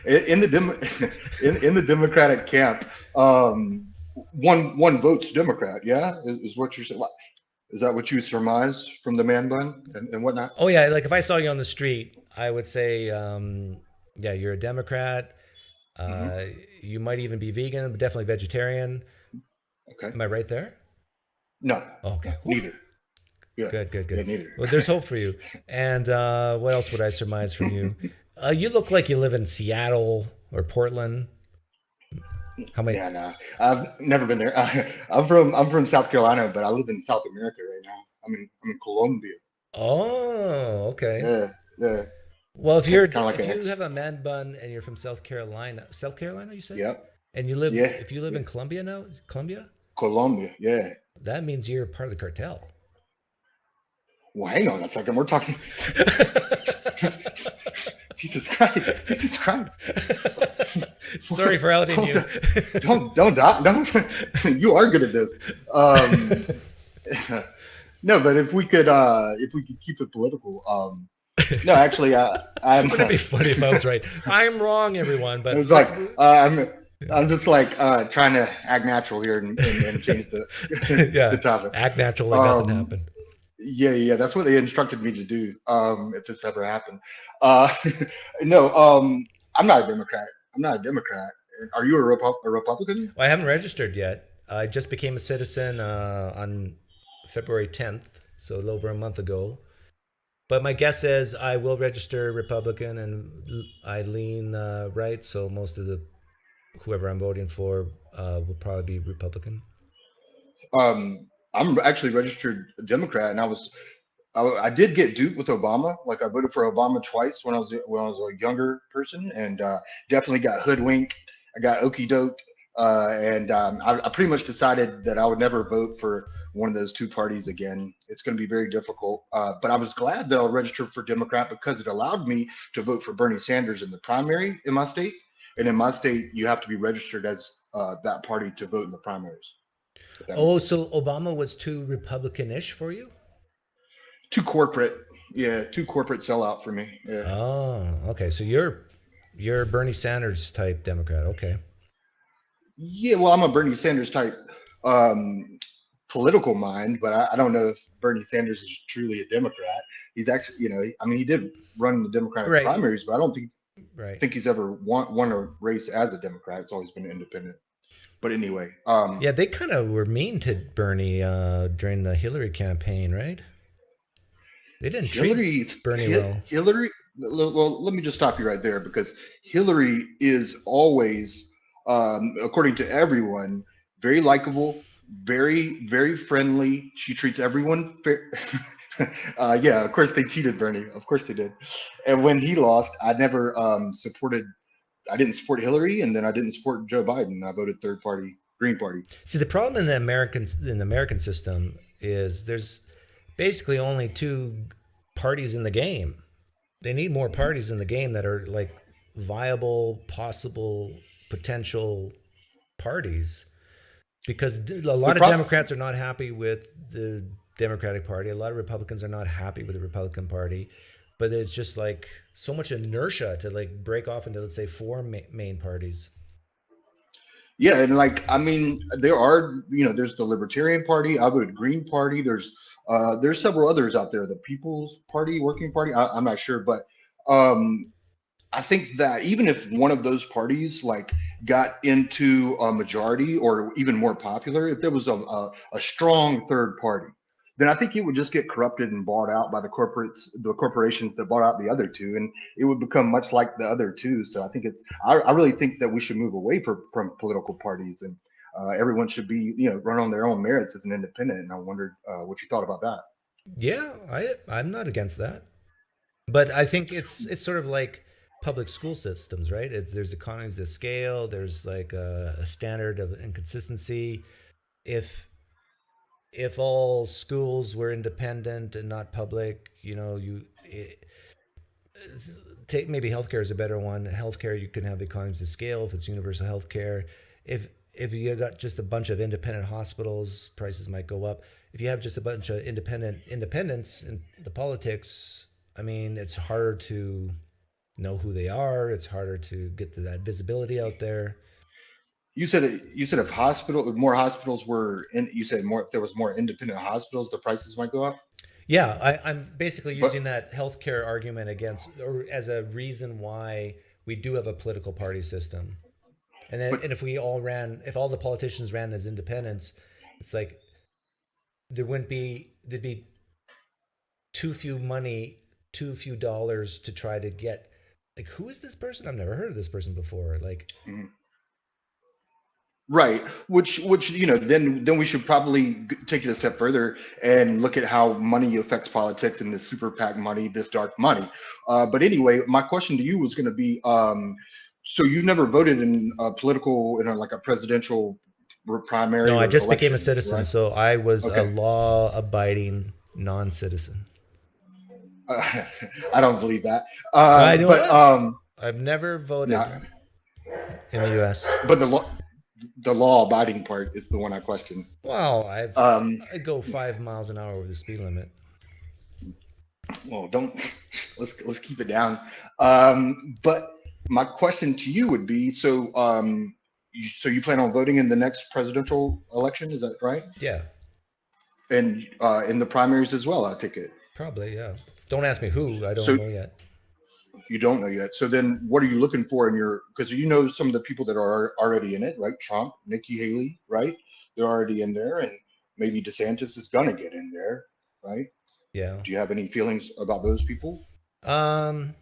in the Democratic camp, one votes Democrat. Yeah, is what you're saying. Is that what you surmise from the man bun and whatnot? Oh yeah, like if I saw you on the street, I would say, yeah, you're a Democrat. You might even be vegan, but definitely vegetarian. Okay. Am I right there? No. Okay. Neither. Yeah. Good. Yeah, neither. Well, there's hope for you. And what else would I surmise from you? You look like you live in Seattle or Portland? How many? Yeah, nah, I've never been there. I'm from South Carolina, but I live in South America right now. I'm in Colombia. Oh, okay. Yeah, yeah, Well, kind of like if an you ex. have a man bun and you're from South Carolina, you said, Yep. and Yeah. if you live Yeah. in Colombia now, Colombia, Colombia. Yeah. that means you're part of the cartel. Well, hang on a second. We're talking. Jesus Christ. Jesus Christ. Sorry for outing Don't you. don't. You are good at this. No, but if we could keep it political. No, actually, I'm. Wouldn't it be funny if I was right? I'm wrong, everyone, but It's let's like move. I'm just like trying to act natural here and change the the Yeah, topic. act natural like nothing Um, happened. yeah, that's what they instructed me to do. If this ever happened, uh, no, I'm not a Democrat. I'm not a Democrat. Are you a Republican? Well, I haven't registered yet. I just became a citizen on February 10th, so a little over a month ago. But my guess is I will register Republican, and I lean right. So most of the whoever I'm voting for will probably be Republican. I'm actually registered Democrat, and I did get duped with Obama. Like I voted for Obama twice when I was a younger person, and definitely got hoodwinked. I got okey doked, and I pretty much decided that I would never vote for one of those two parties again. It's going to be very difficult. But I was glad that I registered for Democrat because it allowed me to vote for Bernie Sanders in the primary in my state. And in my state, you have to be registered as that party to vote in the primaries. If that makes Oh, sense. so Obama was too Republican-ish for you? Too corporate. Yeah, too corporate sellout for me. Yeah. Oh, okay. So you're Bernie Sanders type Democrat. Okay. Yeah, well, I'm a Bernie Sanders type um, political mind, but I don't know if Bernie Sanders is truly a Democrat. He's actually, I mean, he did run in the Democratic Right. primaries, but I don't think Right. think he's ever won a race as a Democrat. It's always been independent. But anyway, Yeah, they kind of were mean to Bernie during the Hillary campaign, right? They didn't treat Hillary, Bernie well. Hillary. Well, let me just stop you right there because Hillary is always, according to everyone, very likable, very friendly. She treats everyone fair. Yeah, of course they cheated Bernie. Of course they did. And when he lost, I never supported. I didn't support Hillary, and then I didn't support Joe Biden. I voted third party, Green Party. See, the problem in the American system is there's basically only two parties in the game. They need more Mhm. parties in the game that are like viable, possible, potential parties because a The lot of problem. Democrats are not happy with the Democratic Party. A lot of Republicans are not happy with the Republican Party, but it's just like so much inertia to like break off into, let's say, four main parties. Yeah, and like I mean, there are there's the Libertarian Party, I voted Green Party. There's several others out there, the People's Party, Working Party. I'm not sure, but um, I think that even if one of those parties like got into a majority or even more popular, if there was a strong third party, then I think it would just get corrupted and bought out by the corporations that bought out the other two, and it would become much like the other two. So I think I really think that we should move away from political parties and everyone should be, run on their own merits as an independent. And I wondered what you thought about that. Yeah, I'm not against that. But I think it's sort of like public school systems, right? There's economies of scale. There's like a standard of inconsistency. If all schools were independent and not public, take maybe healthcare is a better one. Healthcare, you can have economies of scale if it's universal healthcare. If you got just a bunch of independent hospitals, prices might go up. If you have just a bunch of independents in the politics, I mean, it's harder to know who they are. It's harder to get to that visibility out there. You said if more hospitals were in, you said more if there was more independent hospitals, the prices might go up. Yeah, I'm basically But using that healthcare argument against or as a reason why we do have a political party system. but And if all the politicians ran as independents, it's like there'd be too few dollars to try to get like, who is this person? I've never heard of this person before. Like, Mhm. Right. Which then we should probably take it a step further and look at how money affects politics and this super PAC money, this dark money. But anyway, my question to you was going to be, so you never voted in a political, like a presidential primary no, I or just became a election, citizen, right? so I was a Okay. law-abiding non-citizen. I don't believe that. I know But was. I've never no, voted in the U.S. but the law abiding part is the one I question. Well, Um, I go 5 miles an hour over the speed limit. well, don't let's keep it down. But my question to you would be, so you plan on voting in the next presidential election, is that right? Yeah, And in the primaries as well, I take it. probably. Yeah. Don't ask me who. I don't So know yet. you don't know yet. So then, what are you looking for in your? Because you know some of the people that are already in it, right? Trump, Nikki Haley, right? They're already in there, and maybe DeSantis is gonna get in there, right? Yeah. Do you have any feelings about those people? Um.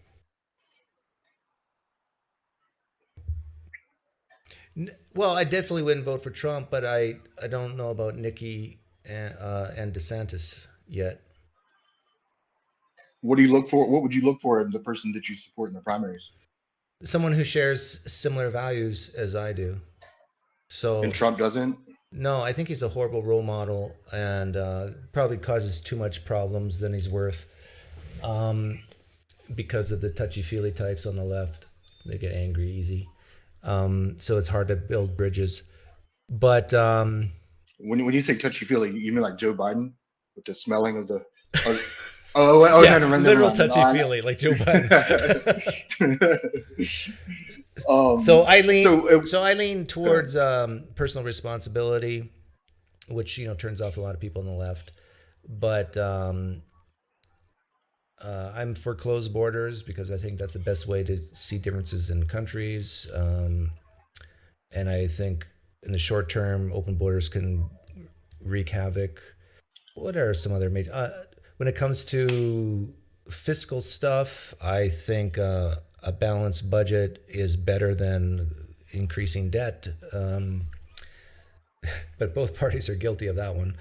Well, I definitely wouldn't vote for Trump, but I don't know about Nikki and DeSantis yet. What do you look for? What would you look for in the person that you support in the primaries? Someone who shares similar values as I do. So And Trump doesn't. no, I think he's a horrible role model and probably causes too much problems than he's worth. Because of the touchy-feely types on the left, they get angry easy. So it's hard to build bridges. But When you say touchy feely, you mean like Joe Biden with the smelling of the. Oh, yeah, never mind, literal never mind. touchy-feely like Joe Biden. So So I lean towards personal responsibility, which turns off a lot of people on the left. But I'm for closed borders because I think that's the best way to see differences in countries. And I think in the short term, open borders can wreak havoc. What are some other major? When it comes to fiscal stuff, I think a balanced budget is better than increasing debt. But both parties are guilty of that one.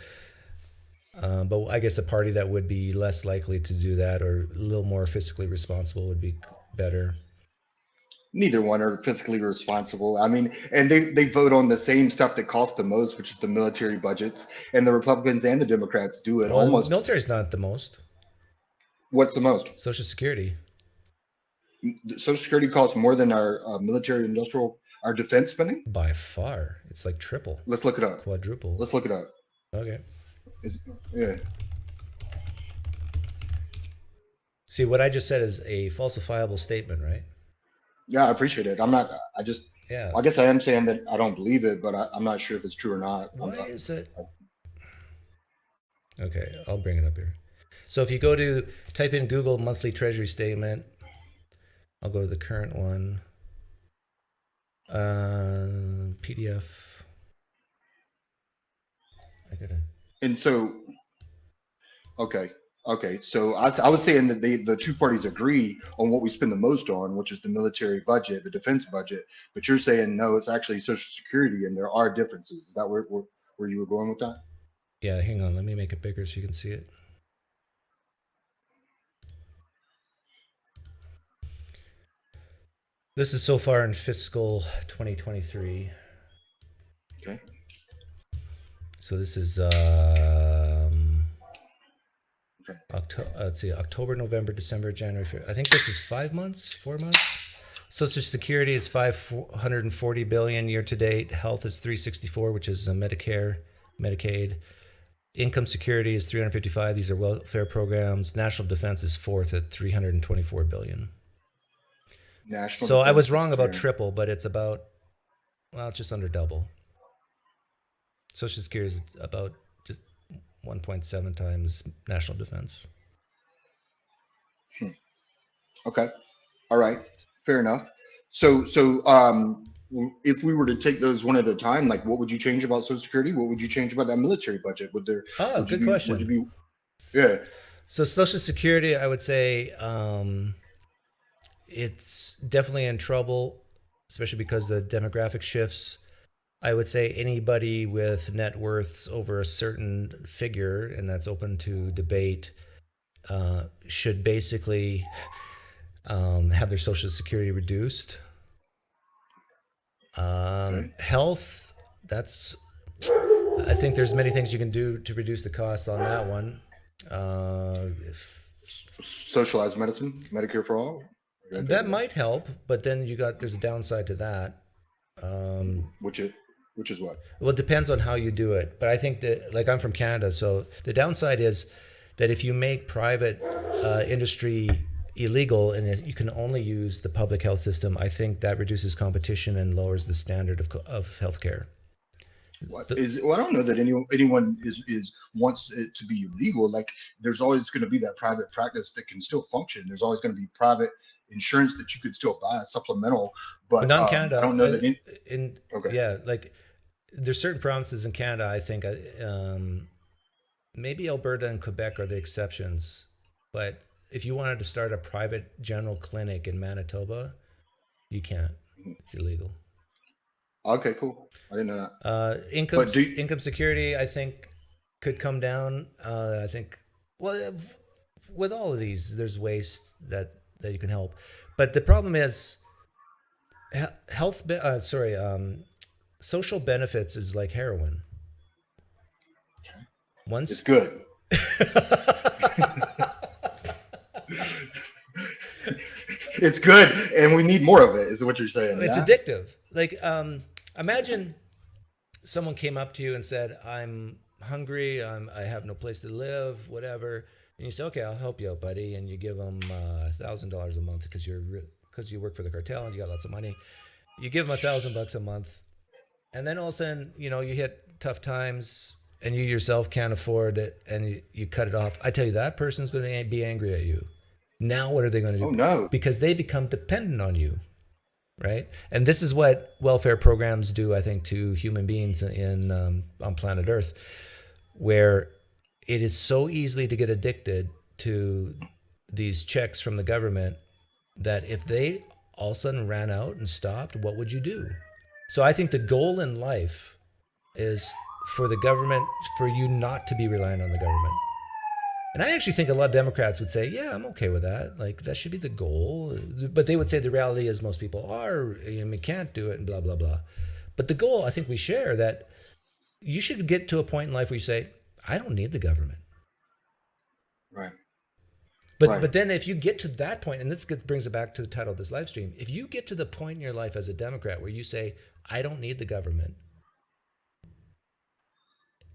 But I guess a party that would be less likely to do that or a little more fiscally responsible would be better. neither one are fiscally responsible. I mean, and they vote on the same stuff that costs the most, which is the military budgets. And the Republicans and the Democrats do it Well, the almost. military's not the most. What's the most? Social Security. Social Security costs more than our military industrial, our defense spending. By far. It's like triple, Let's look it up. quadruple. Let's look it up. Okay. Yeah. See, what I just said is a falsifiable statement, right? Yeah, I appreciate it. I'm not. I just. Yeah. I guess I am saying that I don't believe it, but I'm not sure if it's true or not. Why is it? Okay, I'll bring it up here. So if you type in Google monthly treasury statement, I'll go to the current one. PDF. I gotta. And so, okay, So I was saying that the two parties agree on what we spend the most on, which is the military budget, the defense budget. But you're saying no, it's actually Social Security, and there are differences. Is that where you were going with that? Yeah, hang on. Let me make it bigger so you can see it. This is so far in fiscal 2023. Okay. So this is October, November, December, January, February. I think this is 4 months. Social Security is 540 billion year to date. Health is 364, which is Medicare, Medicaid. Income security is 355. These are welfare programs. National defense is fourth at 324 billion. So I was wrong about triple, but it's about, it's just under double. Social Security is about just 1.7 times national defense. Okay. All right. Fair enough. So if we were to take those one at a time, like what would you change about Social Security? What would you change about that military budget? Good question. Yeah. So Social Security, I would say, it's definitely in trouble, especially because the demographic shifts. I would say anybody with net worths over a certain figure, and that's open to debate, should basically have their Social Security reduced. Health, that's, I think there's many things you can do to reduce the costs on that one. If Socialized medicine, Medicare for all. that might help, but then there's a downside to that. Which is what? Well, it depends on how you do it. But I think that, like, I'm from Canada, so the downside is that if you make private industry illegal and you can only use the public health system, I think that reduces competition and lowers the standard of healthcare. Well, I don't know that anyone is wants it to be illegal. Like, there's always going to be that private practice that can still function. There's always going to be private insurance that you could still buy, supplemental. But not in Canada. I don't know that. Okay. Yeah, like there's certain provinces in Canada. I think maybe Alberta and Quebec are the exceptions. But if you wanted to start a private general clinic in Manitoba, you can't. It's illegal. Okay, cool. I didn't know that. Income security, I think, could come down. I think, well, with all of these, there's ways that you can help, but the problem is social benefits is like heroin. Okay. Once it's good. It's good, and we need more of it. Is what you're saying? It's addictive. Like, imagine someone came up to you and said, "I'm hungry. I have no place to live. Whatever." And you say, "Okay, I'll help you out, buddy." And you give them $1,000 a month because you work for the cartel and you got lots of money. You give them $1,000 a month, and then all of a sudden, you hit tough times, and you yourself can't afford it, and you cut it off. I tell you, that person's going to be angry at you. Now, what are they going to do? Oh no! Because they become dependent on you, right? And this is what welfare programs do, I think, to human beings on planet Earth, where it is so easily to get addicted to these checks from the government that if they all of a sudden ran out and stopped, what would you do? So I think the goal in life is for you not to be reliant on the government. And I actually think a lot of Democrats would say, yeah, I'm okay with that. Like, that should be the goal. But they would say the reality is most people are, we can't do it and blah, blah, blah. But the goal, I think we share, that you should get to a point in life where you say, I don't need the government. Right. But then if you get to that point, and this brings it back to the title of this live stream, if you get to the point in your life as a Democrat where you say, I don't need the government,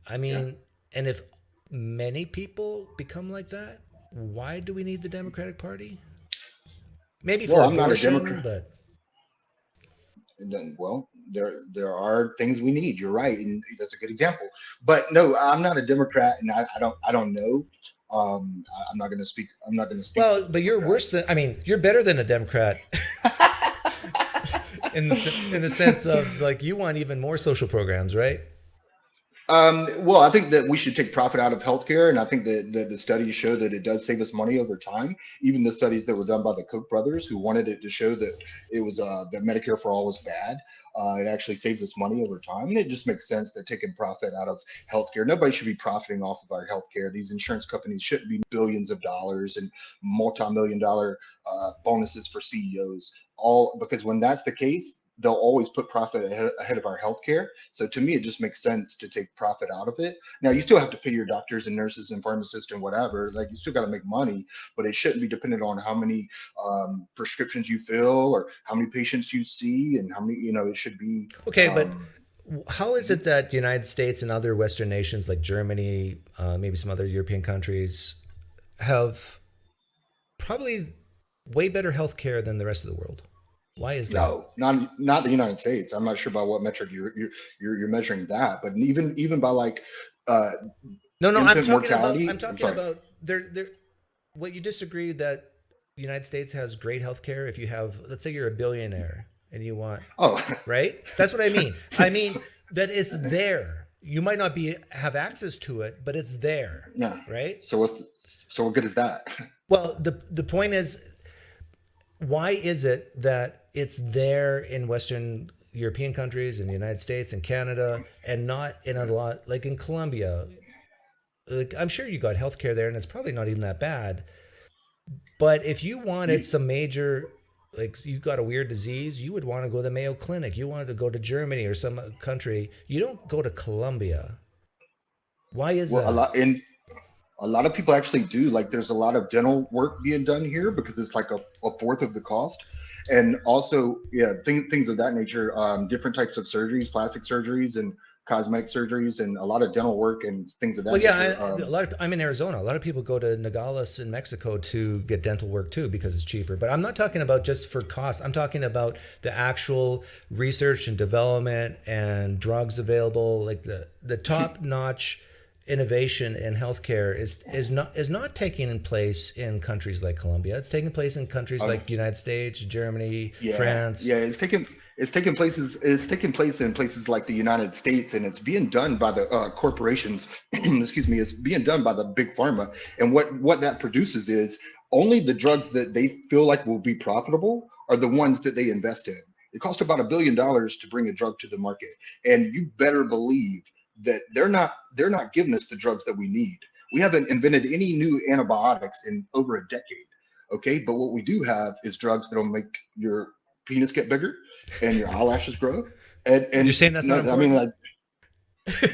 I mean, and if many people become like that, why do we need the Democratic Party? Maybe for abortion, I'm not a Democrat. But then, there are things we need. You're right, and that's a good example. But no, I'm not a Democrat, and I don't know. I'm not going to speak. Well, but you're worse than. I mean, you're better than a Democrat. in the sense of, like, you want even more social programs, right? Well, I think that we should take profit out of healthcare, and I think that the studies show that it does save us money over time. Even the studies that were done by the Koch brothers, who wanted it to show that it was that Medicare for all was bad, it actually saves us money over time, and it just makes sense that taking profit out of healthcare. Nobody should be profiting off of our healthcare. These insurance companies shouldn't be billions of dollars and multi-million-dollar bonuses for CEOs. All because when that's the case, they'll always put profit ahead of our healthcare. So to me, it just makes sense to take profit out of it. Now, you still have to pay your doctors and nurses and pharmacists and whatever. Like, you still got to make money, but it shouldn't be dependent on how many prescriptions you fill or how many patients you see and how many. It should be okay. But how is it that the United States and other Western nations like Germany, maybe some other European countries, have probably way better healthcare than the rest of the world? Why is that? No, not the United States. I'm not sure by what metric you're measuring that, but even by like no, I'm talking about there. What you disagree that the United States has great healthcare if you have, let's say you're a billionaire and you want right? That's what I mean. I mean that it's there. You might not have access to it, but it's there. Yeah. Right. So what good is that? Well, the point is, why is it that it's there in Western European countries, in the United States and Canada, and not in a lot like in Colombia? Like, I'm sure you got healthcare there, and it's probably not even that bad. But if you wanted You, some major, like you got a weird disease, you would want to go to the Mayo Clinic. You wanted to go to Germany or some country. You don't go to Colombia. Why is well, that? a lot of people actually do. Like, there's a lot of dental work being done here because it's like a fourth of the cost. And also, yeah, things of that nature, different types of surgeries, plastic surgeries and cosmetic surgeries, and a lot of dental work and things of Well, that yeah, nature. I'm in Arizona. A lot of people go to Nogales in Mexico to get dental work too because it's cheaper. But I'm not talking about just for cost. I'm talking about the actual research and development and drugs available. Like the top notch innovation in healthcare is not taking place in countries like Colombia. It's taking place in countries Uh, like United States, Germany, Yeah, France. yeah, it's taking place in places like the United States, and it's being done by the corporations. Excuse me, it's being done by the big pharma, and what that produces is only the drugs that they feel like will be profitable are the ones that they invest in. It costs about $1 billion to bring a drug to the market, and you better believe that they're not giving us the drugs that we need. We haven't invented any new antibiotics in over a decade. Okay, but what we do have is drugs that'll make your penis get bigger and your eyelashes grow. You're And saying that's not no, I mean, important? like,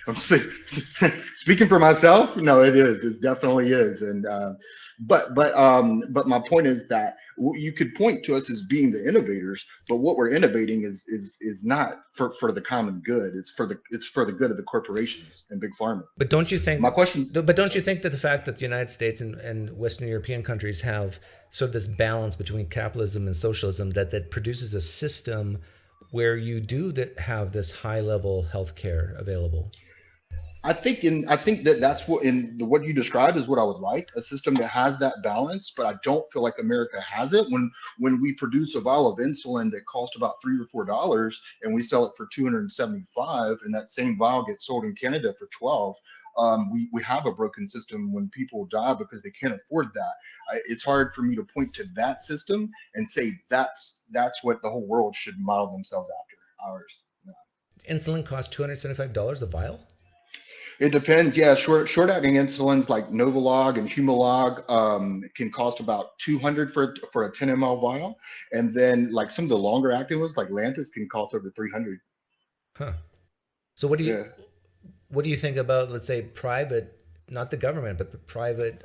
I'm speaking for myself. No, it is. It definitely is. And but my point is that you could point to us as being the innovators, but what we're innovating is not for the common good. It's for the good of the corporations and big pharma. But don't you think? My question. But don't you think that the fact that the United States and Western European countries have sort of this balance between capitalism and socialism that produces a system where you do that have this high level healthcare available? I think that that's what in what you described is what I would like, a system that has that balance, but I don't feel like America has it. When we produce a vial of insulin that costs about $3 or $4 and we sell it for 275, and that same vial gets sold in Canada for 12. We have a broken system when people die because they can't afford that. It's hard for me to point to that system and say that's what the whole world should model themselves after. Ours. Insulin costs $275 a vial. It depends. Yeah, short acting insulins like Novolog and Humalog can cost about 200 for a 10 ml vial, and then like some of the longer acting ones like Lantus can cost over 300. Huh. So Yeah. what do you think about, let's say, private, not the government, but the private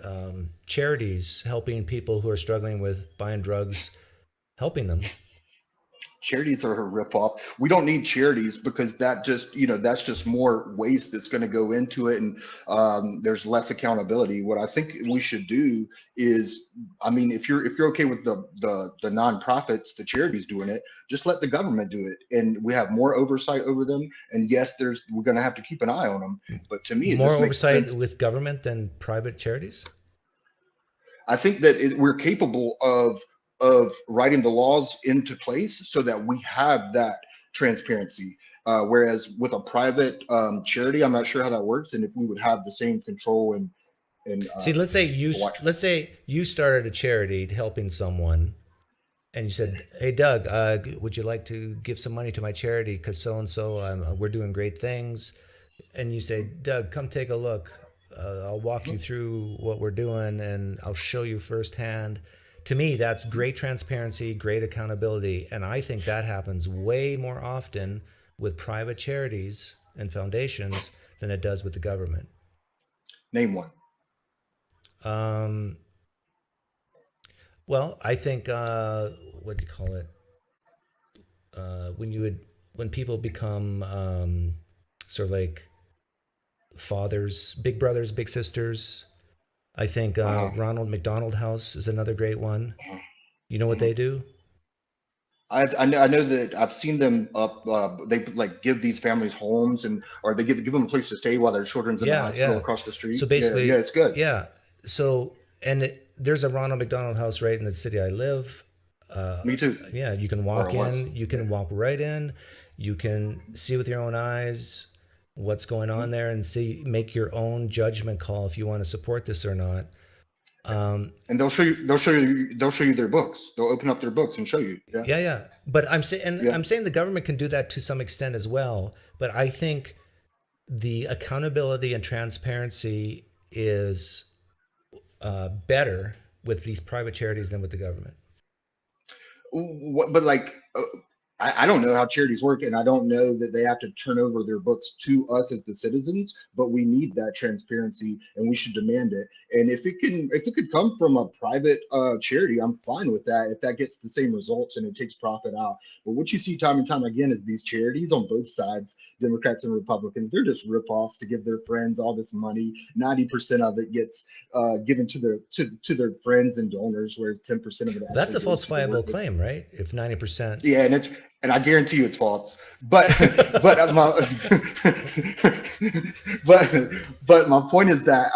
charities helping people who are struggling with buying drugs, helping them? Charities are a ripoff. We don't need charities because that's just more waste that's going to go into it, and there's less accountability. What I think we should do is, I mean, if you're okay with the nonprofits, the charities doing it, just let the government do it, and we have more oversight over them. And yes, we're going to have to keep an eye on them, but to me, it More just makes oversight sense. with government than private charities? I think that we're capable of writing the laws into place so that we have that transparency. Whereas with a private charity, I'm not sure how that works, and if we would have the same control and See, watch. let's say you started a charity helping someone, and you said, "Hey, Doug, would you like to give some money to my charity? Because so and so, we're doing great things." And you say, "Doug, come take a look. I'll walk you through what we're doing, and I'll show you firsthand." To me, that's great transparency, great accountability, and I think that happens way more often with private charities and foundations than it does with the government. Name one. Um, well, I think what do you call it? When you would when people become sort of like fathers, big brothers, big sisters. I think Uh-huh. Ronald McDonald House is another great one. Uh-huh. You know what Mhm. they do? I know that I've seen them up. They like give these families homes, and or they give them a place to stay while their children's in the Yeah, hospital yeah. across the So street. Yeah, yeah, basically, it's good. yeah. So there's a Ronald McDonald House right in the city I live. Uh, Me too. yeah, you can Or walk it was. in. You Yeah. can walk right in. You can see with your own eyes what's going Mhm. on there and see make your own judgment call if you want to support this or not. Um, And they'll show you their books. They'll open up their books and show you. Yeah. yeah. But I'm saying, and Yeah. I'm saying the government can do that to some extent as well. But I think the accountability and transparency is better with these private charities than with the government. But like, I don't know how charities work, and I don't know that they have to turn over their books to us as the citizens. But we need that transparency, and we should demand it. And if it could come from a private charity, I'm fine with that. If that gets the same results and it takes profit out. But what you see time and time again is these charities on both sides, Democrats and Republicans, they're just ripoffs to give their friends all this money. 90% of it gets given to their friends and donors, whereas 10% of it. That's a actually goes to the falsifiable work. claim, right? If 90%. Yeah, and I guarantee you it's false. But but but my point is that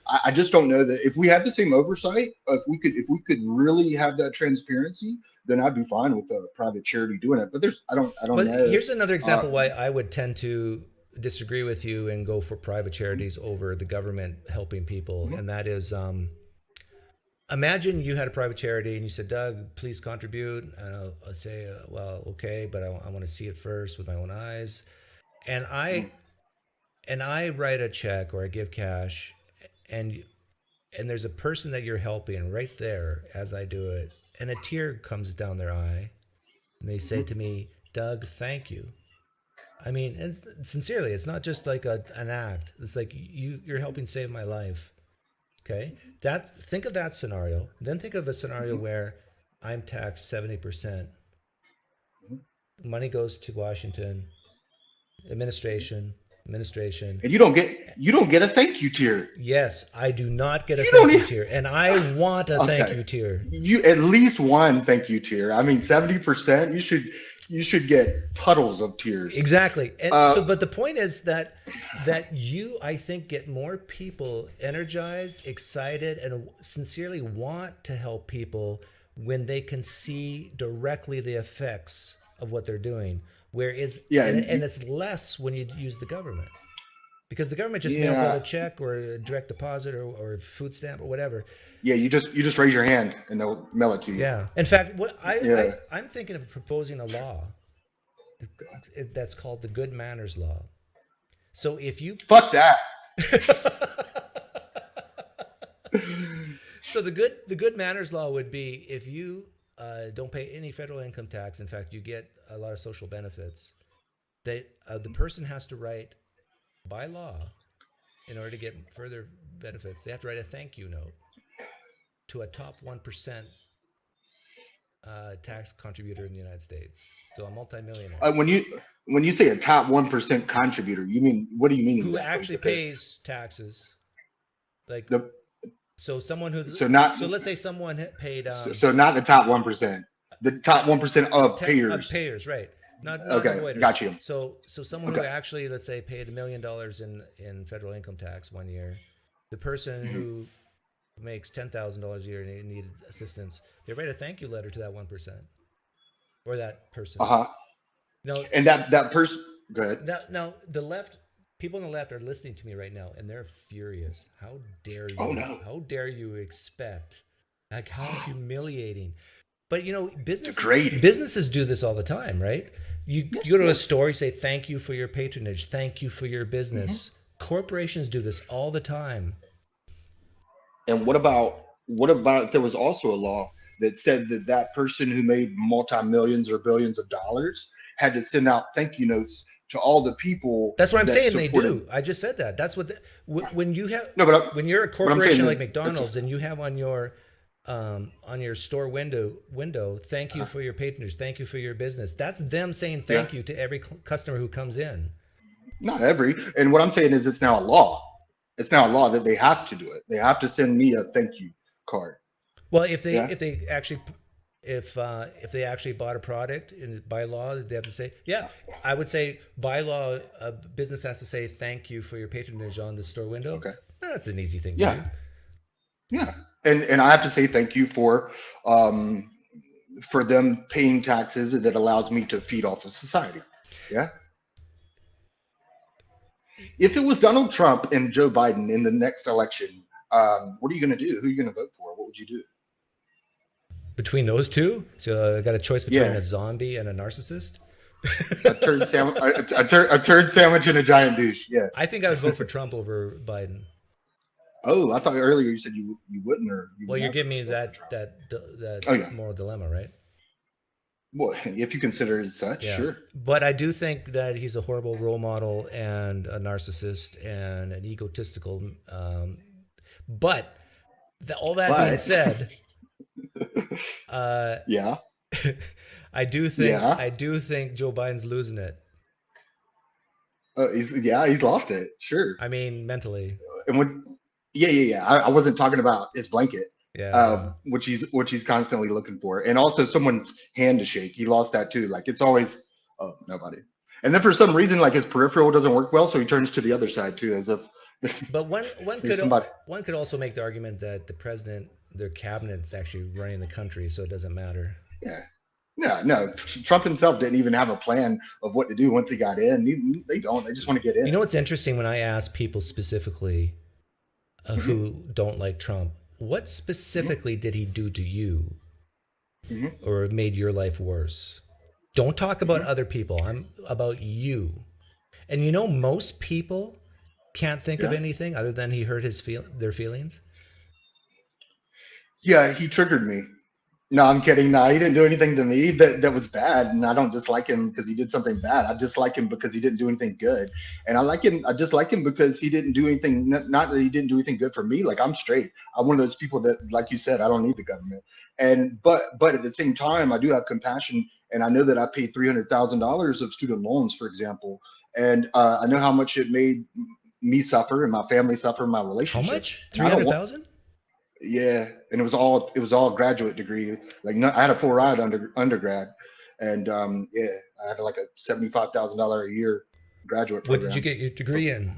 I just don't know that if we had the same oversight, if we could really have that transparency, then I'd be fine with a private charity doing it. But I don't But know. here's another example why I would tend to disagree with you and go for private charities over the government helping people, and that is, imagine you had a private charity and you said, Doug, please contribute. And I'll say, well, okay, but I want to see it first with my own eyes. And I write a check or I give cash, and there's a person that you're helping right there as I do it, and a tear comes down their eye, and they say to me, Doug, thank you. I mean, and sincerely, it's not just like an act. It's like you're helping save my life. Okay, think of that scenario. Then think of a scenario where I'm taxed 70%. Money goes to Washington, administration. And you don't get a thank you tier. Yes, I do not get a You don't thank you need- tier, and I want a thank Okay. you tier. You at least one thank you tier. I mean, 70%. You should get puddles of tears. Exactly. And but the point is that you, I think, get more people energized, excited, and sincerely want to help people when they can see directly the effects of what they're doing. Whereas, and it's less when you use the government, because the government just mails out a check or a direct deposit or food stamp or whatever. Yeah, you just raise your hand and they'll mail it to you. Yeah. In fact, I'm thinking of proposing a law that's called the Good Manners Law. So if you Fuck that. So the good manners law would be if you don't pay any federal income tax. In fact, you get a lot of social benefits. The person has to write by law, in order to get further benefits, they have to write a thank you note to a top 1% tax contributor in the United States. So a multimillionaire. When you say a top 1% contributor, what do you mean? Who exactly? actually pays taxes? Like so someone who so let's say someone paid so not the top 1%, the top 1% of payers. Of payers, right? Not okay, avoiders. Got you. So someone who actually, let's say, paid $1 million in federal income tax one year, the person who makes $10,000 a year and needed assistance, they write a thank you letter to that 1% or that person. No, and that person. Go ahead. Now the left. People on the left are listening to me right now, and they're furious. How dare you? Oh, no. How dare you expect? Like, how humiliating. But, Degrading. businesses do this all the time, right? You go to a store, you say, thank you for your patronage. Thank you for your business. Corporations do this all the time. And what about if there was also a law that said that person who made multi-millions or billions of dollars had to send out thank you notes to all the people? That's what I'm saying. They do. I just said that. That's what when you have when you're a corporation like McDonald's and you have on your store window, thank you for your patronage, thank you for your business. That's them saying thank you to every customer who comes in. Not every. And what I'm saying is it's now a law. It's now a law that they have to do it. They have to send me a thank you card. Well, if they actually bought a product by law, they have to say, I would say by law, a business has to say thank you for your patronage on the store window. Okay. That's an easy thing to do. Yeah. And I have to say thank you for them paying taxes that allows me to feed off of society. Yeah. If it was Donald Trump and Joe Biden in the next election, What are you going to do? Who are you going to vote for? What would you do? Between those two, so I got a choice between Yeah. a zombie and a narcissist. A turd sandwich and a giant douche. Yeah. I think I would vote for Trump over Biden. Oh, I thought earlier you said you wouldn't, or you Well, would you're never giving me vote for that Trump. Oh, yeah. moral dilemma, right? Well, if you consider it as such, Yeah. sure. But I do think that he's a horrible role model and a narcissist and an egotistical. But all that being But- said, Yeah. I do think Yeah. Joe Biden's losing it. He's lost it. Sure. I mean, mentally. And when, yeah. I wasn't talking about his blanket, Yeah. which he's constantly looking for, and also someone's hand to shake. He lost that too. Like it's always, oh, nobody. And then for some reason, like his peripheral doesn't work well, so he turns to the other side too, as if. But one There's somebody. could also make the argument that the president, their cabinet's actually running the country, so it doesn't matter. Yeah. No. Trump himself didn't even have a plan of what to do once he got in. They don't. They just want to get in. You know what's interesting when I ask people specifically who don't like Trump, what specifically did he do to you or made your life worse? Don't talk about other people. I'm about you. And you know, most people can't think of anything other than he hurt their feelings. Yeah, he triggered me. No, I'm kidding. No, he didn't do anything to me that was bad, and I don't dislike him because he did something bad. I dislike him because he didn't do anything good, and I just like him because he didn't do anything. Not that he didn't do anything good for me. Like I'm straight. I'm one of those people that, like you said, I don't need the government. And but at the same time, I do have compassion, and I know that I paid $300,000 of student loans, for example, and I know how much it made me suffer and my family suffer, my How relationship. much? 300,000? Yeah, and it was all graduate degree. Like I had a full ride undergrad, and yeah, I had like a $75,000 a year graduate What program. did you get your degree in?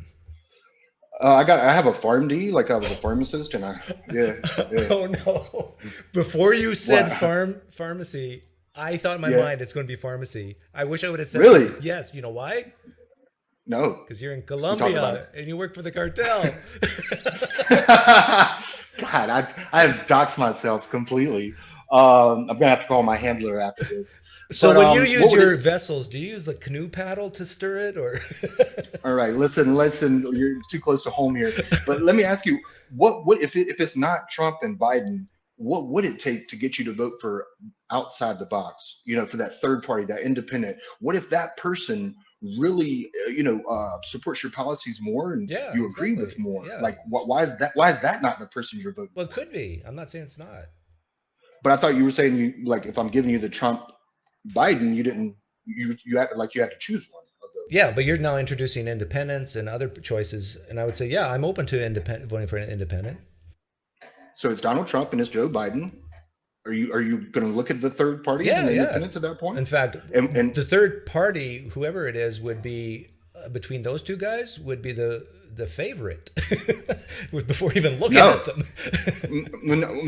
I have a PharmD, like I was a pharmacist, and yeah. Oh no! Before you said What? pharmacy, I thought in my Yeah. mind it's going to be pharmacy. I wish I would have said Really? something. Yes. You know why? No. Because you're in about Colombia it. and you work for the cartel. God, I have doxed myself completely. I'm gonna have to call my handler after this. So But, when you use what would your it- vessels, do you use a canoe paddle to stir it, or? All right, listen, you're too close to home here. But let me ask you, what if it's not Trump and Biden, what would it take to get you to vote for outside the box? You know, for that third party, that independent. What if that person really, supports your policies more and Yeah, you agree exactly. with more? Yeah. Like, why is that? Why is that not the person you're voting? Well, it could be. I'm not saying it's not. But I thought you were saying if I'm giving you the Trump, Biden, you acted like you had to choose one of those. Yeah, but you're now introducing independents and other choices, and I would say, yeah, I'm open to voting for an independent. So it's Donald Trump and it's Joe Biden. Are you going to look at the third party Yeah, and the yeah. independents at that point? In fact, And the third party, whoever it is, would be between those two guys would be the favorite before even looking No. at them.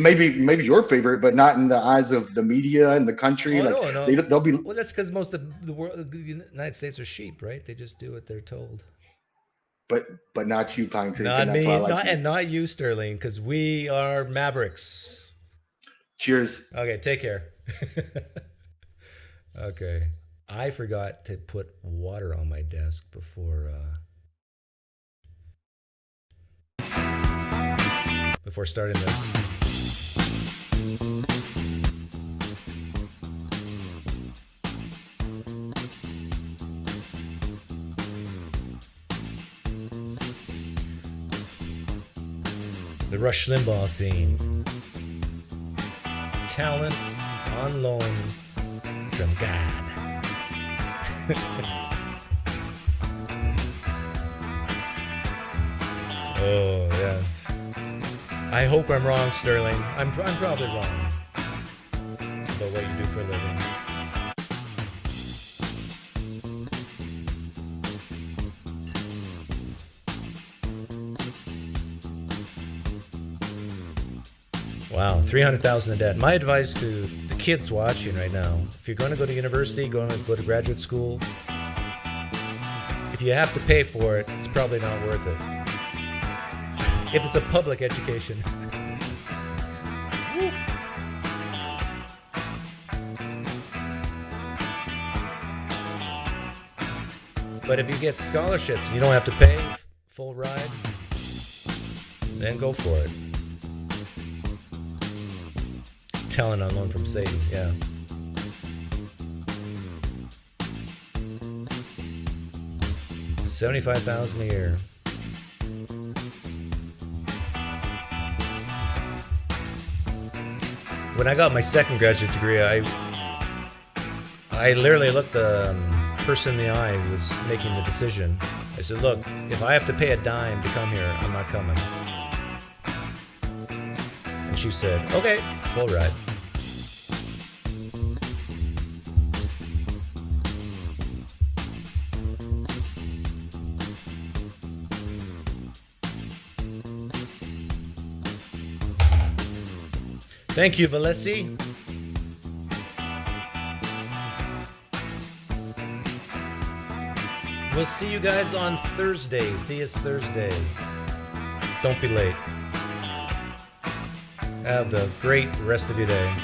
maybe your favorite, but not in the eyes of the media and the country. Oh, like, no. They'll be. Well, that's because most of the world, the United States, are sheep, right? They just do what they're told. But not you, Pine Creek. Not and that's me, why I like you. not you, Sterling, because we are mavericks. Cheers. Okay, take care. Okay, I forgot to put water on my desk before starting this. The Rush Limbaugh theme. Talent on loan from God. Oh, yes. I hope I'm wrong, Sterling. I'm probably wrong about what you do for a living. Wow, 300,000 in debt. My advice to the kids watching right now: if you're going to go to university, going to go to graduate school, if you have to pay for it, it's probably not worth it. If it's a public education. But if you get scholarships and you don't have to pay full ride, then go for it. Talent on loan from Satan, yeah. $75,000 a year. When I got my second graduate degree, I literally looked the person in the eye who was making the decision. I said, look, if I have to pay a dime to come here, I'm not coming. And she said, okay, full ride. Thank you, Valesi. We'll see you guys on Thursday, Theist Thursday. Don't be late. Have the great rest of your day.